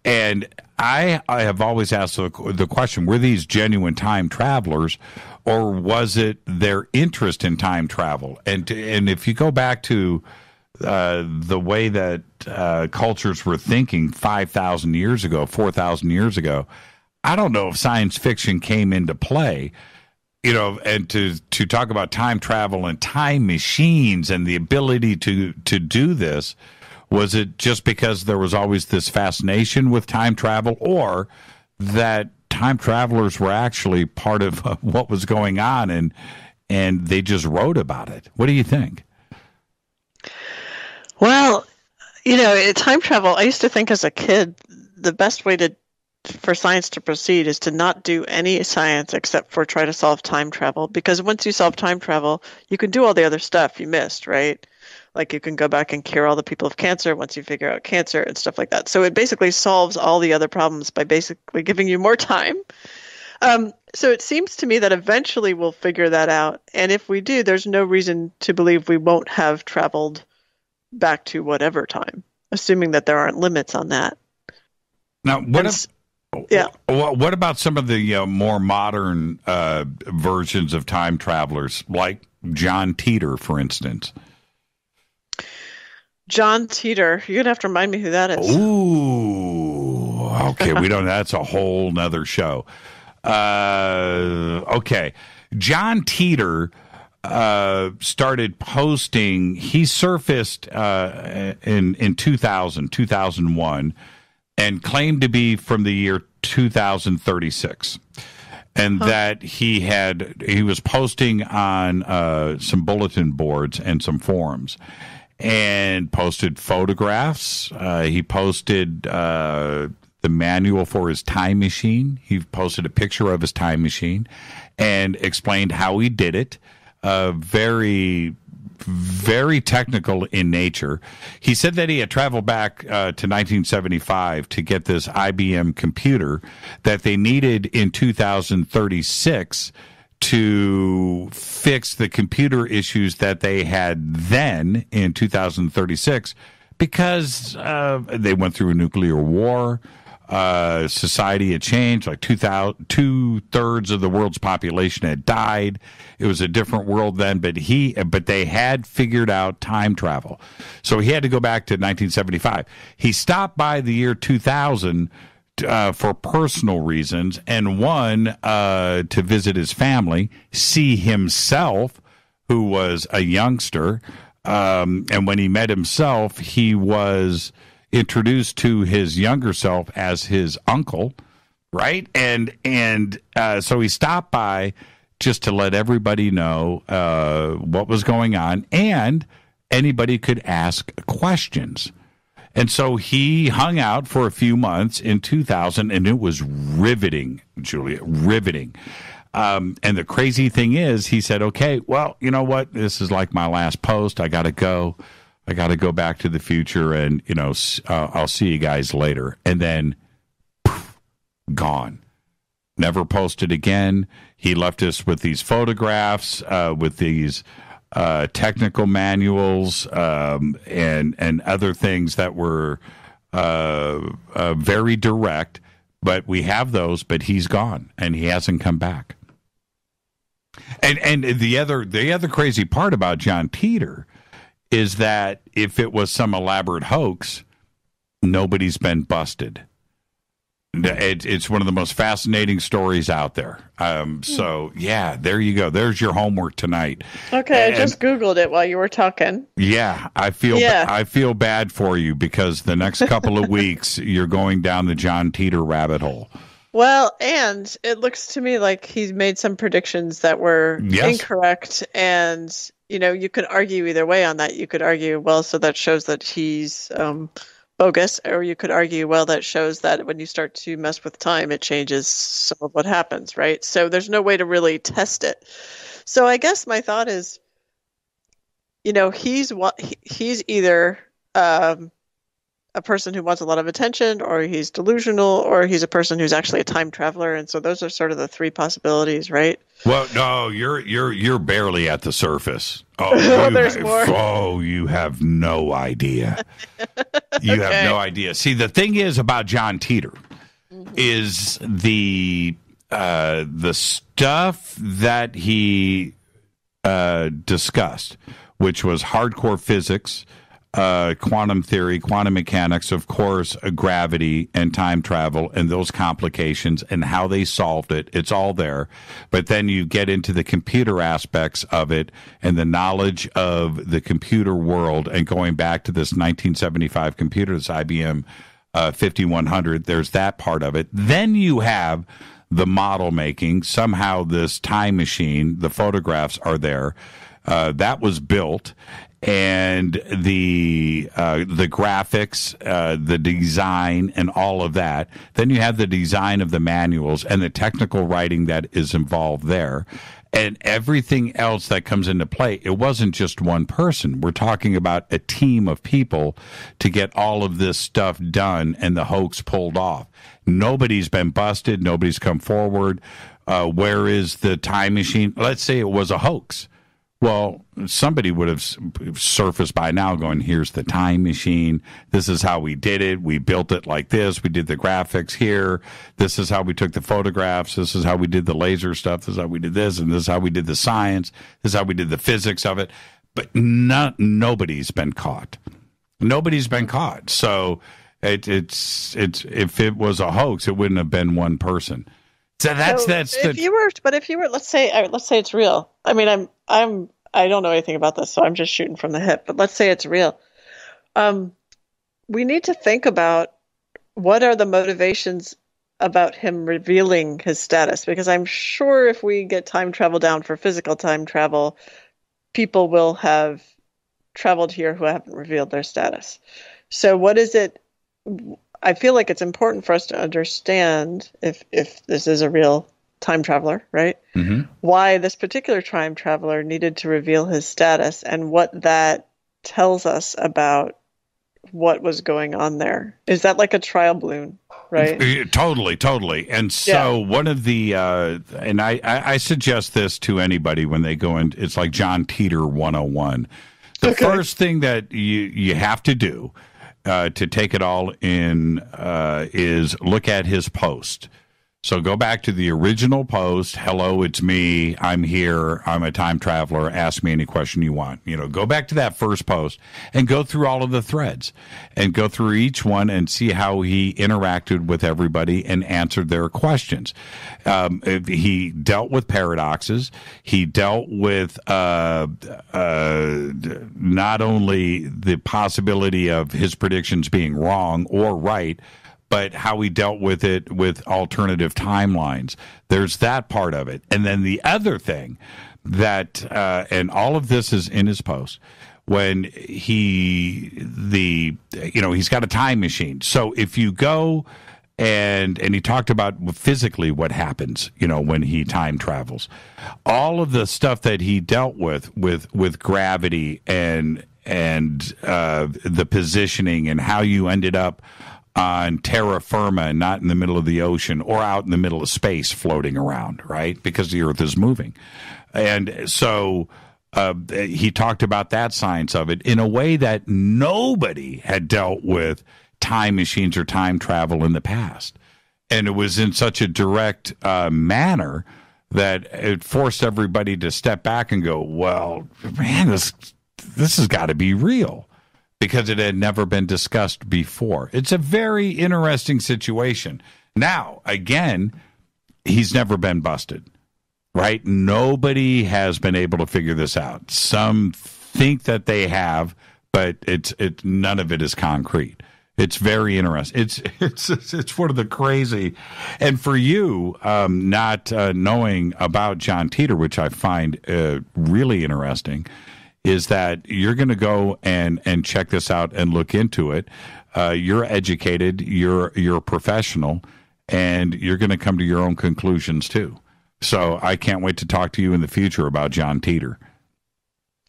And I have always asked the question, were these genuine time travelers, or was it their interest in time travel? And if you go back to the way that cultures were thinking 5,000 years ago, 4,000 years ago, I don't know if science fiction came into play. And to talk about time travel and time machines and the ability to do this, was it just because there was always this fascination with time travel, or that time travelers were actually part of what was going on and they just wrote about it? What do you think? Well, time travel, I used to think as a kid, the best way for science to proceed is to not do any science except for try to solve time travel, because once you solve time travel, you can do all the other stuff you missed, right? Like you can go back and cure all the people of cancer once you figure out cancer and stuff like that. So it basically solves all the other problems by basically giving you more time. So it seems to me that eventually we'll figure that out. And if we do, there's no reason to believe we won't have traveled back to whatever time, assuming that there aren't limits on that. Now, what about some of the more modern versions of time travelers, like John Titor, for instance? John Titor. You're going to have to remind me who that is. Ooh. Okay, that's a whole nother show. Okay. John Titor started posting. He surfaced in 2001 and claimed to be from the year 2036. And that he was posting on some bulletin boards and some forums, and posted photographs. He posted the manual for his time machine. He posted a picture of his time machine and explained how he did it. Very, very technical in nature. He said that he had traveled back to 1975 to get this IBM computer that they needed in 2036 to fix the computer issues that they had then in 2036, because they went through a nuclear war. Society had changed. Like 2/3 of the world's population had died. It was a different world then, but they had figured out time travel. So he had to go back to 1975. He stopped by the year 2000 for personal reasons, and one, to visit his family, see himself, who was a youngster. And when he met himself, he was introduced to his younger self as his uncle, right? And so he stopped by just to let everybody know what was going on, and anybody could ask questions. And so he hung out for a few months in 2000, and it was riveting, Julia, riveting. And the crazy thing is, he said, okay, well, you know what? This is like my last post. I got to go. I got to go back to the future, and, I'll see you guys later. And then, poof, gone. Never posted again. He left us with these photographs, with these technical manuals, and other things that were very direct. But we have those, but he's gone, and he hasn't come back. And the other crazy part about John Titor is that if it was some elaborate hoax, nobody's been busted. It's one of the most fascinating stories out there. So, yeah, there you go. There's your homework tonight. Okay, I just Googled it while you were talking. Yeah, I feel bad for you, because the next couple of weeks you're going down the John Titor rabbit hole. Well, and it looks to me like he's made some predictions that were incorrect, and you could argue either way on that. You could argue, well, so that shows that he's bogus, or you could argue, well, that shows that when you start to mess with time, it changes some of what happens, right? So there's no way to really test it. So I guess my thought is, he's either a person who wants a lot of attention, or he's delusional, or he's a person who's actually a time traveler. And so those are sort of the three possibilities, right? Well, no, you're barely at the surface. Oh, there's more. Oh, you have no idea. You have no idea. See, the thing is about John Titor is the stuff that he discussed, which was hardcore physics, quantum theory, quantum mechanics, of course, gravity and time travel and those complications and how they solved it. It's all there. But then you get into the computer aspects of it and the knowledge of the computer world, and going back to this 1975 computer, this IBM 5100, there's that part of it. Then you have the model making, somehow this time machine, the photographs are there. That was built. And the graphics, the design, and all of that. Then you have the design of the manuals and the technical writing that is involved there. And everything else that comes into play. It wasn't just one person. We're talking about a team of people to get all of this stuff done and the hoax pulled off. Nobody's been busted. Nobody's come forward. Where is the time machine? Let's say it was a hoax. Well, somebody would have surfaced by now going, here's the time machine. This is how we did it. We built it like this. We did the graphics here. This is how we took the photographs. This is how we did the laser stuff. This is how we did this. And this is how we did the science. This is how we did the physics of it. But nobody's been caught. Nobody's been caught. So it's if it was a hoax, it wouldn't have been one person. So if you were, let's say it's real. I mean, I don't know anything about this, so I'm just shooting from the hip. But let's say it's real. We need to think about what are the motivations about him revealing his status, because I'm sure if we get time travel down for physical time travel, people will have traveled here who haven't revealed their status. So what is it? I feel like it's important for us to understand, if this is a real time traveler, right? Mm-hmm. Why this particular time traveler needed to reveal his status and what that tells us about what was going on there. Is that like a trial balloon, right? Totally. And so one of the, and I suggest this to anybody when they go in, it's like John Titor 101. The first thing that you have to do to take it all in is look at his post. So go back to the original post. Hello, it's me. I'm here. I'm a time traveler. Ask me any question you want. Go back to that first post and go through all of the threads and go through each one and see how he interacted with everybody and answered their questions. He dealt with paradoxes. He dealt with not only the possibility of his predictions being wrong or right, but how he dealt with it with alternative timelines. There's that part of it. And then the other thing that, and all of this is in his post, when he's got a time machine. So if you go and he talked about physically what happens, when he time travels, all of the stuff that he dealt with gravity and the positioning and how you ended up on terra firma and not in the middle of the ocean or out in the middle of space floating around, right? Because the Earth is moving. And so he talked about that science of it in a way that nobody had dealt with time machines or time travel in the past. And it was in such a direct manner that it forced everybody to step back and go, well, man, this has got to be real. Because it had never been discussed before. It's a very interesting situation. Now, again, he's never been busted, right? Nobody has been able to figure this out. Some think that they have, but it's none of it is concrete. It's very interesting. It's one of the crazy. And for you, not knowing about John Titor, which I find really interesting, is that you're going to go and check this out and look into it. You're educated, you're a professional, and you're going to come to your own conclusions too. So I can't wait to talk to you in the future about John Titor.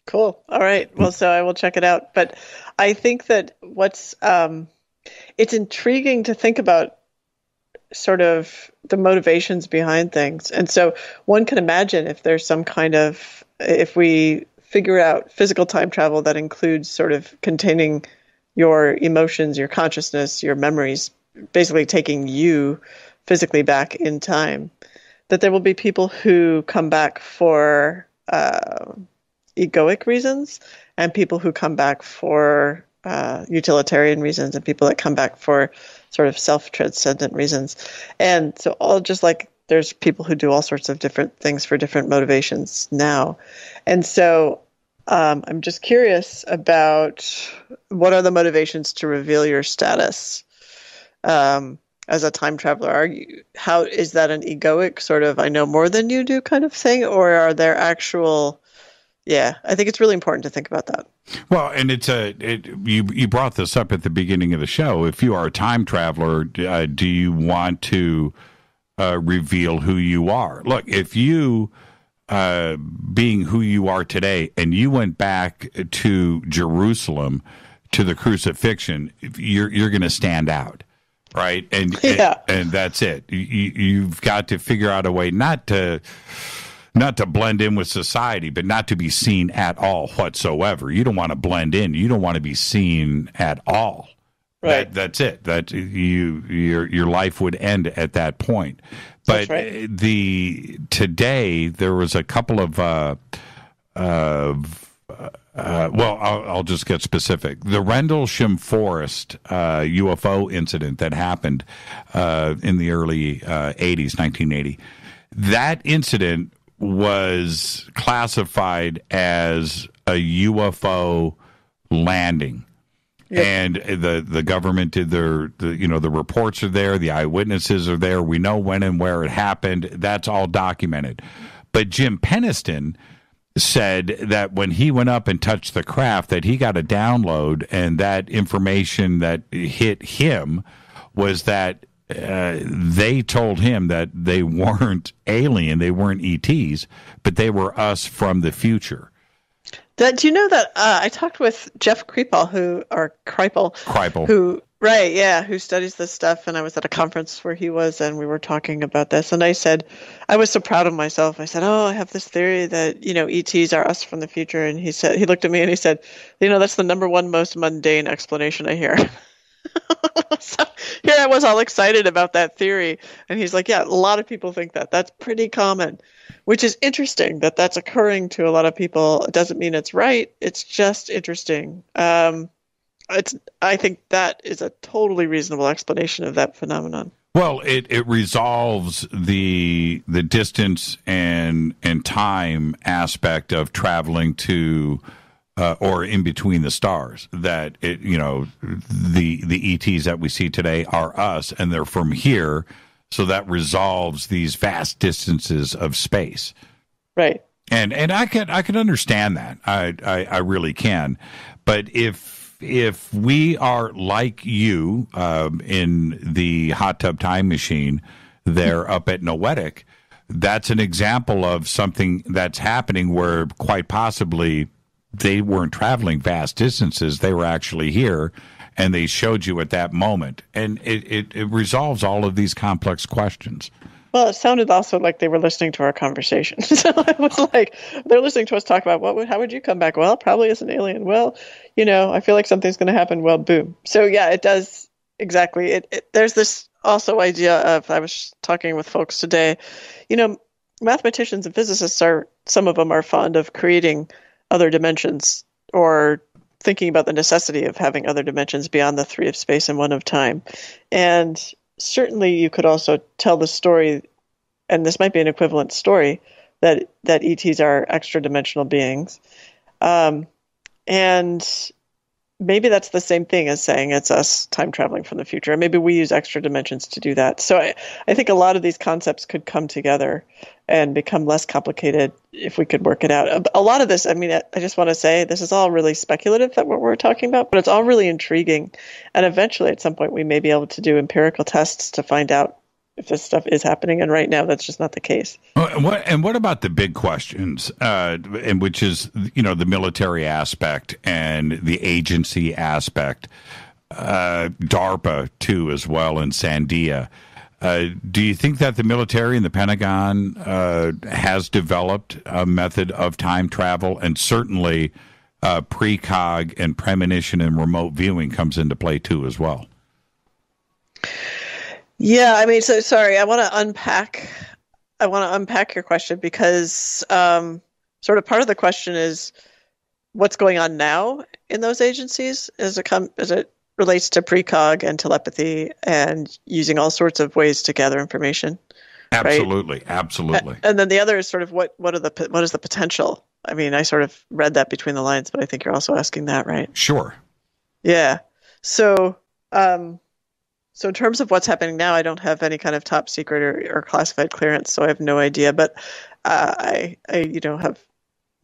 Cool. All right. Well, so I will check it out. But I think that what's it's intriguing to think about sort of the motivations behind things. And so one can imagine if there's some kind of, if we figure out physical time travel that includes sort of containing your emotions, your consciousness, your memories, basically taking you physically back in time, that there will be people who come back for egoic reasons and people who come back for utilitarian reasons and people that come back for sort of self-transcendent reasons. And so all just like there's people who do all sorts of different things for different motivations now. And so I'm just curious about what are the motivations to reveal your status as a time traveler. How is that an egoic sort of I know more than you do kind of thing, or are there actual? Yeah, I think it's really important to think about that. Well, and you brought this up at the beginning of the show. If you are a time traveler, do you want to reveal who you are? Look, if you being who you are today, and you went back to Jerusalem to the crucifixion, you're going to stand out, right? And and that's it. You've got to figure out a way not to blend in with society, but not to be seen at all whatsoever. You don't want to blend in. You don't want to be seen at all. Right. That's it. That your life would end at that point. But today there was a couple of well, I'll just get specific. The Rendlesham Forest UFO incident that happened in the early 80s, 1980. That incident was classified as a UFO landing. Yep. And the government did the reports are there, the eyewitnesses are there, we know when and where it happened, that's all documented. But Jim Peniston said that when he went up and touched the craft that he got a download, and that information that hit him was that they told him that they weren't alien, they weren't ETs, but they were us from the future. Do you know that I talked with Jeff Kripal, who studies this stuff, and I was at a conference where he was, and we were talking about this, and I said, I was so proud of myself. I said, I have this theory that, ETs are us from the future, and he looked at me and he said, that's the number one most mundane explanation I hear. So here I was all excited about that theory, and he's like, yeah, a lot of people think that. That's pretty common, which is interesting that that's occurring to a lot of people. It doesn't mean it's right. It's just interesting. I think that is a totally reasonable explanation of that phenomenon. Well, it resolves the distance and time aspect of traveling to or in between the stars. That the ETs that we see today are us, and they're from here. So that resolves these vast distances of space. Right. And I can understand that. I really can. But if we are like you in the hot tub time machine there up at Noetic, that's an example of something that's happening where quite possibly they weren't traveling vast distances. They were actually here, and they showed you at that moment. And it resolves all of these complex questions. Well, it sounded also like they were listening to our conversation. So it was like, they're listening to us talk about, how would you come back? Well, probably as an alien. Well, I feel like something's going to happen. Well, boom. So yeah, it does. Exactly. There's this also idea of, I was talking with folks today, mathematicians and physicists some of them are fond of creating other dimensions, or thinking about the necessity of having other dimensions beyond the three of space and one of time. And certainly you could also tell the story, and this might be an equivalent story, that ETs are extra dimensional beings. And maybe that's the same thing as saying it's us time traveling from the future. Maybe we use extra dimensions to do that. So I think a lot of these concepts could come together and become less complicated if we could work it out. A lot of this, I just want to say, this is all really speculative, that what we're talking about, but it's all really intriguing. And eventually, at some point, we may be able to do empirical tests to find out if this stuff is happening. And right now, that's just not the case. What about the big questions, and which is, the military aspect and the agency aspect? DARPA, too, as well, and Sandia. Do you think that the military and the Pentagon has developed a method of time travel? And certainly Precog and Premonition and remote viewing comes into play, too, as well. Yeah, I mean, so sorry, I want to unpack your question because sort of part of the question is what's going on now in those agencies as it relates to precog and telepathy and using all sorts of ways to gather information. Absolutely, right? Absolutely. And then the other is sort of what is the potential? I mean, I sort of read that between the lines, but I think you're also asking that, right? Sure. Yeah. So in terms of what's happening now, I don't have any kind of top secret or classified clearance, so I have no idea. But I have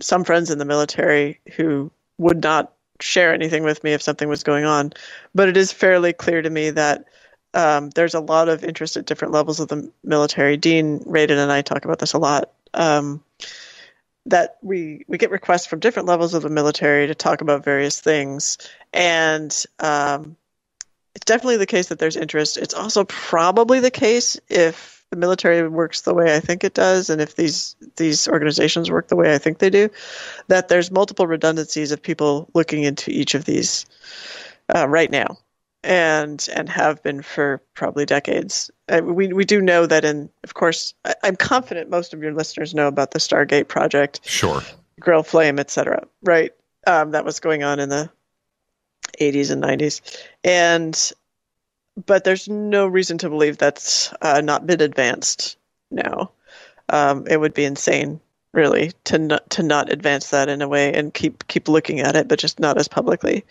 some friends in the military who would not share anything with me if something was going on. But it is fairly clear to me that there's a lot of interest at different levels of the military. Dean Radin and I talk about this a lot. That we get requests from different levels of the military to talk about various things, and it's definitely the case that there's interest. It's also probably the case if the military works the way I think it does, and if these organizations work the way I think they do, that there's multiple redundancies of people looking into each of these right now, and have been for probably decades. We do know that, of course, I'm confident most of your listeners know about the Stargate project. Sure. Grill Flame, etc. Right? That was going on in the 80s and 90s, but there's no reason to believe that's not been advanced now. It would be insane, really, to not advance that in a way and keep looking at it, but just not as publicly.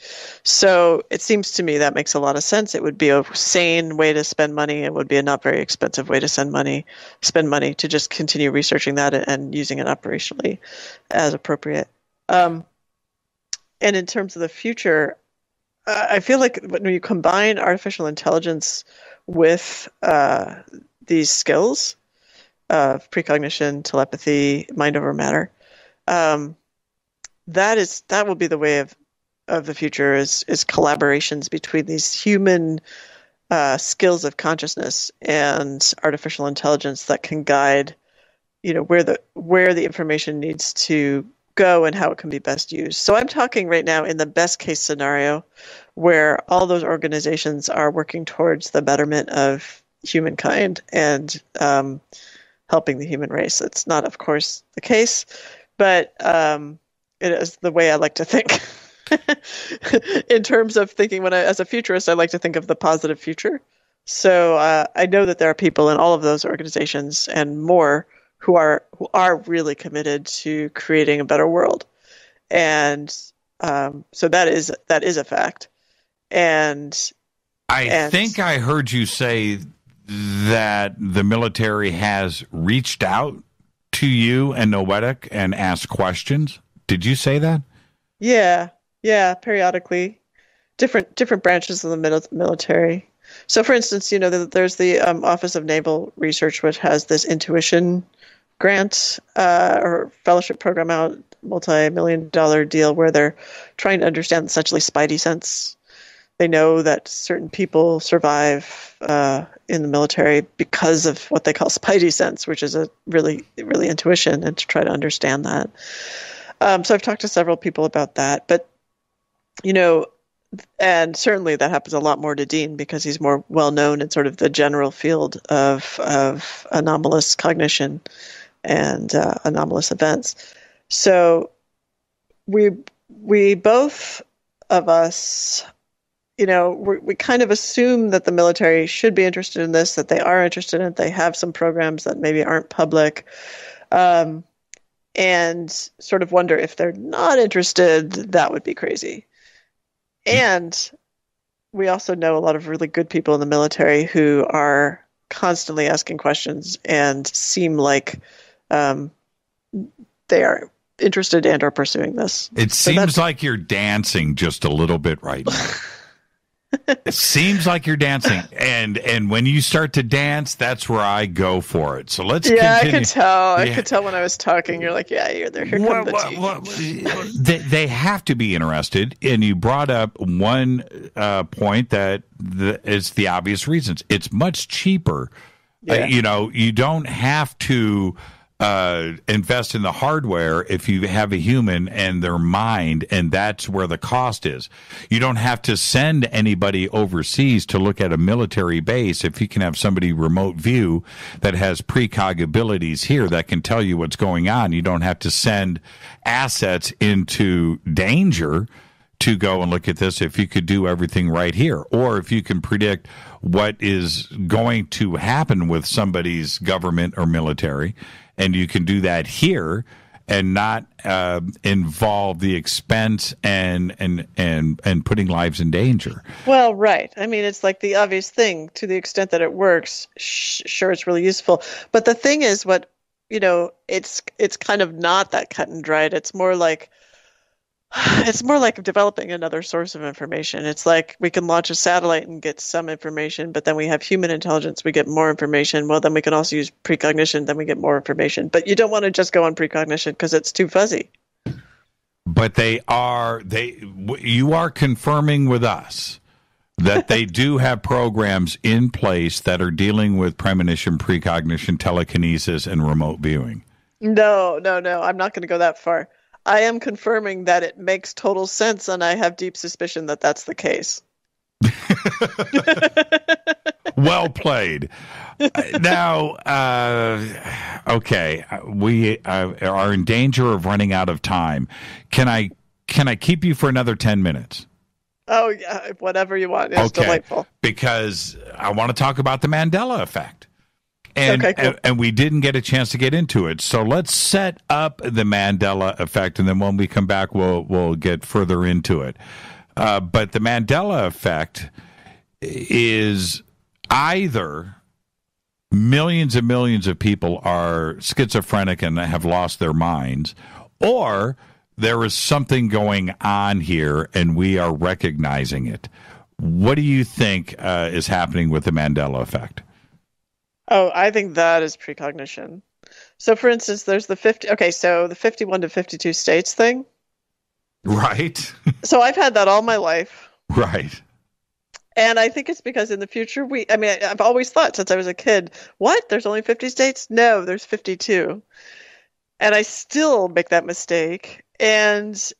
So it seems to me that makes a lot of sense. It would be a sane way to spend money. It would be a not very expensive way to spend money to just continue researching that and using it operationally as appropriate. And in terms of the future, I feel like when you combine artificial intelligence with these skills of precognition, telepathy, mind over matter, that will be the way of the future is collaborations between these human skills of consciousness and artificial intelligence that can guide, where the information needs to go and how it can be best used. So I'm talking right now in the best case scenario where all those organizations are working towards the betterment of humankind and helping the human race. It's not, of course, the case, but it is the way I like to think. In terms of thinking, as a futurist, I like to think of the positive future. So I know that there are people in all of those organizations and more who are really committed to creating a better world, and so that is a fact. And I think I heard you say that the military has reached out to you and Noetic and asked questions. Did you say that? Yeah, periodically, different branches of the military. So, for instance, there's the Office of Naval Research, which has this intuition grant or fellowship program out, multi-million-dollar deal where they're trying to understand essentially spidey sense. They know that certain people survive in the military because of what they call spidey sense, which is a really intuition, and to try to understand that. So I've talked to several people about that, but and certainly that happens a lot more to Dean because he's more well known in sort of the general field of anomalous cognition and anomalous events. So we both of us, we kind of assume that the military should be interested in this, that they are interested in it. They have some programs that maybe aren't public, and sort of wonder if they're not interested, that would be crazy. And we also know a lot of really good people in the military who are constantly asking questions and seem like they are interested and are pursuing this. It seems like you're dancing just a little bit right now. It seems like you're dancing, and when you start to dance, that's where I go for it. So let's continue. I could tell. I could tell when I was talking. You're like, yeah, you're there. Here come the tea. They have to be interested, and you brought up one point that is the obvious reasons. It's much cheaper. Yeah. You don't have to invest in the hardware if you have a human and their mind, and that's where the cost is. You don't have to send anybody overseas to look at a military base if you can have somebody remote view that has precog abilities here that can tell you what's going on. You don't have to send assets into danger to go and look at this if you could do everything right here, or if you can predict what is going to happen with somebody's government or military, and you can do that here and not involve the expense and putting lives in danger. Well, right. I mean, it's like the obvious thing. To the extent that it works, sure, it's really useful. But the thing is, it's kind of not that cut and dried. It's more like developing another source of information. It's like we can launch a satellite and get some information, but then we have human intelligence, we get more information. Well, then we can also use precognition, then we get more information. But you don't want to just go on precognition because it's too fuzzy. But you are confirming with us that they do have programs in place that are dealing with premonition, precognition, telekinesis, and remote viewing. No. I'm not going to go that far. I am confirming that it makes total sense, and I have deep suspicion that that's the case. Well played. Now, okay, we are in danger of running out of time. Can I keep you for another 10 minutes? Oh, yeah, whatever you want. It's delightful. Because I want to talk about the Mandela effect. And, okay, cool. and we didn't get a chance to get into it. So let's set up the Mandela effect, and then when we come back, we'll get further into it. But the Mandela effect is either millions and millions of people are schizophrenic and have lost their minds, or there is something going on here and we are recognizing it. What do you think is happening with the Mandela effect? Oh, I think that is precognition. So, for instance, there's the 51 to 52 states thing. Right. So I've had that all my life. Right. And I think it's because in the future, I've always thought since I was a kid, what? There's only 50 states? No, there's 52. And I still make that mistake. And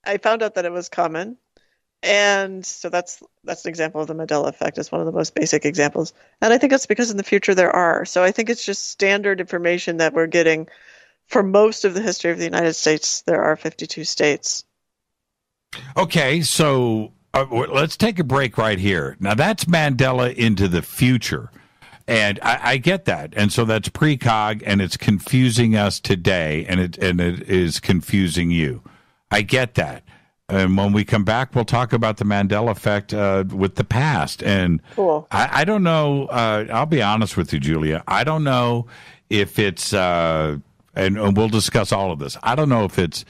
I found out that it was common. And so that's an example of the Mandela effect. It's one of the most basic examples. And I think it's because in the future there are. So I think it's just standard information that we're getting. For most of the history of the United States, there are 52 states. Okay, so let's take a break right here. Now that's Mandela into the future. And I get that. And so that's precog, and it's confusing us today, and it is confusing you. I get that. And when we come back, we'll talk about the Mandela effect with the past. And cool. I don't know. I'll be honest with you, Julia. I don't know if it's, and we'll discuss all of this. I don't know if it's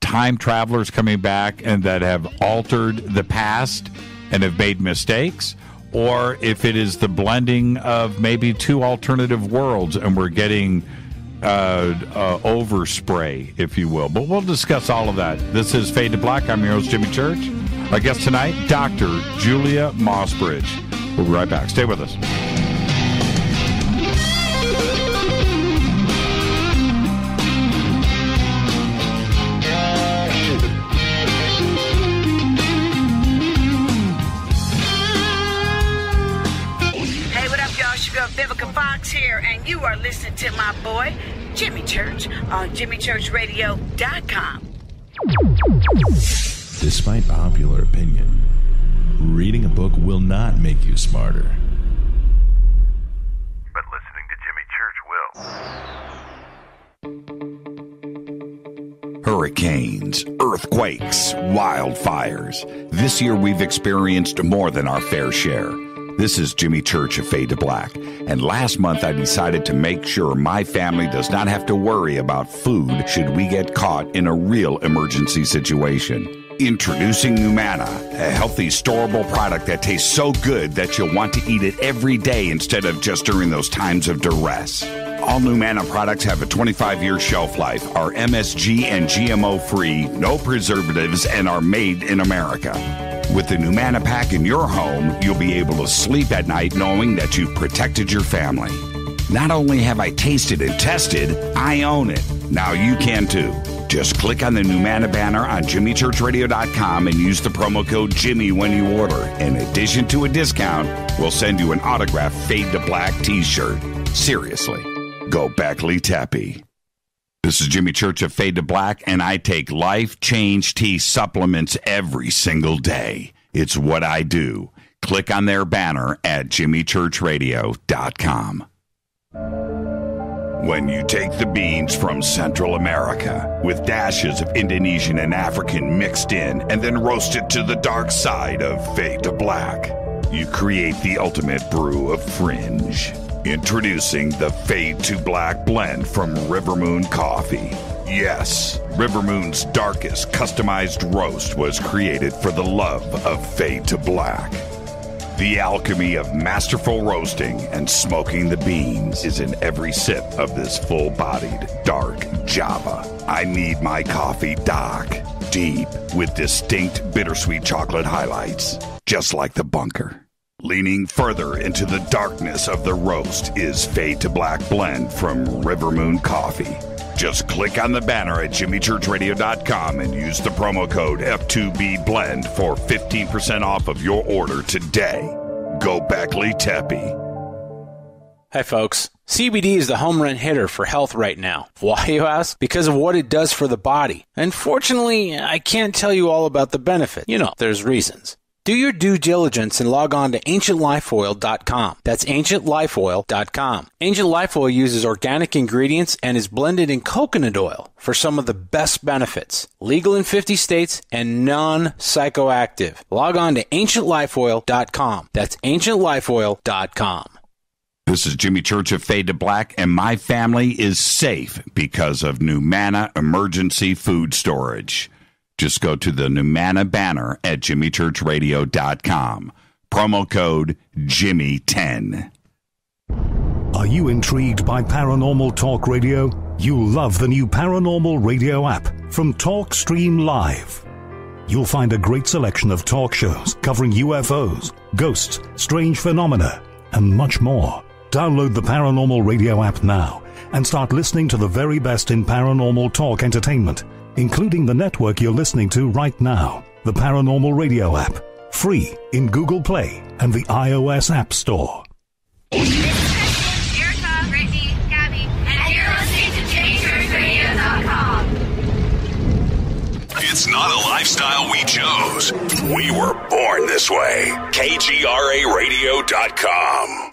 time travelers coming back and that have altered the past and have made mistakes, or if it is the blending of maybe two alternative worlds and we're getting overspray, if you will. But we'll discuss all of that. This is Fade to Black. I'm your host, Jimmy Church. Our guest tonight, Dr. Julia Mossbridge. We'll be right back. Stay with us. Vivica Fox here, and you are listening to my boy, Jimmy Church, on JimmyChurchRadio.com. Despite popular opinion, reading a book will not make you smarter. But listening to Jimmy Church will. Hurricanes, earthquakes, wildfires. This year we've experienced more than our fair share. This is Jimmy Church of Fade to Black, and last month I decided to make sure my family does not have to worry about food should we get caught in a real emergency situation. Introducing Numana, a healthy, storable product that tastes so good that you'll want to eat it every day instead of just during those times of duress. All Numana products have a 25-year shelf life, are MSG and GMO-free, no preservatives, and are made in America. With the Numana pack in your home, you'll be able to sleep at night knowing that you've protected your family. Not only have I tasted and tested, I own it. Now you can too. Just click on the Numana banner on JimmyChurchRadio.com and use the promo code Jimmy when you order. In addition to a discount, we'll send you an autographed Fade to Black t-shirt. Seriously, go Beckley Tappy. This is Jimmy Church of Fade to Black, and I take Life Change Tea supplements every single day. It's what I do. Click on their banner at JimmyChurchRadio.com. When you take the beans from Central America with dashes of Indonesian and African mixed in and then roasted to the dark side of Fade to Black, you create the ultimate brew of fringe. Introducing the Fade to Black blend from River Moon Coffee. Yes, River Moon's darkest customized roast was created for the love of Fade to Black. The alchemy of masterful roasting and smoking the beans is in every sip of this full-bodied, dark Java. I need my coffee dark, deep, with distinct bittersweet chocolate highlights, just like the bunker. Leaning further into the darkness of the roast is Fade to Black blend from River Moon Coffee. Just click on the banner at JimmyChurchRadio.com and use the promo code F2BBLEND for 15% off of your order today. Go Beckley Tappy. Hi, folks. CBD is the home run hitter for health right now. Why, you ask? Because of what it does for the body. Unfortunately, I can't tell you all about the benefit. You know, there's reasons. Do your due diligence and log on to AncientLifeOil.com. That's AncientLifeOil.com. Ancient Life Oil uses organic ingredients and is blended in coconut oil for some of the best benefits. Legal in 50 states and non-psychoactive. Log on to AncientLifeOil.com. That's AncientLifeOil.com. This is Jimmy Church of Fade to Black, and my family is safe because of Numana Emergency Food Storage. Just go to the Numana banner at JimmyChurchRadio.com. Promo code Jimmy10. Are you intrigued by paranormal talk radio? You'll love the new paranormal radio app from TalkStream Live. You'll find a great selection of talk shows covering UFOs, ghosts, strange phenomena, and much more. Download the paranormal radio app now and start listening to the very best in paranormal talk entertainment, including the network you're listening to right now, the Paranormal Radio app, free in Google Play and the iOS App Store. This is Erica, Brittany, Gabby, and you're listening to JimmyChurchRadio.com. It's not a lifestyle we chose. We were born this way. KGRARadio.com.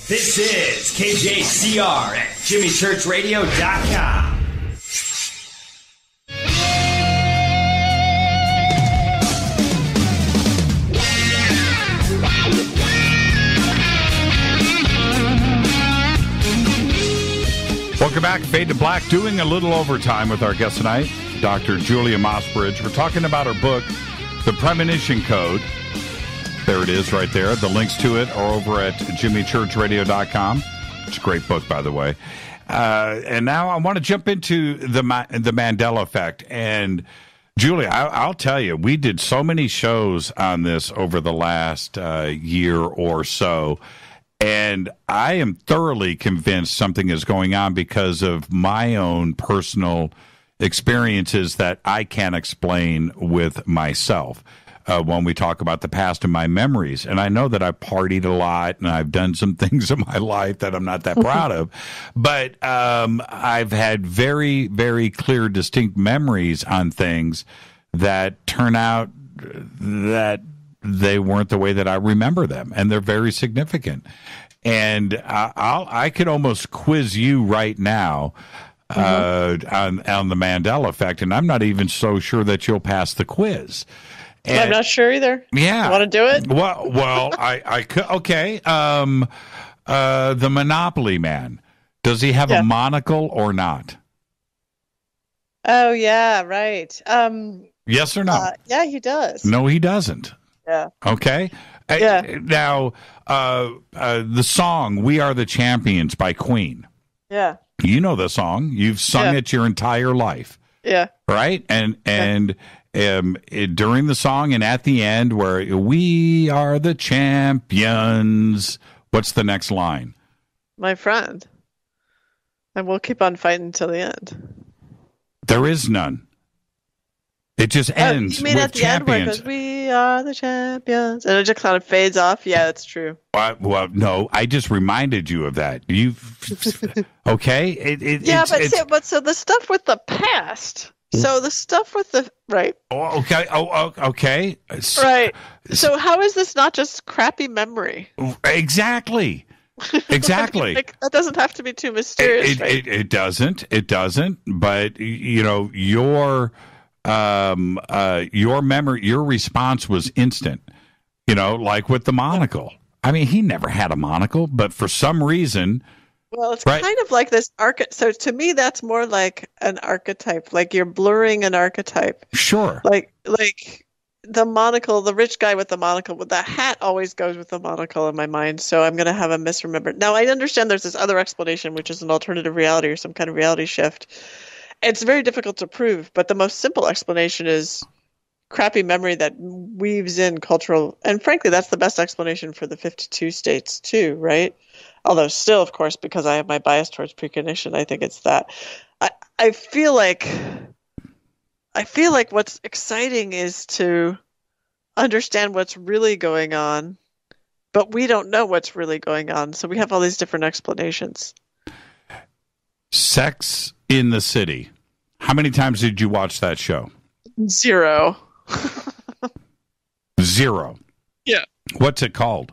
This is KJCR at JimmyChurchRadio.com. Welcome back. Fade to Black, doing a little overtime with our guest tonight, Dr. Julia Mossbridge. We're talking about her book, The Premonition Code. There it is right there. The links to it are over at JimmyChurchRadio.com. It's a great book, by the way. And now I want to jump into the Mandela effect. And Julia, I'll tell you, we did so many shows on this over the last year or so. And I am thoroughly convinced something is going on because of my own personal experiences that I can't explain with myself. When we talk about the past and my memories. And I know that I partied a lot and I've done some things in my life that I'm not that proud of. But I've had very, very clear, distinct memories on things that turn out that they weren't the way that I remember them. And they're very significant. And I could almost quiz you right now on the Mandela effect. And I'm not even so sure that you'll pass the quiz. And, I'm not sure either. Yeah. You want to do it? Well, I could. Okay. The Monopoly Man. Does he have a monocle or not? Oh, yeah, right. Yes or no? Yeah, he does. No, he doesn't. Yeah. Okay. Yeah. Now, the song "We Are the Champions" by Queen. Yeah. You know the song. You've sung it your entire life. Yeah. Right? And during the song and at the end where "We are the champions," what's the next line? My friend. And we'll keep on fighting till the end. There is none. It just ends you mean with at the end where it champions. goes, "We are the champions," and it just kind of fades off? Yeah, that's true. Well, no, I just reminded you of that. Okay? But so the stuff with the past. So the stuff with the right. Oh, okay. Okay. Right. So how is this not just crappy memory? Exactly. Exactly. That doesn't have to be too mysterious. Right? It doesn't. It doesn't. But your memory, your response was instant. Like with the monocle. I mean, he never had a monocle, but for some reason. Well, it's kind of like this So to me, that's more like an archetype. Like you're blurring an archetype. Sure. Like the monocle, the rich guy with the monocle, with the hat always goes with the monocle in my mind. So I'm going to have a misremembered. Now, I understand there's this other explanation, which is an alternative reality or some kind of reality shift. It's very difficult to prove, but the most simple explanation is crappy memory that weaves in cultural. And frankly, that's the best explanation for the 52 states too, right? Although still, of course, because I have my bias towards precognition, I think it's that. I feel like what's exciting is to understand what's really going on, but we don't know what's really going on. So we have all these different explanations. Sex in the City. How many times did you watch that show? 0. 0. Yeah. What's it called?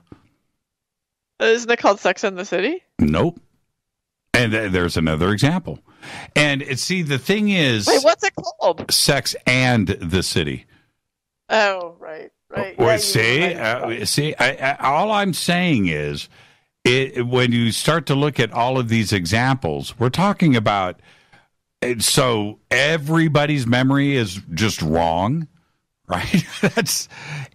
Isn't it called Sex in the City? Nope. And there's another example. And see, the thing is... Wait, what's it called? Sex and the City. Oh, right. Well, see, all I'm saying is, when you start to look at all of these examples, we're talking about... So everybody's memory is just wrong, right?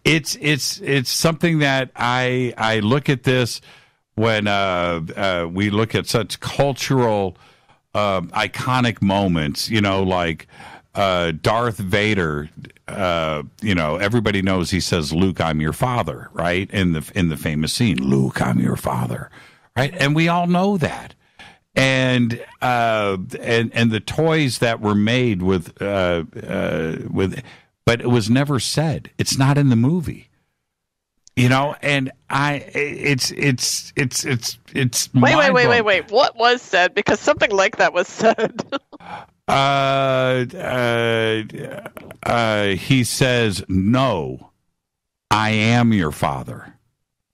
It's something that I look at this when we look at such cultural iconic moments, like Darth Vader. Everybody knows he says, "Luke, I'm your father," right? In the famous scene, "Luke, I'm your father," right? And we all know that. And the toys that were made with, but it was never said. It's not in the movie, And it's Wait. What was said? Because something like that was said. He says, "No, I am your father."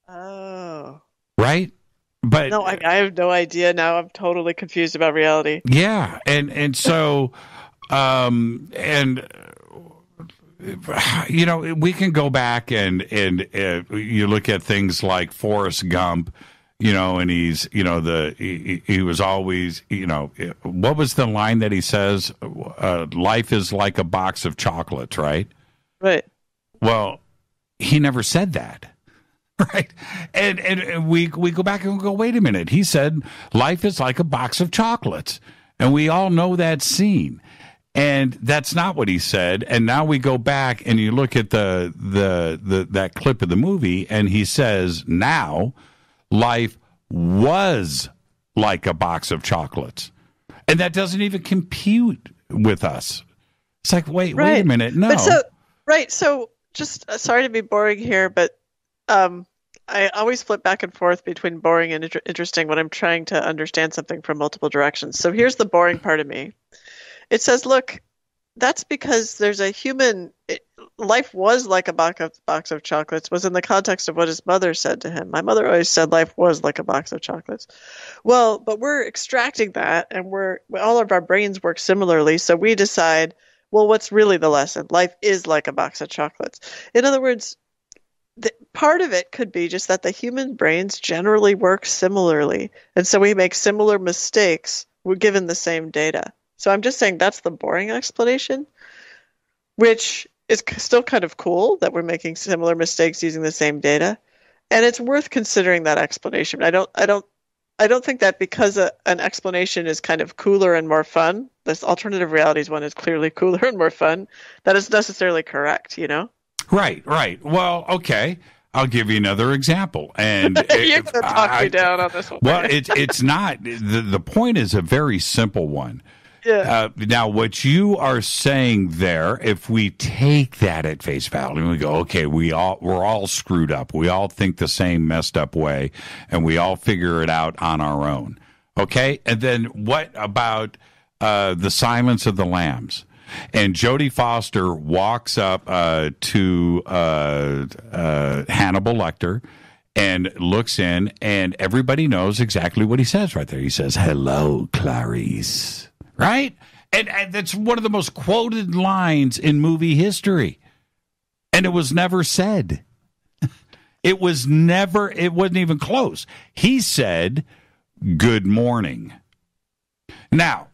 Oh. Right. But no, I have no idea now. I'm totally confused about reality. Yeah, and so, we can go back and you look at things like Forrest Gump, and he's, he was always, what was the line that he says? Life is like a box of chocolates, right? Right. Well, he never said that. Right. And we go back and go, wait a minute. He said life is like a box of chocolates. And we all know that scene. And that's not what he said. And now we go back and you look at that clip of the movie and he says, now life was like a box of chocolates. And that doesn't even compute with us. It's like, wait a minute. No. But so just sorry to be boring here, but I always flip back and forth between boring and interesting when I'm trying to understand something from multiple directions. So here's the boring part of me. It says, look, that's because there's a life was like a box of chocolates was in the context of what his mother said to him. My mother always said life was like a box of chocolates. Well, but we're extracting that and all of our brains work similarly. So we decide, well, what's really the lesson? Life is like a box of chocolates. In other words, part of it could be just that the human brains generally work similarly. And so we make similar mistakes. We're given the same data. So I'm just saying that's the boring explanation, which is still kind of cool that we're making similar mistakes using the same data. And it's worth considering that explanation. I don't think that because an explanation is kind of cooler and more fun, this alternative realities one is clearly cooler and more fun, that is necessarily correct, you know? Right. Well, okay. I'll give you another example. And you're going to talk me down on this one. Well, it's not. The point is a very simple one. Yeah. Now, what you are saying there, if we take that at face value and we go, okay, we're all screwed up. We all think the same messed up way, and we all figure it out on our own. Okay? And then what about the Silence of the Lambs? And Jodie Foster walks up to Hannibal Lecter and looks in, and everybody knows exactly what he says right there. He says, "Hello, Clarice." Right? And that's one of the most quoted lines in movie history. And it was never said. It wasn't even close. He said, "Good morning." Now,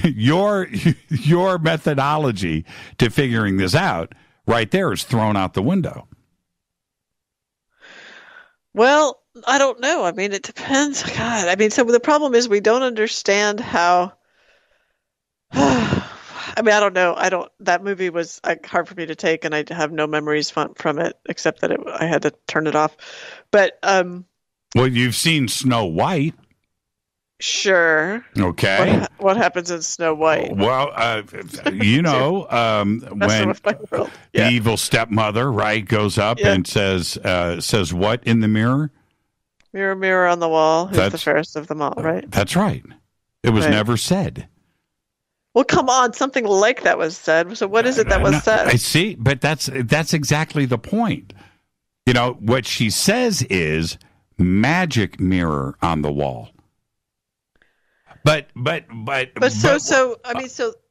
your methodology to figuring this out right there is thrown out the window. Well, I don't know. I mean, it depends. God, I mean, so the problem is we don't understand how. I mean, I don't know. That movie was hard for me to take, and I have no memories from it except that I had to turn it off. But well, you've seen Snow White. Sure. Okay. What happens in Snow White? Well, when the evil stepmother, right, goes up and says what in the mirror? Mirror, mirror on the wall, who's the fairest of them all, right? That's right. It was never said. Well, come on, something like that was said. So what is it that was said? I see, but that's exactly the point. You know, what she says is magic mirror on the wall. But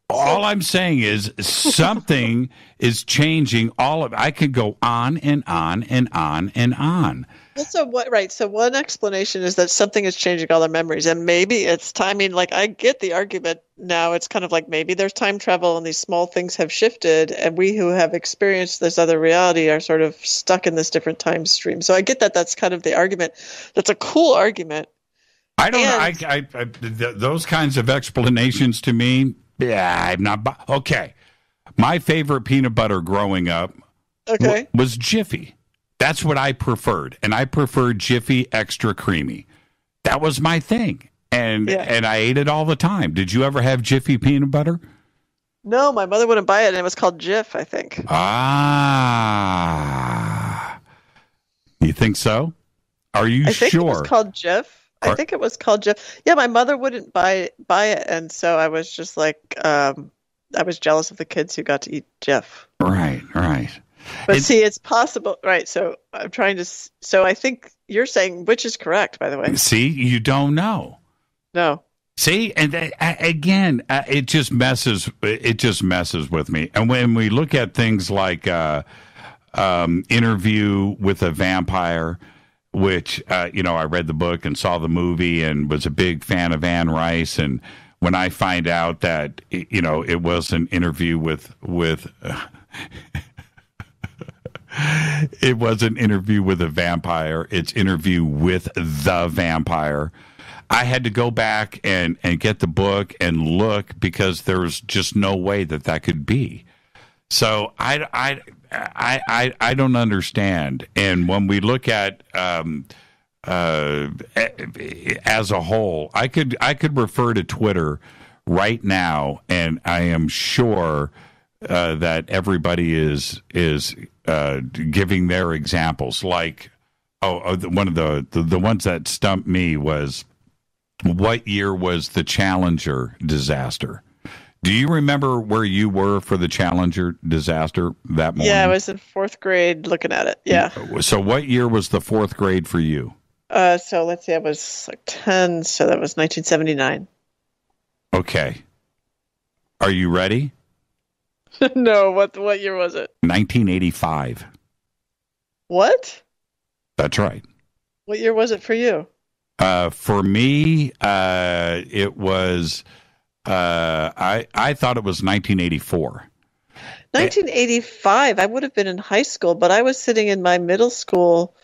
all I'm saying is something is changing I could go on and on and on and on. So what? Right. So one explanation is that something is changing all their memories, and maybe it's time. I mean, like, I get the argument now. It's kind of like maybe there's time travel, and these small things have shifted, and we who have experienced this other reality are sort of stuck in this different time stream. So I get that. That's kind of the argument. That's a cool argument. I don't know. Those kinds of explanations to me, I'm not. Okay. My favorite peanut butter growing up was Jiffy. That's what I preferred. And I preferred Jiffy extra creamy. That was my thing. And I ate it all the time. Did you ever have Jiffy peanut butter? No, my mother wouldn't buy it, and it was called Jif, I think. You think so? Are you sure? I think it was called Jif. I think it was called Jif. Yeah, my mother wouldn't buy it, and so I was just like, I was jealous of the kids who got to eat Jif. Right. But see, it's possible, right? So I'm trying to. So I think you're saying which is correct, by the way. See, you don't know. No. See, and again, it just messes. It just messes with me. And when we look at things like Interview with a Vampire, which I read the book and saw the movie and was a big fan of Anne Rice, and when I find out that it was an interview with it wasn't Interview with a Vampire, it's Interview with the Vampire. I had to go back and get the book and look, because there was just no way that could be. So I don't understand. And when we look at as a whole, I could refer to Twitter right now, and I am sure that everybody is giving their examples. Like, one of the ones that stumped me was, what year was the Challenger disaster? Do you remember where you were for the Challenger disaster that morning? Yeah, I was in 4th grade looking at it. Yeah. So what year was the 4th grade for you? So let's see, I was like 10, so that was 1979. Okay. Are you ready? No, what year was it? 1985. What? That's right. What year was it for you? For me, it was, I thought it was 1984. 1985, I would have been in high school, but I was sitting in my middle school,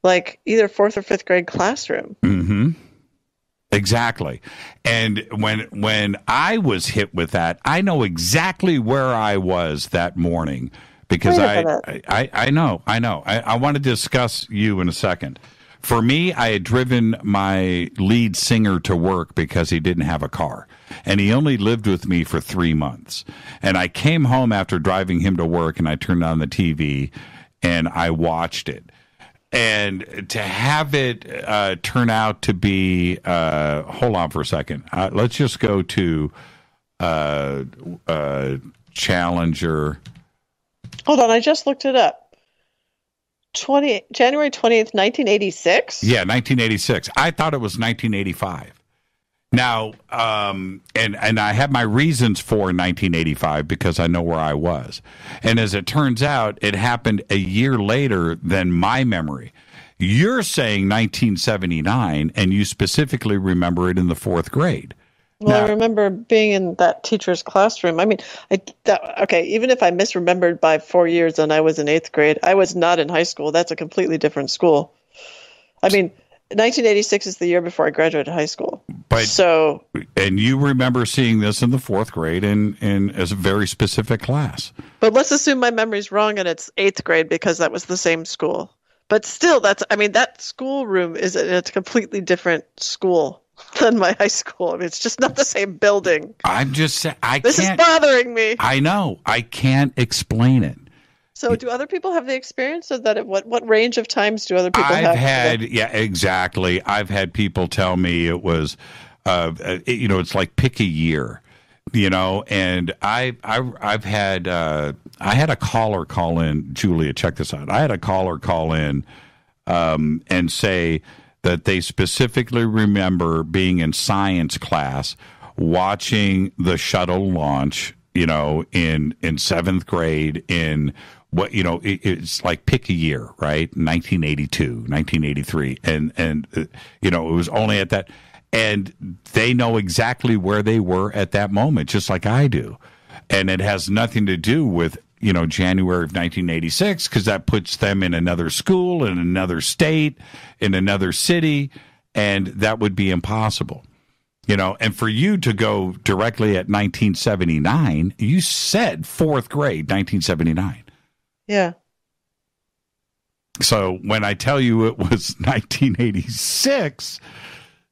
like either 4th or 5th grade classroom. Mm-hmm. Exactly. And when I was hit with that, I know exactly where I was that morning because I know. I want to discuss you in a second. For me, I had driven my lead singer to work because he didn't have a car. And he only lived with me for 3 months. And I came home after driving him to work, and I turned on the TV, and I watched it. And to have it turn out to be, hold on for a second. Let's just go to Challenger. Hold on, I just looked it up. January 20th, 1986? Yeah, 1986. I thought it was 1985. Now, and I have my reasons for 1985 because I know where I was. And as it turns out, it happened a year later than my memory. You're saying 1979, and you specifically remember it in the 4th grade. Well, I remember being in that teacher's classroom. I mean, even if I misremembered by 4 years and I was in 8th grade, I was not in high school. That's a completely different school. I mean, 1986 is the year before I graduated high school. And you remember seeing this in the 4th grade in as a very specific class. But let's assume my memory's wrong and it's 8th grade because that was the same school. But still, that schoolroom is a completely different school than my high school. I mean, it's just not the same building. I'm just saying, this is bothering me. I know. I can't explain it. So do other people have the experience of that? What range of times do other people have? Yeah, exactly. I've had people tell me it was, it's like pick a year, and I've had, I had a caller call in, Julia, check this out. I had a caller call in and say that they specifically remember being in science class, watching the shuttle launch, in 7th grade in what, it's like pick a year, right? 1982, 1983. And it was only at that. And they know exactly where they were at that moment, just like I do. And it has nothing to do with, January of 1986, because that puts them in another school, in another state, in another city, and that would be impossible. And for you to go directly at 1979, you said 4th grade, 1979. Yeah. So when I tell you it was 1986,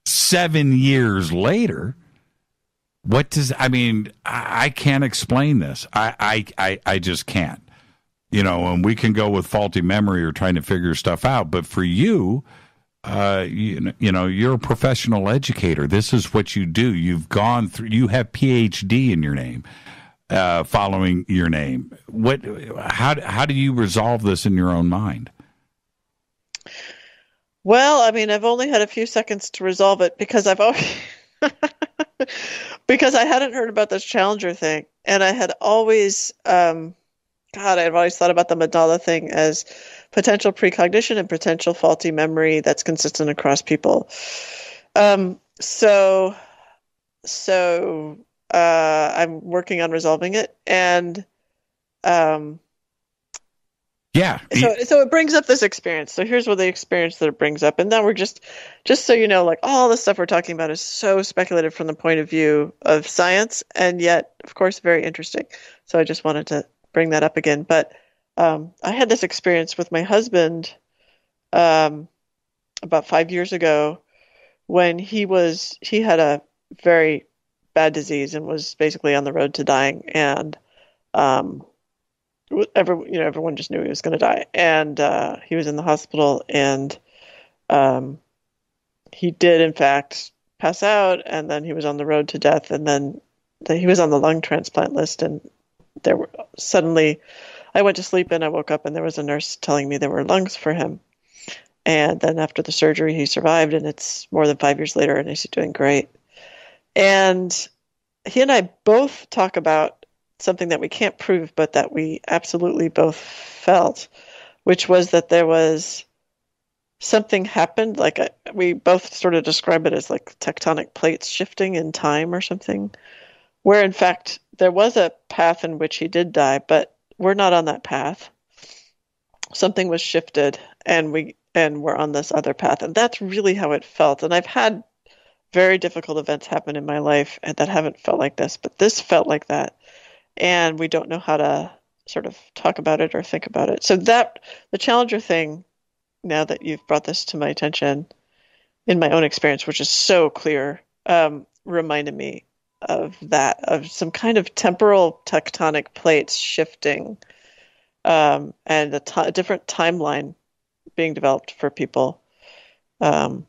7 years later, I can't explain this. I just can't. And we can go with faulty memory or trying to figure stuff out. But for you, you're a professional educator. This is what you do. You've gone through, you have PhD in your name, following your name. How do you resolve this in your own mind? Well, I've only had a few seconds to resolve it because because I hadn't heard about this Challenger thing, and I had always, I've always thought about the Mandela thing as potential precognition and potential faulty memory that's consistent across people. So I'm working on resolving it, and So it brings up this experience. So here's what the experience that it brings up. And then we're just so you know, like all the stuff we're talking about is so speculative from the point of view of science, and yet, of course, very interesting. So I just wanted to bring that up again. But I had this experience with my husband about 5 years ago when he had a very bad disease and was basically on the road to dying. And everyone just knew he was going to die, and he was in the hospital, and he did in fact pass out, and then he was on the road to death, and then he was on the lung transplant list, and suddenly I went to sleep and I woke up and there was a nurse telling me there were lungs for him. And then after the surgery, he survived, and it's more than 5 years later, and he's doing great. And he and I both talk about something that we can't prove, but that we absolutely both felt, which was that there was something happened, like we both sort of describe it as like tectonic plates shifting in time or something, where in fact there was a path in which he did die, but we're not on that path. Something was shifted, and we're on this other path, and that's really how it felt. And I've had very difficult events happen in my life that haven't felt like this, but this felt like that, and we don't know how to sort of talk about it or think about it. So that the Challenger thing, now that you've brought this to my attention, in my own experience, which is so clear, reminded me of that, of some kind of temporal tectonic plates shifting, and a different timeline being developed for people. And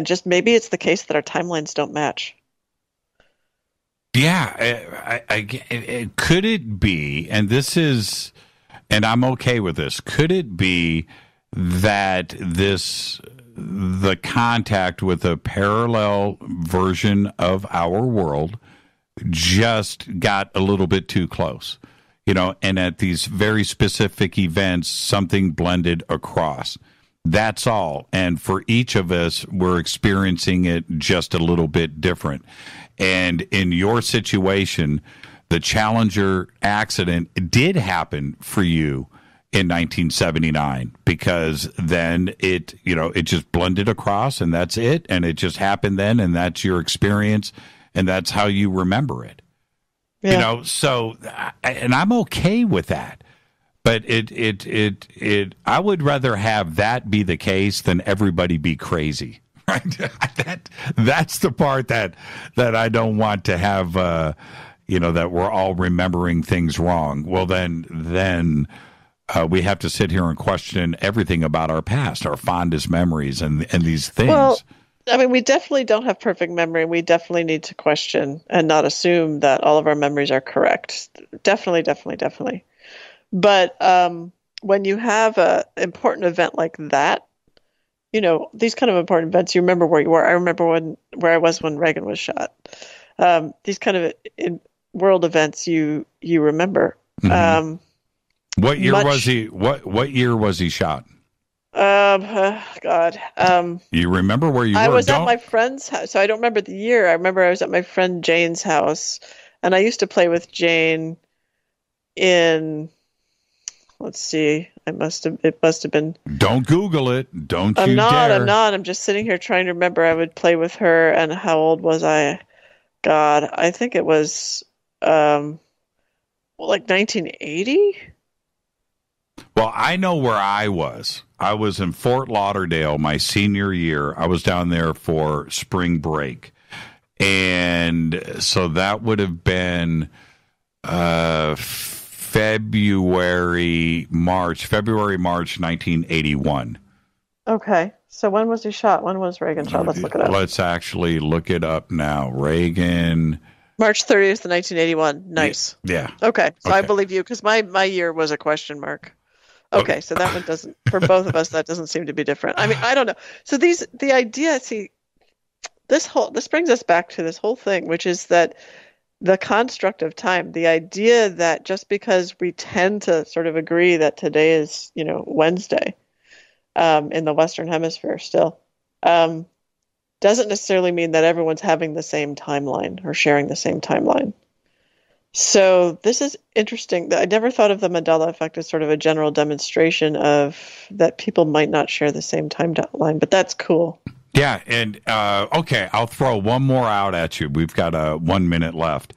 just maybe it's the case that our timelines don't match. Yeah, could it be, and I'm okay with this, could it be that the contact with a parallel version of our world just got a little bit too close, and at these very specific events, something blended across. That's all. And for each of us, we're experiencing it just a little bit different. And in your situation, the Challenger accident did happen for you in 1979, because then it just blended across, and that's it, and it just happened then, and that's your experience, and that's how you remember it. Yeah. So, and I'm okay with that, but I would rather have that be the case than everybody be crazy, right? That's the part that I don't want to have, that we're all remembering things wrong. Well, then we have to sit here and question everything about our past, our fondest memories, and these things. Well, I mean, we definitely don't have perfect memory. We definitely need to question and not assume that all of our memories are correct. Definitely. But when you have an important event like that, these kind of important events, you remember where you were. I remember where I was when Reagan was shot. These kind of world events you remember. Mm-hmm. What year was he? What year was he shot? God. You remember where you were? I was at my friend's house, so I don't remember the year. I remember I was at my friend Jane's house, and I used to play with Jane in. Let's see. It must have been. Don't Google it. Don't I'm you not. dare. I'm not. I'm just sitting here trying to remember. I would play with her, and how old was I? God, I think it was like 1980. Well, I know where I was. I was in Fort Lauderdale my senior year. I was down there for spring break. And so that would have been February, March 1981. Okay. So when was he shot? When was Reagan shot? Let's look it up. Let's actually look it up now. Reagan. March 30th, 1981. Nice. Yeah. Okay. So I believe you, because my year was a question mark. Okay, so that one doesn't, for both of us, that doesn't seem to be different. I mean, I don't know. So the idea, this brings us back to this whole thing, which is that the construct of time, the idea that just because we tend to sort of agree that today is, Wednesday, in the Western Hemisphere still, doesn't necessarily mean that everyone's having the same timeline or sharing the same timeline. So this is interesting. I never thought of the Mandela effect as sort of a general demonstration of that people might not share the same timeline, but that's cool. Yeah, and okay, I'll throw one more out at you. We've got 1 minute left.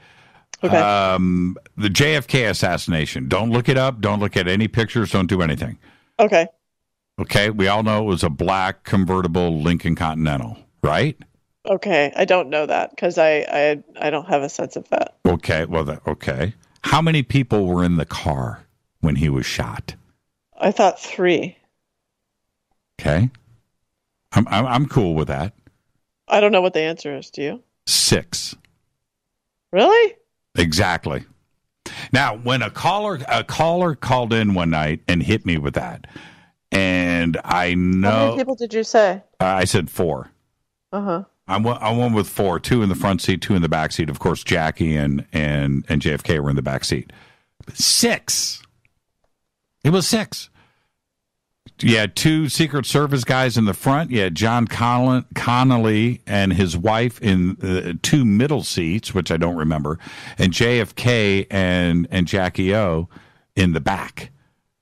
Okay. The JFK assassination. Don't look it up. Don't look at any pictures. Don't do anything. Okay. Okay, we all know it was a black convertible Lincoln Continental, right? Okay, I don't know that because I don't have a sense of that. Okay, well, okay. How many people were in the car when he was shot? I thought 3. Okay, I'm cool with that. I don't know what the answer is. Do you? 6. Really? Exactly. Now, when a caller called in one night and hit me with that, and I know. How many people did you say? I said 4. Uh-huh. I went with 4, 2 in the front seat, 2 in the back seat. Of course, Jackie and JFK were in the back seat. 6. It was 6. You had 2 Secret Service guys in the front. You had John Connolly and his wife in 2 middle seats, which I don't remember, and JFK and Jackie O in the back.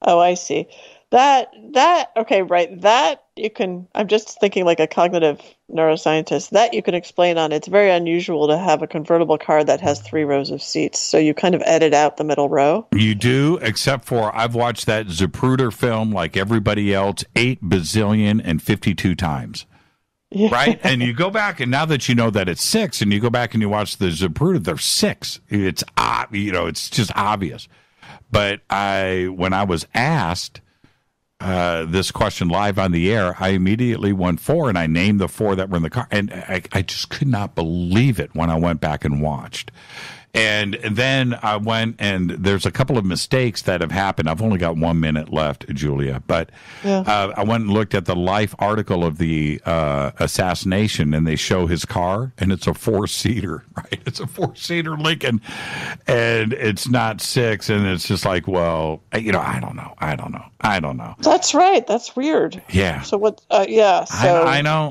Oh, I see. Okay, right. That you can, I'm just thinking like a cognitive neuroscientist, that you can explain on. It's very unusual to have a convertible car that has 3 rows of seats. So you kind of edit out the middle row. You do, except for I've watched that Zapruder film like everybody else 8 bazillion and 52 times. Yeah. Right? And you go back, and now that you know that it's 6, and you go back and you watch the Zapruder, there's 6. It's, it's just obvious. But when I was asked this question live on the air, I immediately went 4, and I named the 4 that were in the car. And I just could not believe it when I went back and watched. And then I went, and there's a couple of mistakes that have happened. I've only got 1 minute left, Julia. But I went and looked at the Life article of the assassination, and they show his car, and it's a 4-seater, right? It's a 4-seater Lincoln, and it's not 6. And it's just like, well, I don't know. That's right. That's weird. Yeah. So what? Yeah. So I know.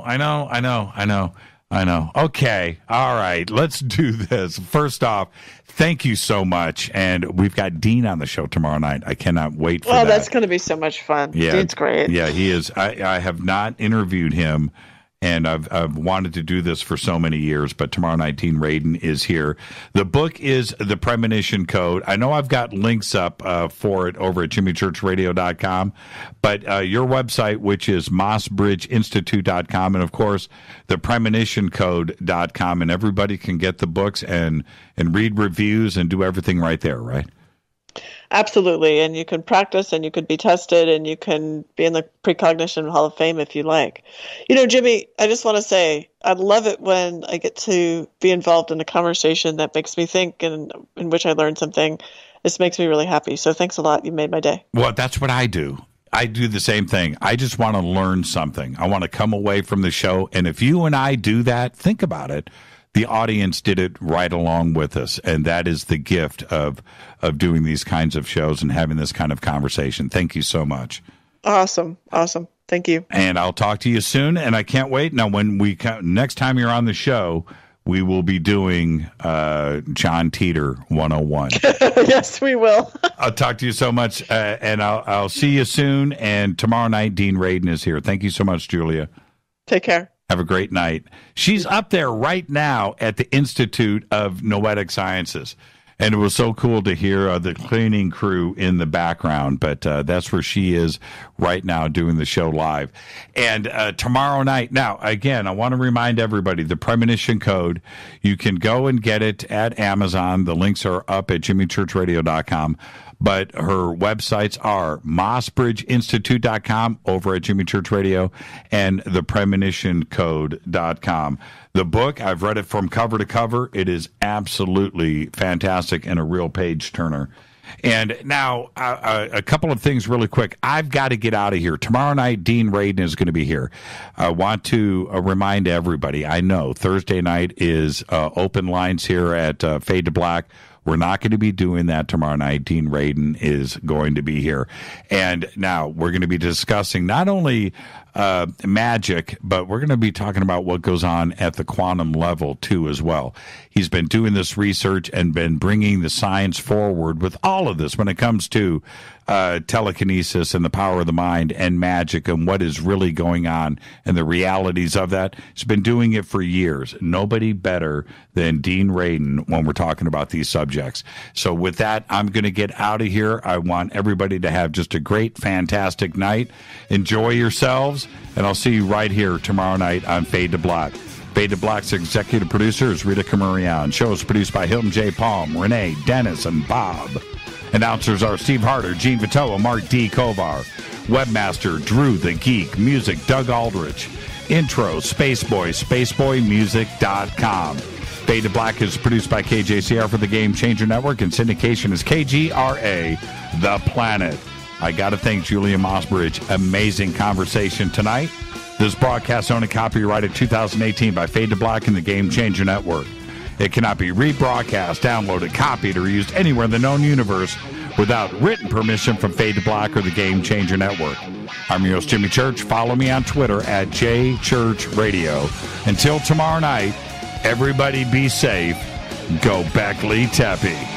Okay. All right. Let's do this. First off, thank you so much. And we've got Dean on the show tomorrow night. I cannot wait for that. Oh, that's going to be so much fun. Yeah. Dean's great. Yeah, he is. I have not interviewed him, and I've wanted to do this for so many years, but tomorrow night, Dean Radin is here. The book is The Premonition Code. I know I've got links up for it over at jimmychurchradio.com, but your website, which is mossbridgeinstitute.com, and of course, thepremonitioncode.com, and everybody can get the books and read reviews and do everything right there, right? Absolutely. And you can practice, and you could be tested, and you can be in the Precognition Hall of Fame if you like. Jimmy, I just want to say, I love it when I get to be involved in a conversation that makes me think and in which I learn something. This makes me really happy. So thanks a lot. You made my day. Well, that's what I do. I do the same thing. I just want to learn something. I want to come away from the show. And if you and I do that, think about it. The audience did it right along with us, and that is the gift of doing these kinds of shows and having this kind of conversation. Thank you so much. Awesome. Thank you. And I'll talk to you soon, and I can't wait. Now, when next time you're on the show, we will be doing John Titor 101. Yes, we will. I'll talk to you so much, and I'll see you soon. And tomorrow night, Dean Radin is here. Thank you so much, Julia. Take care. Have a great night. She's up there right now at the Institute of Noetic Sciences. And it was so cool to hear the cleaning crew in the background. But that's where she is right now doing the show live. And tomorrow night, now, again, I want to remind everybody, the Premonition Code, you can go and get it at Amazon. The links are up at jimmychurchradio.com. But her websites are mossbridgeinstitute.com over at Jimmy Church Radio and thepremonitioncode.com. The book, I've read it from cover to cover. It is absolutely fantastic and a real page turner. And now, a couple of things really quick. I've got to get out of here. Tomorrow night, Dean Radin is going to be here. I want to remind everybody, I know Thursday night is open lines here at Fade to Black. We're not going to be doing that tomorrow night. Dean Radin is going to be here. And now we're going to be discussing not only magic, but we're going to be talking about what goes on at the quantum level, too, as well. He's been doing this research and been bringing the science forward with all of this when it comes to telekinesis and the power of the mind and magic and what is really going on and the realities of that. He's been doing it for years. Nobody better than Dean Radin when we're talking about these subjects. So with that, I'm going to get out of here. I want everybody to have just a great, fantastic night. Enjoy yourselves, and I'll see you right here tomorrow night on Fade to Black. Fade to Black's executive producer is Rita Camurian. Show is produced by Hilton J. Palm, Renee, Dennis, and Bob. Announcers are Steve Harder, Gene Vitoa, Mark D. Kovar. Webmaster, Drew the Geek. Music, Doug Aldrich. Intro, Spaceboy, spaceboymusic.com. Fade to Black is produced by KJCR for the Game Changer Network, and syndication is KGRA, The Planet. I got to thank Julia Mossbridge. Amazing conversation tonight. This broadcast owned and copyrighted 2018 by Fade to Black and the Game Changer Network. It cannot be rebroadcast, downloaded, copied, or used anywhere in the known universe without written permission from Fade to Black or the Game Changer Network. I'm your host, Jimmy Church. Follow me on Twitter at JChurchRadio. Until tomorrow night, everybody be safe. Go Beckley Teppy.